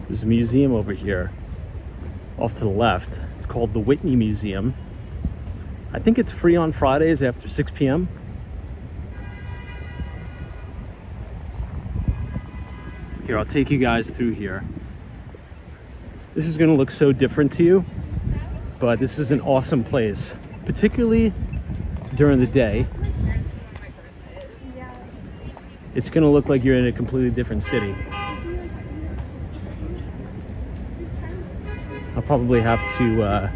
There's a museum over here off to the left. It's called the Whitney Museum. I think it's free on Fridays after 6 p.m. Here, I'll take you guys through here. This is gonna look so different to you, but this is an awesome place, particularly during the day. It's gonna look like you're in a completely different city. I'll probably have to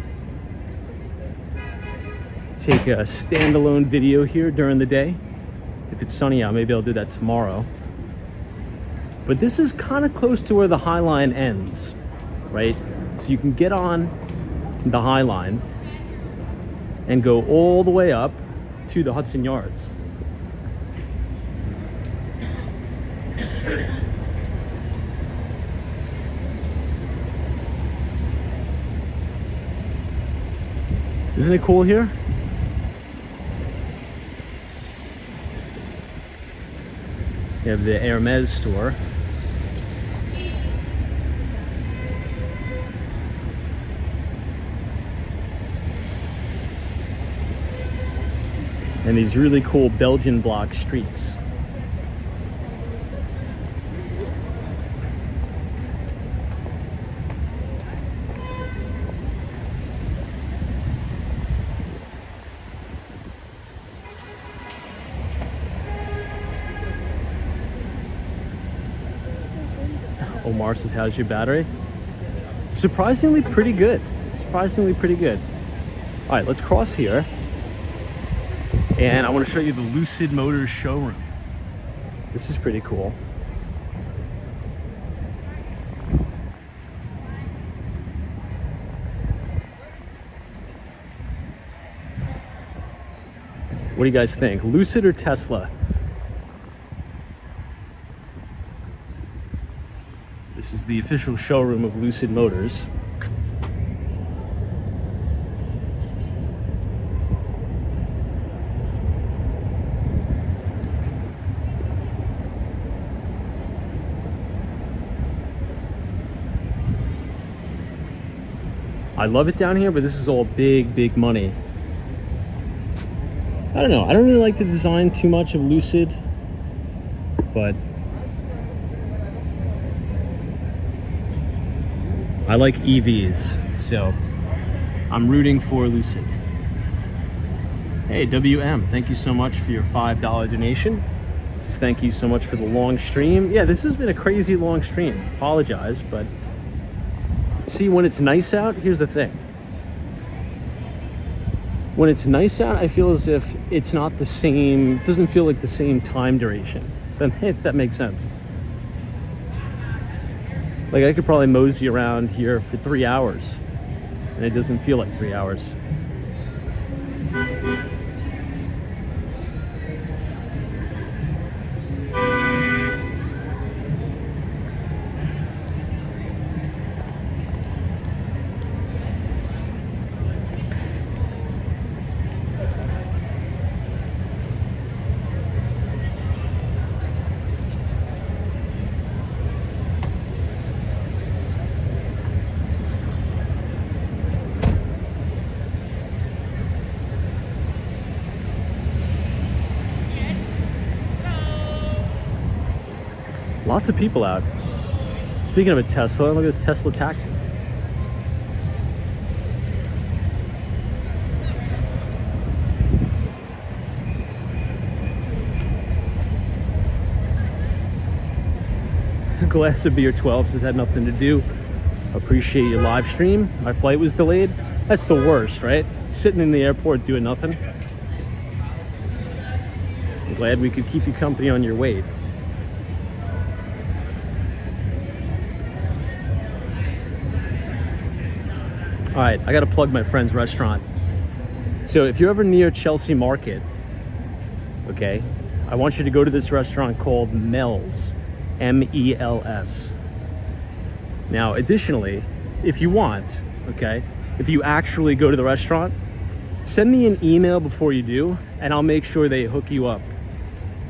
take a standalone video here during the day. If it's sunny out, maybe I'll do that tomorrow. But this is kind of close to where the High Line ends, right? So you can get on the High Line and go all the way up to the Hudson Yards. Isn't it cool here? You have the Hermes store. And these really cool Belgian block streets. Omar says, how's your battery? Surprisingly pretty good. Surprisingly pretty good. All right, let's cross here. And I want to show you the Lucid Motors showroom. This is pretty cool. What do you guys think? Lucid or Tesla? This is the official showroom of Lucid Motors. I love it down here, but this is all big money. I don't know. I don't really like the design too much of Lucid, but I like EVs, so I'm rooting for Lucid. Hey, WM, thank you so much for your $5 donation. Just thank you so much for the long stream. Yeah, this has been a crazy long stream. Apologize, but see, when it's nice out, here's the thing. When it's nice out, I feel as if it's not the same, doesn't feel like the same time duration. If that makes sense. Like, I could probably mosey around here for 3 hours, and it doesn't feel like 3 hours. Lots of people out. Speaking of a Tesla, look at this Tesla taxi. A glass of beer 12 says had nothing to do. Appreciate your live stream. My flight was delayed. That's the worst, right? Sitting in the airport doing nothing. I'm glad we could keep you company on your wait. All right, I gotta plug my friend's restaurant. So if you're ever near Chelsea Market, okay, I want you to go to this restaurant called Mel's, M-E-L-S. Now, additionally, if you want, okay, if you actually go to the restaurant, send me an email before you do, and I'll make sure they hook you up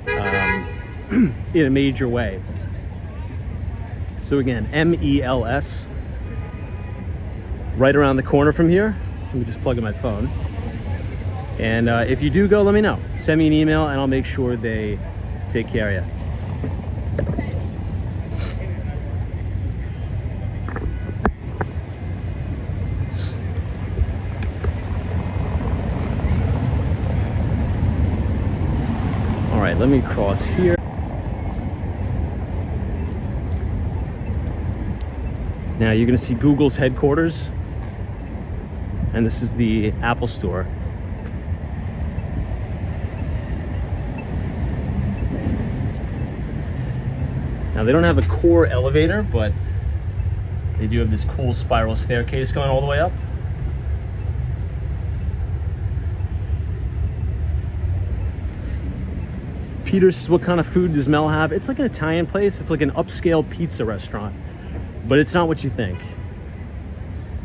in a major way. So again, M-E-L-S. Right around the corner from here. Let me just plug in my phone. And if you do go, let me know. Send me an email and I'll make sure they take care of you. All right, let me cross here. Now you're gonna see Google's headquarters And this is the Apple Store. Now they don't have a core elevator, but they do have this cool spiral staircase going all the way up. Peter says, what kind of food does Mel have? It's like an Italian place. It's like an upscale pizza restaurant, but it's not what you think.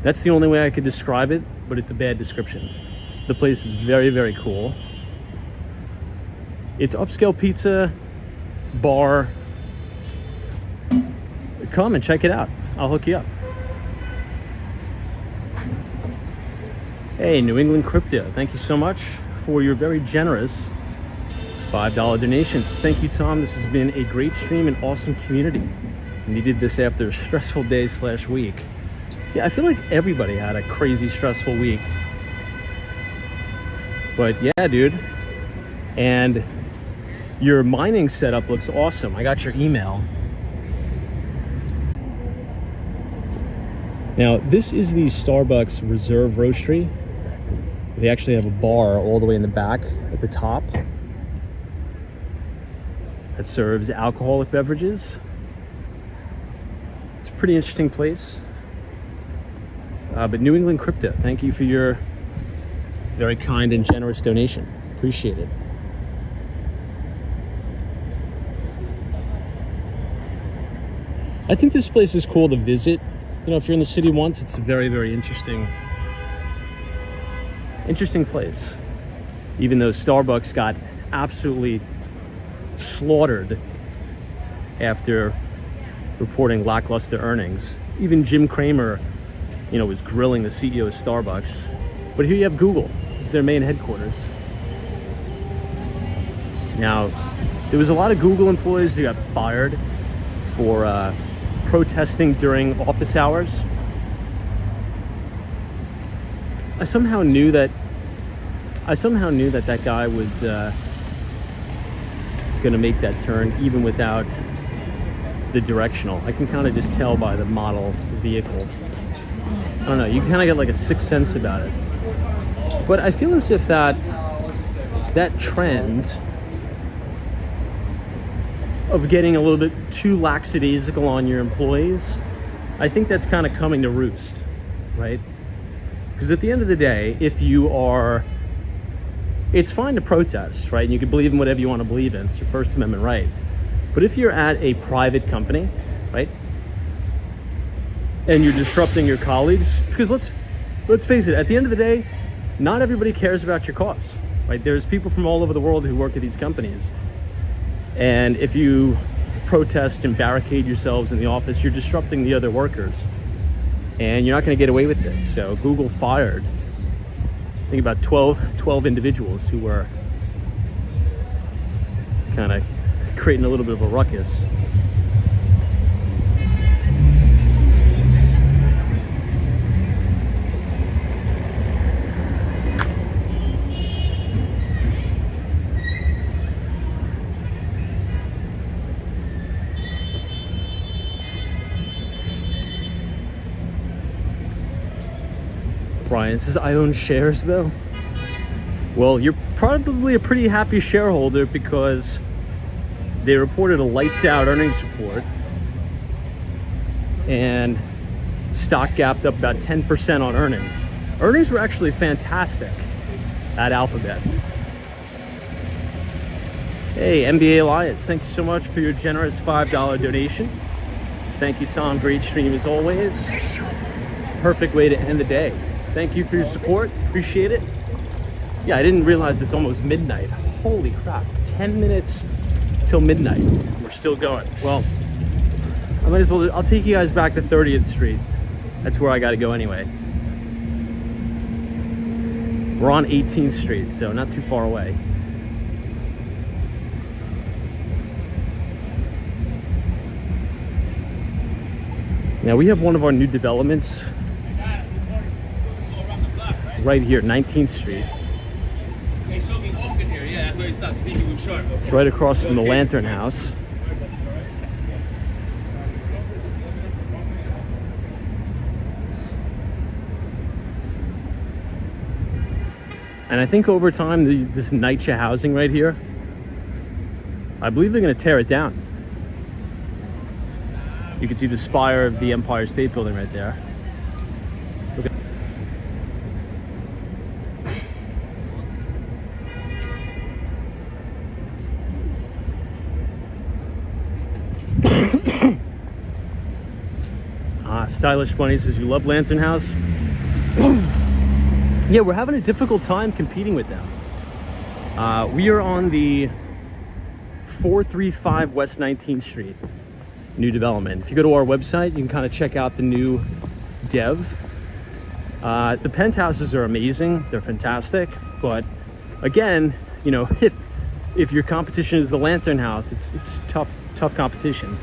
That's the only way I could describe it, but it's a bad description. The place is very, very cool. It's upscale pizza, bar. Come and check it out. I'll hook you up. Hey, New England Crypto, thank you so much for your very generous $5 donations. Thank you, Tom. This has been a great stream and awesome community. Needed this after a stressful day / week. Yeah, I feel like everybody had a crazy stressful week. But yeah, dude. And your mining setup looks awesome. I got your email. Now, this is the Starbucks Reserve Roastery. They actually have a bar all the way in the back at the top that serves alcoholic beverages. It's a pretty interesting place. But New England Crypto, thank you for your very kind and generous donation. Appreciate it. I think this place is cool to visit. You know, if you're in the city once, it's a very, very interesting place. Even though Starbucks got absolutely slaughtered after reporting lackluster earnings. Even Jim Cramer, you know, was grilling the CEO of Starbucks. But here you have Google. This is their main headquarters. Now, there was a lot of Google employees who got fired for protesting during office hours. I somehow knew that that guy was gonna make that turn even without the directional. I can kind of just tell by the model vehicle. I don't know, you kind of get like a sixth sense about it. But I feel as if that trend of getting a little bit too lackadaisical on your employees, I think that's kind of coming to roost, right? Because at the end of the day, if you are, it's fine to protest, right? And you can believe in whatever you want to believe in. It's your First Amendment right. But if you're at a private company, right, and you're disrupting your colleagues, because let's face it, at the end of the day, not everybody cares about your cause, right? There's people from all over the world who work at these companies. And if you protest and barricade yourselves in the office, you're disrupting the other workers. And you're not going to get away with it. So Google fired, I think, about 12 individuals who were kind of creating a little bit of a ruckus. Brian says, I own shares though. Well, you're probably a pretty happy shareholder because they reported a lights out earnings report and stock gapped up about 10% on earnings. Earnings were actually fantastic at Alphabet. Hey, NBA Elias, thank you so much for your generous $5 donation. Thank you, Tom. Great stream as always. Perfect way to end the day. Thank you for your support. Appreciate it. Yeah, I didn't realize it's almost midnight. Holy crap. 10 minutes till midnight. We're still going. Well, I might as well, I'll take you guys back to 30th Street. That's where I got to go anyway. We're on 18th Street, so not too far away. Now we have one of our new developments right here, 19th Street. It's right across from the Lantern House. And I think over time, this NYCHA housing right here, I believe they're going to tear it down. You can see the spire of the Empire State Building right there. Look at Stylish Bunny says you love Lantern House. Yeah, we're having a difficult time competing with them. We are on the 435 West 19th Street, new development. If you go to our website, you can kind of check out the new dev. The penthouses are amazing, they're fantastic, but again, you know, if your competition is the Lantern House, it's tough competition.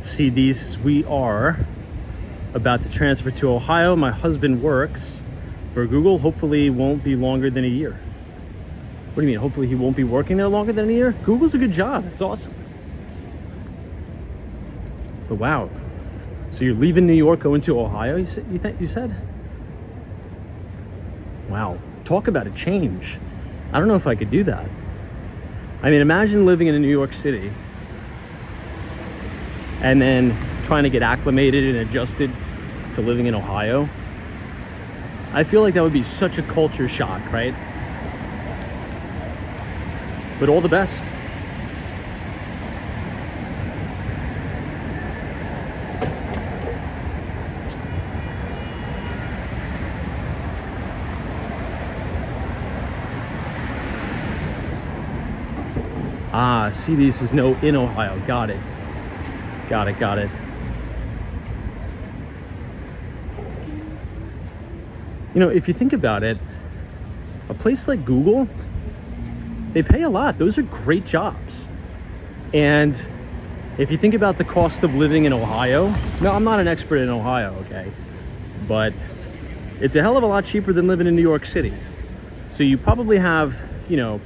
See these, we are about to transfer to Ohio. My husband works for Google. Hopefully won't be longer than a year. What do you mean, hopefully he won't be working there longer than a year? Google's a good job, it's awesome. But wow, so you're leaving New York, going to Ohio, you said? Wow, talk about a change. I don't know if I could do that. I mean, imagine living in New York City and then trying to get acclimated and adjusted to living in Ohio. I feel like that would be such a culture shock, right? But all the best. See, this is no in Ohio. Got it. Got it. You know, if you think about it, a place like Google, they pay a lot. Those are great jobs. And if you think about the cost of living in Ohio, no, I'm not an expert in Ohio, okay? But it's a hell of a lot cheaper than living in New York City. So you probably have, you know,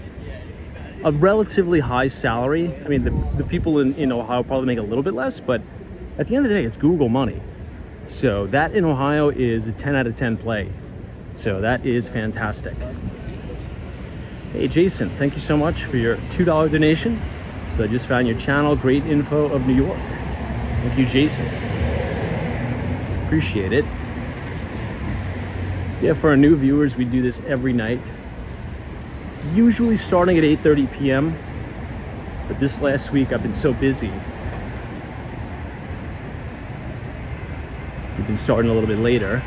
a relatively high salary. I mean, the people in Ohio probably make a little bit less, but at the end of the day, it's Google money. So that in Ohio is a 10 out of 10 play. So that is fantastic. Hey, Jason, thank you so much for your $2 donation. So I just found your channel, great info of New York. Thank you, Jason. Appreciate it. Yeah, for our new viewers, we do this every night. Usually starting at 8:30 p.m. But this last week I've been so busy. We've been starting a little bit later.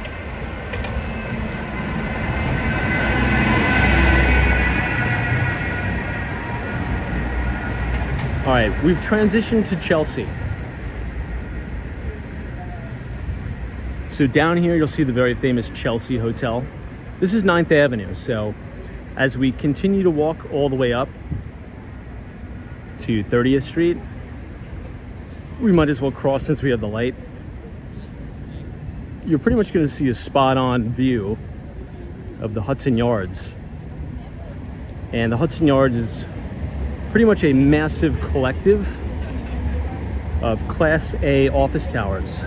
All right, we've transitioned to Chelsea. So down here you'll see the very famous Chelsea Hotel. This is 9th Avenue, so as we continue to walk all the way up to 30th Street, we might as well cross since we have the light. You're pretty much going to see a spot-on view of the Hudson Yards. And the Hudson Yards is pretty much a massive collective of Class A office towers.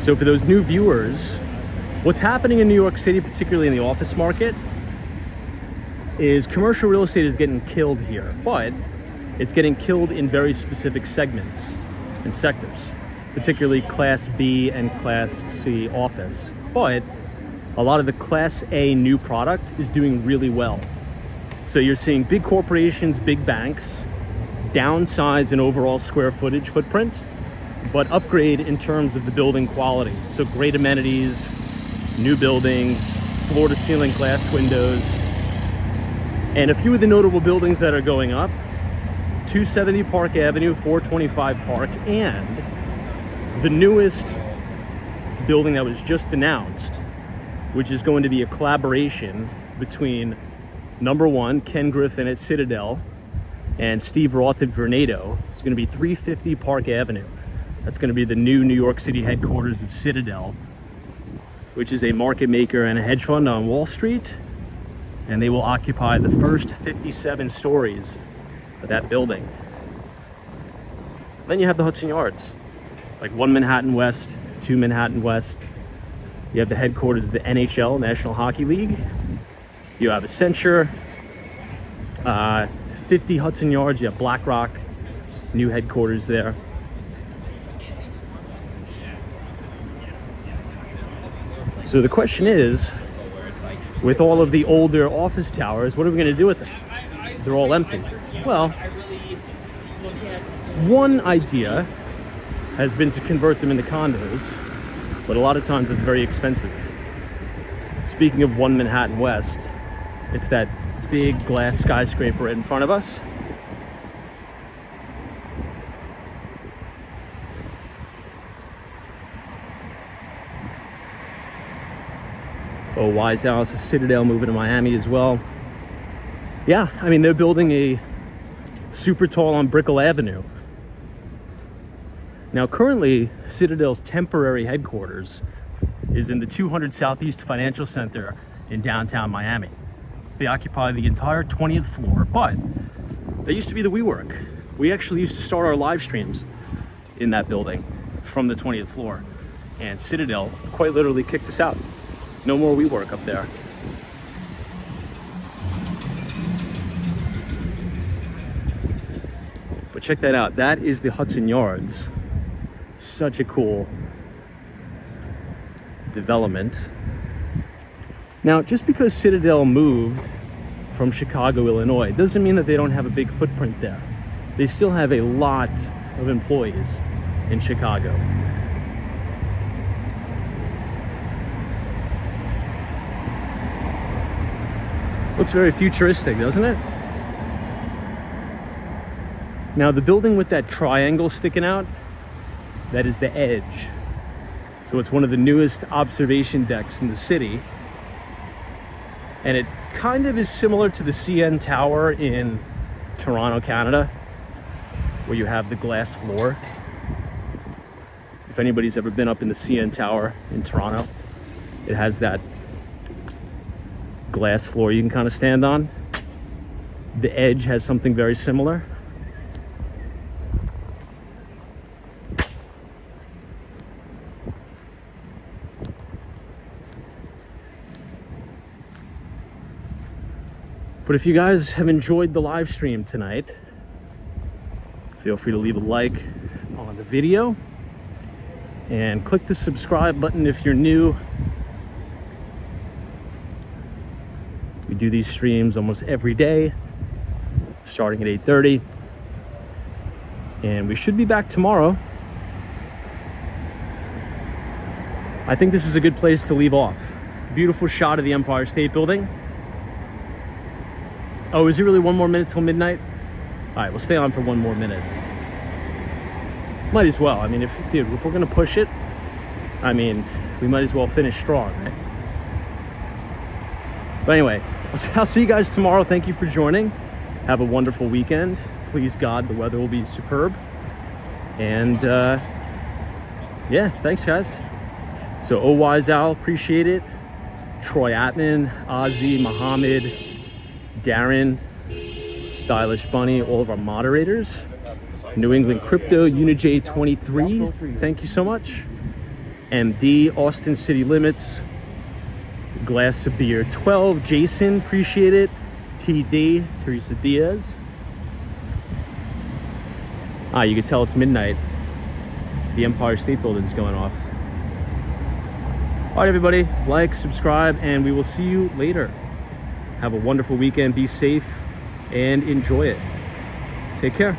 So for those new viewers, what's happening in New York City, particularly in the office market, is commercial real estate is getting killed here, but it's getting killed in very specific segments and sectors, particularly Class B and Class C office. But a lot of the Class A new product is doing really well. So you're seeing big corporations, big banks, downsize in overall square footage footprint, but upgrade in terms of the building quality. So great amenities, new buildings, floor to ceiling glass windows. And a few of the notable buildings that are going up: 270 Park Avenue, 425 Park, and the newest building that was just announced, which is going to be a collaboration between number one, Ken Griffin at Citadel, and Steve Roth at Vornado. It's going to be 350 Park Avenue. That's going to be the new New York City headquarters of Citadel, which is a market maker and a hedge fund on Wall Street. And they will occupy the first 57 stories of that building. Then you have the Hudson Yards, like 1 Manhattan West, 2 Manhattan West. You have the headquarters of the NHL, National Hockey League. You have Accenture, 50 Hudson Yards. You have BlackRock, new headquarters there. So the question is, with all of the older office towers, what are we going to do with them? They're all empty. Well, one idea has been to convert them into condos, but a lot of times it's very expensive. Speaking of 1 Manhattan West, it's that big glass skyscraper right in front of us. Oh, Wise House, Citadel moving to Miami as well. Yeah, I mean, they're building a super tall on Brickell Avenue. Now, currently, Citadel's temporary headquarters is in the 200 Southeast Financial Center in downtown Miami. They occupy the entire 20th floor, but they used to be the WeWork. We actually used to start our live streams in that building from the 20th floor, and Citadel quite literally kicked us out. No more WeWork up there. But check that out. That is the Hudson Yards. Such a cool development. Now, just because Citadel moved from Chicago, Illinois, doesn't mean that they don't have a big footprint there. They still have a lot of employees in Chicago. Looks very futuristic, doesn't it? Now, the building with that triangle sticking out, that is the Edge. So it's one of the newest observation decks in the city. And it kind of is similar to the CN Tower in Toronto, Canada, where you have the glass floor. If anybody's ever been up in the CN Tower in Toronto, it has that glass floor you can kind of stand on. The Edge has something very similar. But if you guys have enjoyed the live stream tonight, feel free to leave a like on the video and click the subscribe button if you're new. We do these streams almost every day, starting at 8:30. And we should be back tomorrow. I think this is a good place to leave off. Beautiful shot of the Empire State Building. Oh, is it really 1 more minute till midnight? All right, we'll stay on for 1 more minute. Might as well. I mean, if we're gonna push it, I mean, we might as well finish strong, right? But anyway, I'll see you guys tomorrow. Thank you for joining. Have a wonderful weekend. Please God, the weather will be superb. And yeah, thanks guys. So, Oh Wise Owl, appreciate it. Troy Atman, Ozzy, Muhammad, Darren, Stylish Bunny, all of our moderators. New England Crypto, UniJ23, thank you so much. MD, Austin City Limits, Glass of Beer 12, Jason, appreciate it. TD, Teresa Diaz. You can tell it's midnight. The Empire State Building is going off. All right, everybody, like, subscribe, and we will see you later. Have a wonderful weekend. Be safe and enjoy it. Take care.